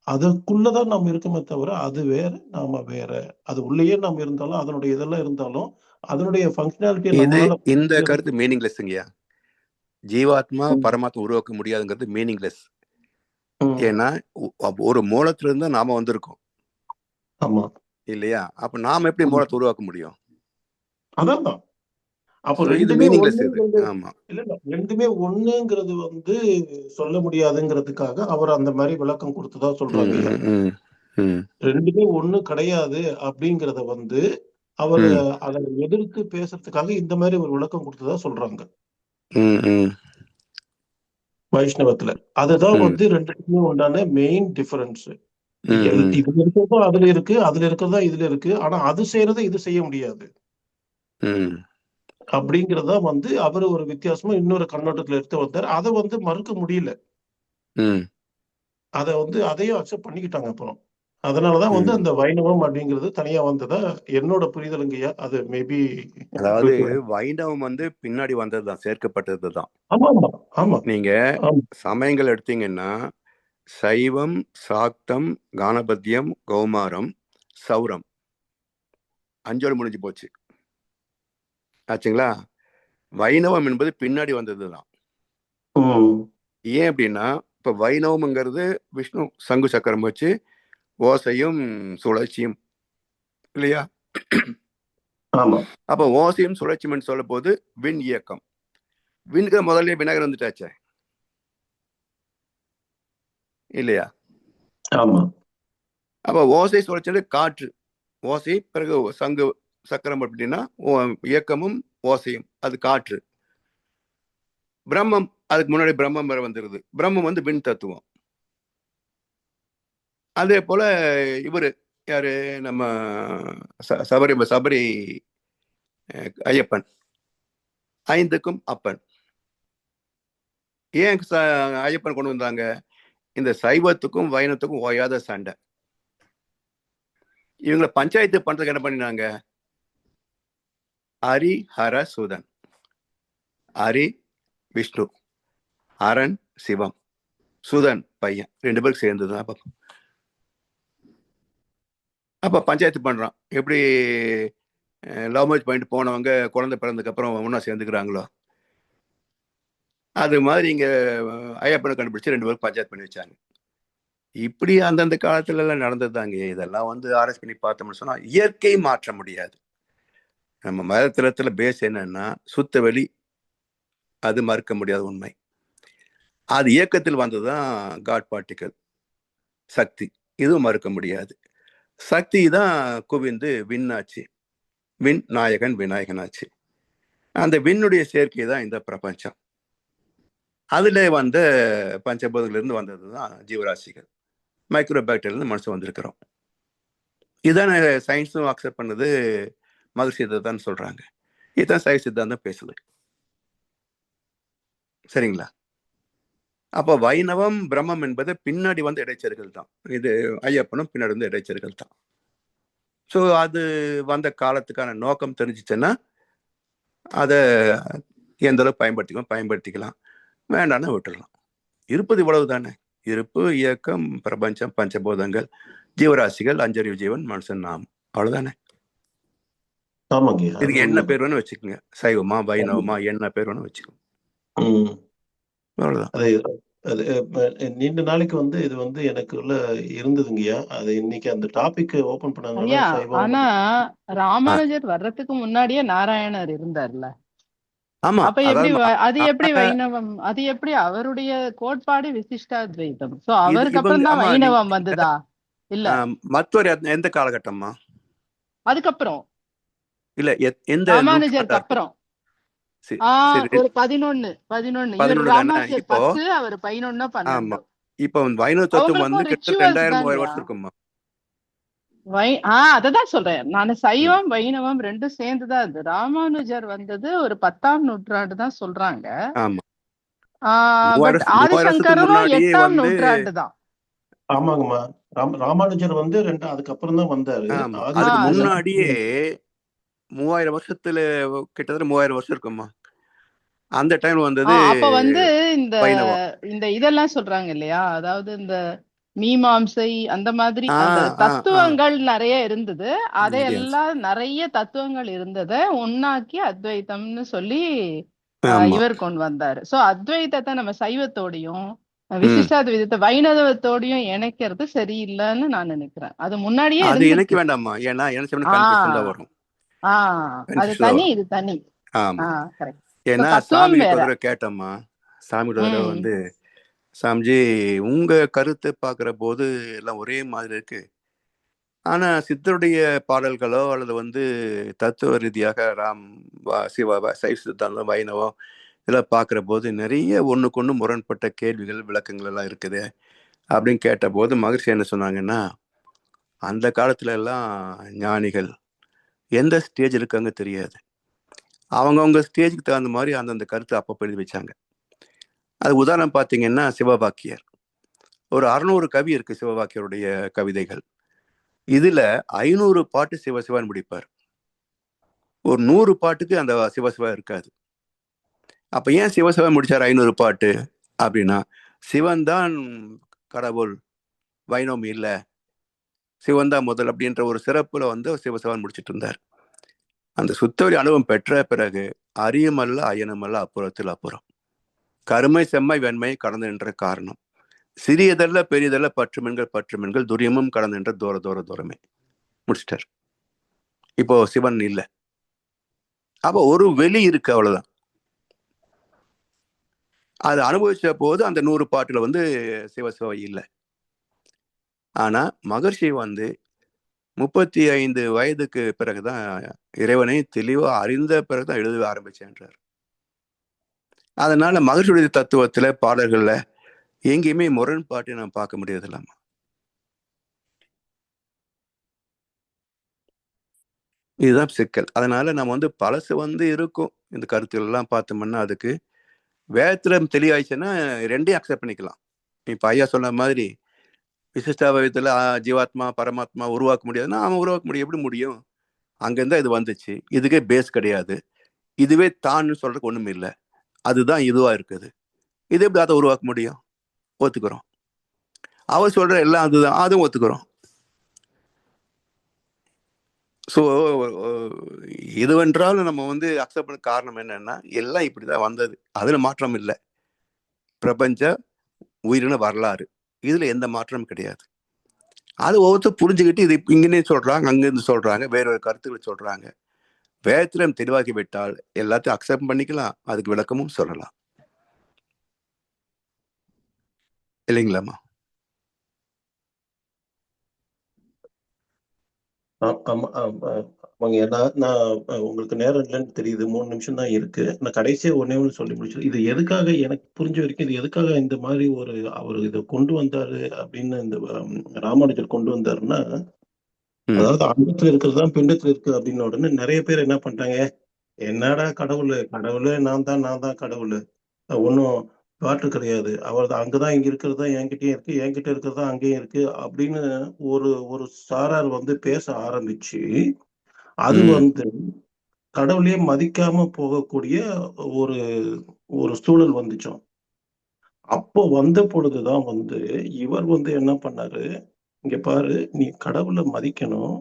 Speaker 9: அதுக்குள்ளதான் நம்ம இருக்கமே தவிர அது வேற, நாம வேற. அது உள்ளேயே நாம இருந்தாலும் அதனுடைய இதெல்லாம் இருந்தாலும் அதனுடைய ஃபங்க்ஷனாலிட்டி நம்மளால
Speaker 4: இந்த கருத்து மீனிங்லெஸ்ங்கய்யா. ஜீவாத்மா பரமாத்மா உருவாக்க முடியாதுங்கிறது மீனிங்லெஸ். ஏன்னா ஒரு மூலத்துல இருந்து நாம வந்திருக்கோம்.
Speaker 9: ஆமா
Speaker 4: இல்லையா? அப்ப நாம எப்படி மூலத்தை உருவாக்க முடியும்?
Speaker 9: அதான் அப்போ
Speaker 4: இது
Speaker 9: ரெண்டுமே
Speaker 4: மீனிங்லெஸ் இது.
Speaker 9: ஒண்ணுங்கிறது
Speaker 4: ஆமா
Speaker 9: இல்ல ரெண்டுமே ஒண்ணுங்கிறது சொல்ல முடியாதுங்கிறதுக்காக அவர் அந்த மாதிரி விளக்கம் கொடுத்ததா சொல்றாங்க ஐயா. ரெண்டுமே ஒண்ணு கிடையாது அப்படிங்கறத அவர் அதை எதிர்த்து பேசுறதுக்காக இந்த மாதிரி ஒரு விளக்கம் கொடுத்ததா சொல்றாங்க வைஷ்ணவத்துல. அதுதான் ரெண்டுக்குமே உண்டான மெயின் டிஃபரன்ஸ். இதுல இருக்கிறதா அதுல இருக்கு, அதுல இருக்கிறதா இதுல இருக்கு. ஆனா அது செய்யறதை இது செய்ய முடியாது அப்படிங்கறதா அவரு ஒரு வித்தியாசமா இன்னொரு கண்ணோட்டத்துல எடுத்து வந்தார். அதை மறுக்க முடியல. அதை அதையும் அக்செப்ட் பண்ணிக்கிட்டாங்க அப்புறம். அதனாலதான் அந்த வைணவம் அப்படிங்கிறது தனியா வந்ததா என்னோட புரிதலுங்கய்யா. அது மேபி
Speaker 4: அதாவது வைணவம் பின்னாடி வந்ததுதான், சேர்க்கப்பட்டதுதான்.
Speaker 9: ஆமா ஆமா ஆமா.
Speaker 4: நீங்க சமயங்கள் எடுத்தீங்கன்னா சைவம், சாக்தம், கானபத்தியம், கௌமாரம், சௌரம் 5 முடிஞ்சு போச்சு ஆச்சுங்களா. வைணவம் என்பது பின்னாடி வந்ததுதான். ஏன் அப்படின்னா இப்ப வைணவம்ங்கிறது விஷ்ணு சங்கு சக்கரம் வச்சு ஓசையும் சுழற்சியும் இல்லையா. அப்ப ஓசையும் சுழற்சியும் சொல்ல போது விண் இயக்கம். விண்ணுக்கு முதல்ல விநாயகர் வந்துட்டாச்சே இல்லையா. அப்ப ஓசை சுழற்சி காற்று, ஓசை பிறகு சங்கு சக்கரம் அப்படின்னா இயக்கமும் ஓசையும், அது காற்று. பிரம்மம் அதுக்கு முன்னாடி பிரம்மம் வர வந்துருது. பிரம்மம் விண் தத்துவம். அதே போல இவரு யாரு, நம்ம சபரி ஐயப்பன் 5க்கும் அப்பன். ஏன் ஐயப்பன் கொண்டு வந்தாங்க? இந்த சைவத்துக்கும் வைணவத்துக்கும் ஓயாத சண்டை. இவங்களை பஞ்சாயத்து பண்றதுக்கு என்ன பண்ணினாங்க? ஹரி ஹர சுதன், ஹரி விஷ்ணு, ஹரன் சிவம், சுதன் பையன், 2 பேருக்கு சேர்ந்துதான். அப்ப பஞ்சாயத்து பண்றான். எப்படி லவ் மேரேஜ் பண்ணிட்டு போனவங்க குழந்தை பிறந்ததுக்கு அப்புறம் ஒன்னா சேர்ந்துக்கிறாங்களோ அது மாதிரி இங்க ஐயப்பனை கண்டுபிடிச்சு 2 பேருக்கு பஞ்சாயத்து பண்ணி வச்சாங்க. இப்படி அந்தந்த காலத்துல எல்லாம் நடந்ததுதாங்க. இதெல்லாம் ஆராய்ச்சி பண்ணி பார்த்தோம்னு சொன்னா இயற்கை மாற்ற முடியாது. நம்ம மதத்துல பேஸ் என்னன்னா சுத்த வெளி, அது மறுக்க முடியாத உண்மை. அது இயக்கத்தில் வந்ததுதான் காட் பார்ட்டிக்கல் சக்தி, இதுவும் மறுக்க முடியாது. சக்தி தான் குவிந்து விண்ணாச்சு, விண் நாயகன் விநாயகனாச்சு. அந்த விண்ணுடைய சேர்க்கை தான் இந்த பிரபஞ்சம். அதுல பஞ்சபூதங்களிலிருந்து வந்ததுதான் ஜீவராசிகள். மைக்ரோ பாக்டீரியிலிருந்து மனுஷன் வந்திருக்கிறோம். இதுதான் சயின்ஸும் அக்செப்ட் பண்ணது, மகிழ்ச்சி தான் சொல்றாங்க. இதுதான் சைவ சித்தாந்தம் பேசுது. சரிங்களா. அப்ப வைணவம் பிரம்மம் என்பது பின்னாடி இடைச்சர்கள் தான். இது ஐயப்பனும் பின்னாடி இடைச்சர்கள் தான். ஸோ அது வந்த காலத்துக்கான நோக்கம் தெரிஞ்சிச்சுன்னா அதை எந்த அளவு பயன்படுத்திக்கலாம், வேண்டாம்னா விட்டுடலாம். இருப்பது இவ்வளவு தானே. இருப்பு, இயக்கம், பிரபஞ்சம், பஞ்சபூதங்கள், ஜீவராசிகள், 5 ஜீவன், மனுஷன், நாம், அவ்வளவுதானே. இதுக்கு என்ன பேர் வேணும் வச்சுக்கோங்க, சைவமா வைணவமா என்ன பேர் வேணும் வச்சுக்கோங்க, அவ்வளவுதான்.
Speaker 9: நீண்ட நாளைக்கு இது எனக்குள்ள இருந்ததுங்கய்யா. அது இன்னைக்கு அந்த டாபிக் ஓபன் பண்ணாங்க.
Speaker 8: ஆனா ராமானுஜர் வர்றதுக்கு முன்னாடியே நாராயணர் இருந்தார்ல.
Speaker 4: ஆமா.
Speaker 8: அப்ப எப்படி அது எப்படி வைணவம்? அது எப்படி அவருடைய கோட்பாடு விசிஷ்டாத்வைதம்? சோ அவருக்கு அப்புறம் தான் வைணவம் வந்ததா? இல்ல
Speaker 4: மற்றொரு எந்த காலகட்டமா?
Speaker 8: அதுக்கப்புறம்
Speaker 4: இல்ல எந்த
Speaker 8: ராமானுஜருக்கு அப்புறம் ஒரு 11 ராமானுஜர் 10, அவர் 11 12.
Speaker 4: இப்ப வைணவ தத்துவம் கிட்டத்தட்ட 2000 வருஷம் இருக்குமா?
Speaker 8: அததான் சொல்றேன் நான். சைவம் வைணவம் ரெண்டும் சேர்ந்துதான் அது. ராமானுஜர் வந்தது ஒரு 10ஆம் நூற்றாண்டு தான் சொல்றாங்க. ஆதிசங்கரும் 8ஆம் நூற்றாண்டு தான்.
Speaker 9: ஆமாங்கம்மா. ராமானுஜர் அதுக்கப்புறம் தான் வந்தாரு.
Speaker 4: அதுக்கு முன்னாடியே 3000 வருஷத்துல கிட்டத்தட்ட 3000 வருஷம் இருக்குமா அந்த டைம் வந்தது.
Speaker 8: அப்ப இந்த இதெல்லாம் சொல்றாங்க இல்லையா, அதாவது இந்த மீமாம்சை அந்த மாதிரி தத்துவங்கள் நிறைய இருந்தது. அதையெல்லாம் நிறைய தத்துவங்கள் இருந்ததை ஒன்னாக்கி அத்வைத்தம்னு சொல்லி இவர் கொண்டு வந்தாரு. சோ அத்வைத்தத்தை நம்ம சைவத்தோடையும் விசிஷ்டாத்வைதத்தை வைணவத்தோடையும் இணைக்கிறது சரியில்லைன்னு நான் நினைக்கிறேன். அது முன்னாடியே
Speaker 4: இணைக்க வேண்டாமா? ஏன்னா வரும்.
Speaker 8: அது தனி, இது தனி.
Speaker 4: ஆமா.
Speaker 8: கரெக்ட்.
Speaker 4: ஏன்னா
Speaker 8: தத்துவம்
Speaker 4: சாமிகிட்ட
Speaker 8: வேற.
Speaker 4: ஒரு தடவை கேட்டோம்மா, சாமிகிட்ட ஒரு தடவை வந்து சாமிஜி உங்க கருத்தை பார்க்குற போது எல்லாம் ஒரே மாதிரி இருக்கு, ஆனா சித்தருடைய பாடல்களோ அல்லது வந்து தத்துவ ரீதியாக ராம் சிவா சைவ சித்தாந்தம் வைணவம் இதெல்லாம் பார்க்குற போது நிறைய ஒண்ணுக்கு ஒண்ணு முரண்பட்ட கேள்விகள் விளக்கங்கள் எல்லாம் இருக்குது அப்படின்னு கேட்ட போது மகர்ஷி என்ன சொன்னாங்கன்னா, அந்த காலத்துல எல்லாம் ஞானிகள் எந்த ஸ்டேஜ் இருக்காங்க தெரியாது, அவங்கவுங்க ஸ்டேஜுக்கு தகுந்த மாதிரி அந்தந்த கருத்தை அப்பப்போ எழுதி வச்சாங்க. அது உதாரணம் பார்த்தீங்கன்னா சிவபாக்கியர், ஒரு 600 கவி இருக்கு சிவபாக்கியருடைய கவிதைகள். இதுல 500 பாட்டு சிவசிவான்னு முடிப்பார், ஒரு 100 பாட்டுக்கு அந்த சிவசிவா இருக்காது. அப்ப ஏன் சிவசிவா முடிச்சார் 500 பாட்டு அப்படின்னா, சிவன் தான் கடவுள், வைணவம் இல்லை, சிவன் தான் முதல் அப்படின்ற ஒரு சிறப்புல வந்து சிவசிவான் முடிச்சிட்டு இருந்தார். அந்த சுத்தவரி அனுபவம் பெற்ற பிறகு அரியமல்ல அயனமல்ல அப்புறத்தில் அப்புறம், கருமை செம்மை வெண்மை கடந்து நின்ற காரணம், சிறியதல்ல பெரியதல்ல பற்றுமென்கள் துரியமும் கடந்து நின்ற தூரமே முடிச்சிட்டார். இப்போ சிவன் இல்லை, அப்போ ஒரு வெளி இருக்கு, அவ்வளவுதான். அது அனுபவிச்ச போது அந்த 100 பாட்டுல வந்து சிவசிவா இல்லை. ஆனா மகர்ஷி வந்து 35 வயதுக்கு பிறகுதான் இறைவனை தெளிவா அறிந்த பிறகுதான் எழுத ஆரம்பிச்சேன்றார். அதனால மகர்ஷியுடைய தத்துவத்துல பாடல்கள்ல எங்கேயுமே முரண்பாட்டை நாம் பார்க்க முடியாது இல்லாம. இதுதான் சிக்கல். அதனால நம்ம வந்து பழசு வந்து இருக்கும் இந்த கருத்துக்கள் எல்லாம் பார்த்தோம்னா, அதுக்கு வேதத்துல தெளிவாயிடுச்சுன்னா ரெண்டையும் அக்செப்ட் பண்ணிக்கலாம். இப்ப ஐயா சொன்ன மாதிரி விசிஷ்டாபயத்துல ஜீவாத்மா பரமாத்மா உருவாக்க முடியாதுன்னா அவன் உருவாக்க முடியும், எப்படி முடியும்? அங்கிருந்தா இது வந்துச்சு, இதுக்கே பேஸ் கிடையாது, இதுவே தான் சொல்றதுக்கு ஒண்ணுமே இல்லை, அதுதான் இதுவா இருக்குது, இது எப்படி அதை உருவாக்க முடியும்? ஒத்துக்கிறோம். அவர் சொல்ற எல்லாம் அதுதான், அதுவும் ஒத்துக்கிறோம். ஸோ இதுவென்றாலும் நம்ம வந்து அக்செப்ட் பண்ண காரணம் என்னன்னா, எல்லாம் இப்படிதான் வந்தது, அதுல மாற்றம் இல்லை. பிரபஞ்ச உயிரின வரலாறு, இதுல எந்த மாற்றமும் கிடையாது. அது ஒவ்வொருத்தரும் புரிஞ்சுக்கிட்டு இது இங்கே சொல்றாங்க, அங்கிருந்து சொல்றாங்க, வேற ஒரு கருத்துக்களை சொல்றாங்க. வேதத்திலும் தெளிவாக்கி விட்டால் எல்லாத்தையும் அக்செப்ட் பண்ணிக்கலாம், அதுக்கு விளக்கமும் சொல்லலாம், இல்லைங்களாம்மா?
Speaker 9: ஆமாங்க. நான் உங்களுக்கு நேரம் இல்லைன்னு தெரியுது, 3 நிமிஷம் தான் இருக்கு. நான் கடைசியா ஒண்ணே ஒண்ணு சொல்லி முடிச்சு, இது எதுக்காக எனக்கு புரிஞ்ச வரைக்கும் இது எதுக்காக இந்த மாதிரி ஒரு அவர் இதை கொண்டு வந்தாரு அப்படின்னு இந்த ராமானுஜர் கொண்டு வந்தாருன்னா, அதாவது அண்டத்துல இருக்கிறது தான் பிண்டத்துல இருக்கு அப்படின்னு உடனே நிறைய பேர் என்ன பண்றாங்க, என்னடா கடவுளு நான் தான் கடவுள், ஒன்றும் பாட்டு கிடையாது, அவர் அங்கதான் இங்க இருக்கிறது தான் என்கிட்டயும் இருக்கு, என்கிட்ட இருக்கிறது தான் அங்கேயும் இருக்கு அப்படின்னு ஒரு ஒரு சாரார் வந்து பேச ஆரம்பிச்சு, அது வந்து கடவுளையே மதிக்காம போகக்கூடிய ஒரு ஒரு சூழல் வந்துச்சோம். அப்போ வந்த பொழுதுதான் வந்து இவர் வந்து என்ன பண்ணாரு, இங்க பாரு நீ கடவுளை மதிக்கணும்,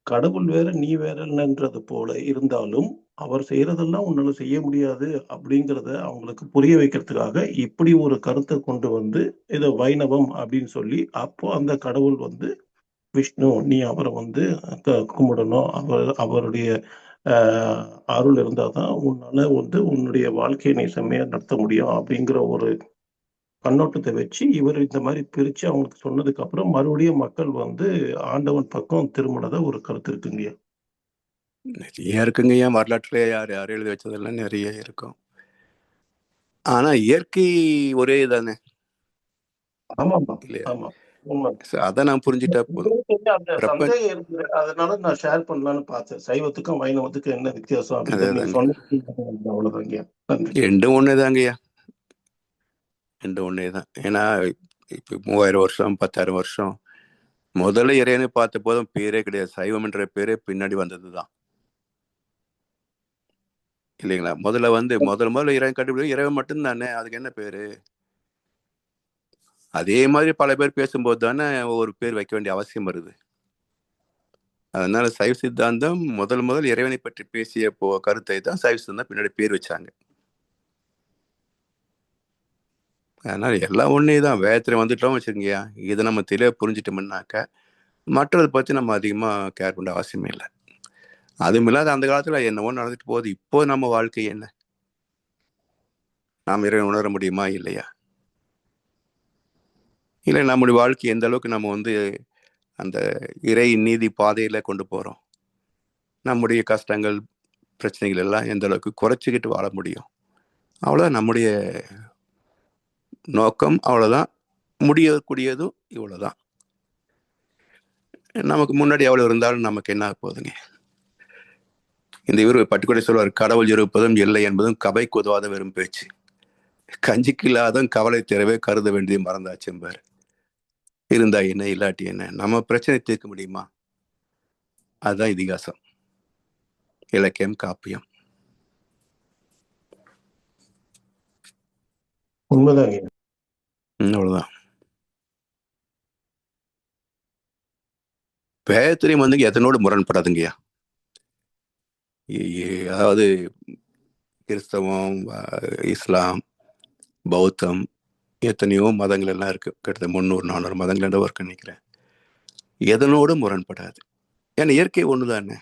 Speaker 9: கடவுள் வேற நீ வேறன்றது போல இருந்தாலும் அவர் செய்யறதெல்லாம் உன்னால செய்ய முடியாது அப்படிங்கிறத அவங்களுக்கு புரிய வைக்கிறதுக்காக இப்படி ஒரு கருத்தை கொண்டு வந்து இதை வைணவம் அப்படின்னு சொல்லி, அப்போ அந்த கடவுள் வந்து விஷ்ணு, நீ அவரை வந்து கும்பிடணும், அவருடைய அருள் இருந்தாதான் உன்னால வந்து உன்னுடைய வாழ்க்கையை நீ செம்மையா நடத்த முடியும் அப்படிங்கிற ஒரு கண்ணோட்டத்தை வச்சு இவர் இந்த மாதிரி பிரிச்சு அவங்களுக்கு சொன்னதுக்கு அப்புறம் மறுபடியும் மக்கள் வந்து ஆண்டவன் பக்கம் திரும்பினதா ஒரு கருத்து இருக்குங்கய்யா.
Speaker 4: நிறைய இருக்குங்கய்யா, வரலாற்றுல யார் யார் எழுதி வச்சதெல்லாம் நிறைய இருக்கும். ஆனா இயற்கை ஒரே தானே, இல்லையா? அதை நான் புரிஞ்சுட்டா போதும்.
Speaker 9: அந்த சந்தேகம் இருக்குது, அதனால நான் ஷேர் பண்ணலான்னு பார்த்தேன், சைவத்துக்கும் வைணவத்துக்கும் என்ன வித்தியாசம் அப்படின்னு. அவ்வளவுதாங்கய்யா,
Speaker 4: ரெண்டும் ஒண்ணுதாங்கய்யா, ரெண்டும் ஒன்னேதான். ஏன்னா இப்ப 3000 வருஷம் 10,000 வருஷம் முதல்ல இறைவனை பார்த்த போதும் பேரே கிடையாது, சைவம் என்ற பேரே பின்னாடி வந்ததுதான், இல்லைங்களா? முதல்ல இறைவன் கண்டுபிடி இறைவன் மட்டும்தானே, அதுக்கு என்ன பேரு? அதே மாதிரி பல பேர் பேசும்போது தானே ஒரு பேர் வைக்க வேண்டிய அவசியம் வருது. அதனால சைவ சித்தாந்தம் முதல் இறைவனை பற்றி பேசிய கருத்தை தான் சைவ சித்தாந்தம் பின்னாடி பேர் வச்சாங்க. அதனால எல்லாம் ஒன்னே தான். வேதத்துல வந்துட்டோம் வச்சுக்கோங்கய்யா, இதை நம்ம தெளிவாக புரிஞ்சிட்டோம்னாக்க மற்றதை பற்றி நம்ம அதிகமாக கேர் பண்ண அவசியமே இல்லை. அதுவும் இல்லாத அந்த காலத்துல என்னவோ நடந்துட்டு போகுது. இப்போ நம்ம வாழ்க்கை என்ன? நாம் இறைவன் உணர முடியுமா இல்லையா? இல்லை நம்முடைய வாழ்க்கை எந்த அளவுக்கு நம்ம அந்த இறை நீதி பாதையில கொண்டு போறோம்? நம்முடைய கஷ்டங்கள் பிரச்சனைகள் எல்லாம் எந்த அளவுக்கு குறைச்சிக்கிட்டு வாழ முடியும்? அவ்வளோதான் நம்முடைய நோக்கம். அவ்வளோதான். முடியக்கூடியதும் இவ்வளோதான். நமக்கு முன்னாடி எவ்வளோ இருந்தாலும் நமக்கு என்ன போகுதுங்க? இந்த இவர் பட்டுக்கொடை சொல்வார், கடவுள் இருப்பதும் இல்லை என்பதும் கவைக்கு உதவாத வெறும் பேச்சு, கஞ்சிக்கு இல்லாத கவலை தேரவே கருத வேண்டியது மறந்தாச்சு என்பார். இருந்தா என்ன, இல்லாட்டி என்ன? நம்ம பிரச்சனை தீர்க்க முடியுமா? அதுதான் இதிகாசம், இலக்கியம், காப்பியம்.
Speaker 9: உண்மைதாங்க.
Speaker 4: அவ்வளவுதான். வேதத்திலையும் எதனோடு முரண்படாதுங்கய்யா. அதாவது கிறிஸ்தவம், இஸ்லாம், பௌத்தம், எத்தனையோ மதங்கள் எல்லாம் இருக்கு. கிட்டத்தட்ட 300-400 மதங்கள் என்ற ஒர்க்கு நினைக்கிறேன். எதனோடும் முரண்படாது. ஏன்னா இயற்கை ஒண்ணுதானே.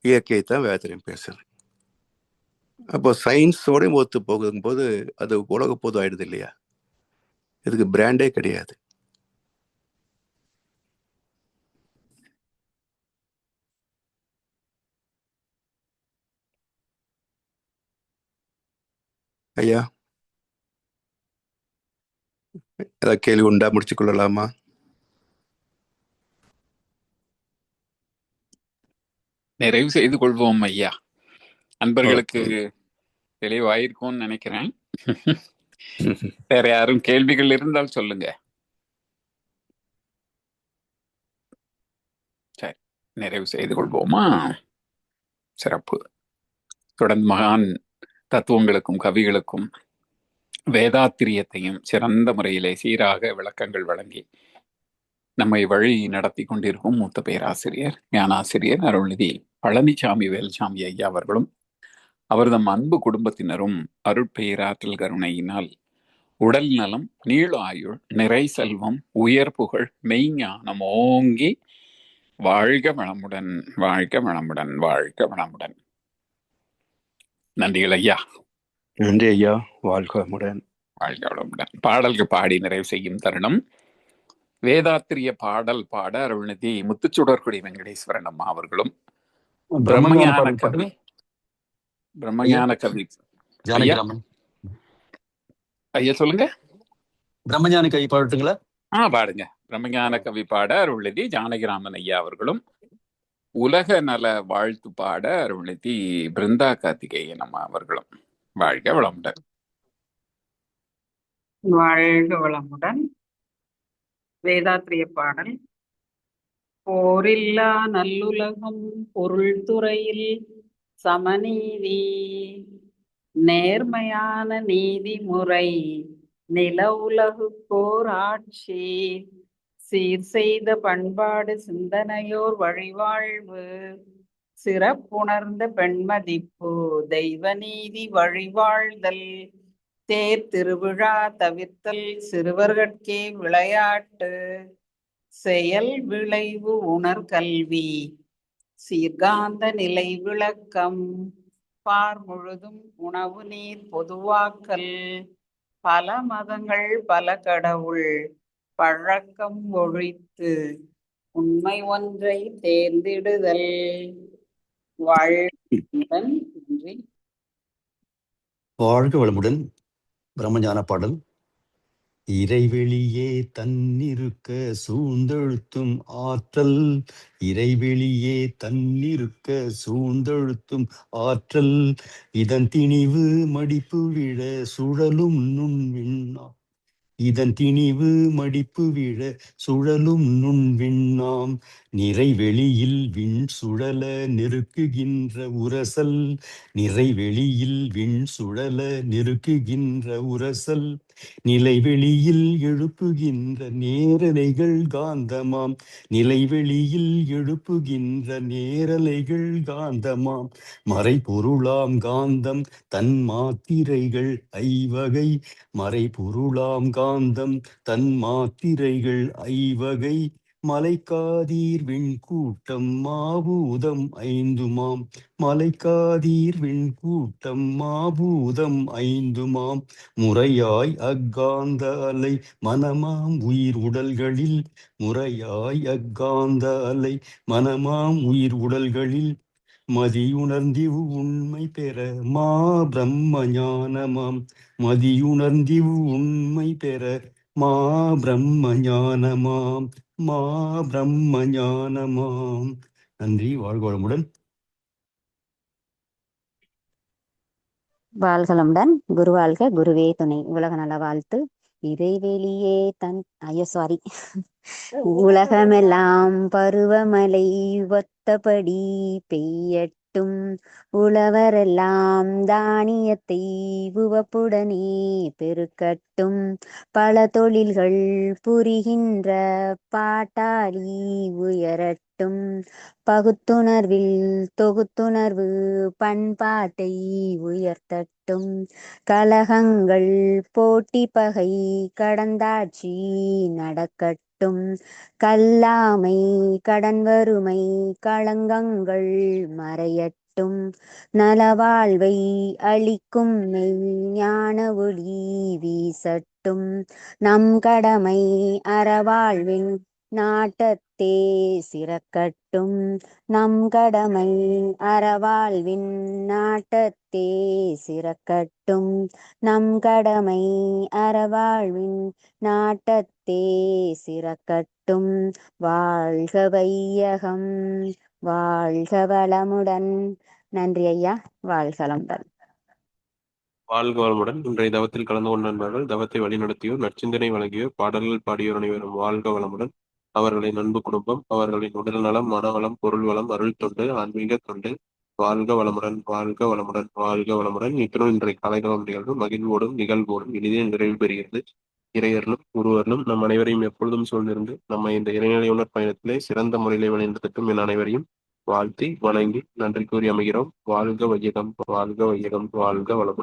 Speaker 4: இயற்கையை தான் வேதத்திலையும் பேசுது. அப்போ சயின்ஸோட ஒத்து போகும் போது அது உலக பொது ஆயிடுது இல்லையா? இதுக்கு பிராண்டே கிடையாது. ஐயா, ஏதாவது கேள்வி உண்டா? முடிச்சு கொள்ளலாமா?
Speaker 1: நிறைவு செய்து கொள்வோம் ஐயா. அன்பர்களுக்கு தெளிவாயிருக்கும்னு நினைக்கிறேன். வேற யாரும் கேள்விகள் இருந்தால் சொல்லுங்க. சரி, நிறைவு செய்து கொள்வோமா? சிறப்பு. தொடர்ந்து மகான் தத்துவங்களுக்கும் கவிகளுக்கும் வேதாத்திரியத்தையும் சிறந்த முறையிலே சீராக விளக்கங்கள் வழங்கி நம்மை வழி நடத்தி கொண்டிருக்கும் மூத்த பேராசிரியர், ஞானாசிரியர் அருள்நிதி பழனிசாமி வேலுசாமி ஐயா அவர்களும் அவர்தம் அன்பு குடும்பத்தினரும் அருட்பேராற்றல் கருணையினால் உடல் நலம், நீள ஆயுள், நிறை செல்வம், உயர் புகழ், மெய்ஞானம் ஓங்கி வாழ்க வளமுடன், வாழ்க வளமுடன், வாழ்க வளமுடன். நன்றிகள் ஐயா.
Speaker 4: நன்றி ஐயா. வாழ்க வளமுடன்,
Speaker 1: வாழ்க வளமுடன். பாடல்கள் பாடி நிறைவு செய்யும் தருணம். வேதாத்திரிய பாடல் பாட அருள்நிதி முத்துச்சுடர்குடி வெங்கடேஸ்வரன் அம்மா அவர்களும் பிரம்மஞான கவி ஐயா சொல்லுங்க.
Speaker 5: பிரம்மஞான கவி பாடட்டுங்களா?
Speaker 1: பாடுங்க. பிரம்மஞான கவி பாட அருள்நிதி ஜானகிராமன் ஐயா அவர்களும் உலக நல வாழ்த்து பாட அருள்நிதி பிருந்தா கார்த்திகேயன் அம்மா அவர்களும். வாழ்க வளமுடன்.
Speaker 10: வாழ்க வளமுடன். வேதாத்திரிய பாடல். போரில்லா நல்லுலகம், பொருள் துறையில் சமநீதி, நேர்மையான நீதிமுறை, நில உலகுக்கோர் ஆட்சி, சீர் செய்த பண்பாடு, சிந்தனையோர் வழிவாழ்வு, சிறப்புணர்ந்த பெண்மதிப்பு, தெய்வ நீதி வழிவாழ்தல், தேர் திருவிழா தவிர்த்தல், சிறுவர்கட்கே விளையாட்டு, செயல் விளைவு உணர்கல்வி, சீர்காந்த நிலை விளக்கம், பார் முழுதும் உணவு நீர் பொதுவாக்கல், பல மதங்கள் பல கடவுள் பழக்கம் ஒழித்து உண்மை ஒன்றை தேர்ந்திடுதல். வாழ்வுடன் நன்றி.
Speaker 5: வாழ்க வளமுடன். பிரம்மஞான பாடல். இறைவெளியே தன்னிருக்க சூழ்ந்தெழுத்தும் ஆற்றல், இறைவெளியே தன்னிருக்க சூழ்ந்தெழுத்தும் ஆற்றல், இதன் திணிவு மடிப்பு விழ சுழலும் நுண்விண்ணா, இதன் திணிவு மடிப்பு விழ சுழலும் நுண்விண்ணாம், நிறைவெளியில் விண் சுழல நெருக்குகின்ற உரசல், நிறைவெளியில் விண் சுழல நெருக்குகின்ற உரசல், நிலைவெளியில் எழுப்புகின்ற நேரலைகள் காந்தமாம், நிலைவெளியில் எழுப்புகின்ற நேரலைகள் காந்தமாம், மறைபொருளாம் காந்தம் தன் மாத்திரைகள் ஐவகை, மறைபொருளாம் காந்தம் தன் மாத்திரைகள் ஐவகை, மலைக்காதீர் விண்கூட்டம் மாபூதம் ஐந்துமாம். மலைக்காதீர் விண்கூட்டம் மாபூதம் ஐந்துமாம். முறையாய் அக்காந்த அலை மனமாம் உயிர் உடல்களில். முறையாய் அக்காந்த அலை மனமாம் உயிர் உடல்களில். மதியுணர்ந்திவ் உண்மை பெற மா பிரம்ம ஞானமாம். மதியுணர்ந்திவ் உண்மை பெற மா பிரம்ம ஞானமாம். மா பிரம்ம ஞானமாம். நன்றி. வாழ்க வளமுடன்.
Speaker 2: வாழ்களுடன் குரு வாழ்க, குருவே துணை. உலக நல வாழ்த்து. இறைவெளியே தன் சாரி உலகமெல்லாம் பருவமழை ஒத்தபடி பெய்யட்டும். உழவரெல்லாம் தானியத்தை உவப்புடனே பெருக்கட்டும். பல தொழில்கள் புரிகின்ற பாட்டாளி உயரட்டும். பகுத்துணர்வில் தொகுத்துணர்வு பண்பாட்டை உயர்த்தட்டும். கலகங்கள் போட்டி பகை கடந்தாட்சி நடக்கட்டும். கல்லாமை கடன் வறுமை களங்கங்கள் மறையட்டும். நலவாழ்வை அளிக்கும் மெய் ஞான ஒளி வீசட்டும். நம் கடமை அறவாழ்வின் நாட்டத்தே சிறக்கட்டும். நம் கடமை அறவாழ்வின் நாட்டத்தே சிறக்கட்டும். நம் கடமை அறவாழ்வின் நாட்டத்தே சிறக்கட்டும். வாழ்க வையகம், வாழ்க வளமுடன். நன்றி ஐயா. வாழ்க வளமுடன்.
Speaker 11: வாழ்க வளமுடன். இன்றைய தவத்தில் கலந்து கொண்ட நண்பர்கள், தவத்தை வழிநடத்தியோர், நற்சிந்தனை வழங்கியோர், பாடல்கள் பாடியோர் அனைவரும் வாழ்க வளமுடன். அவர்களின் அன்பு குடும்பம், அவர்களின் உடல் நலம், மனவளம், பொருள் வளம், அருள் தொண்டு, ஆன்மீக தொண்டு, வாழ்க வளமுடன், வாழ்க வளமுடன், வாழ்க வளமுடன். இத்துடன் இன்றைய காலைதவம் நிகழ்வு மகிழ்வோடும் நிகழ்வோடும் இனிதே நிறைவு பெறுகிறது. இறையர்களும் குருவர்களும் நம் அனைவரையும் எப்பொழுதும் சூழ்ந்திருந்து நம்மை இந்த இறைநிலை உணர் பயணத்திலே சிறந்த முறையிலே வழிநடத்தட்டும் என் அனைவரையும் வாழ்த்தி வணங்கி நன்றி கூறி அமைகிறோம். வாழ்க வையகம், வாழ்க வையகம், வாழ்க வளமுடன்.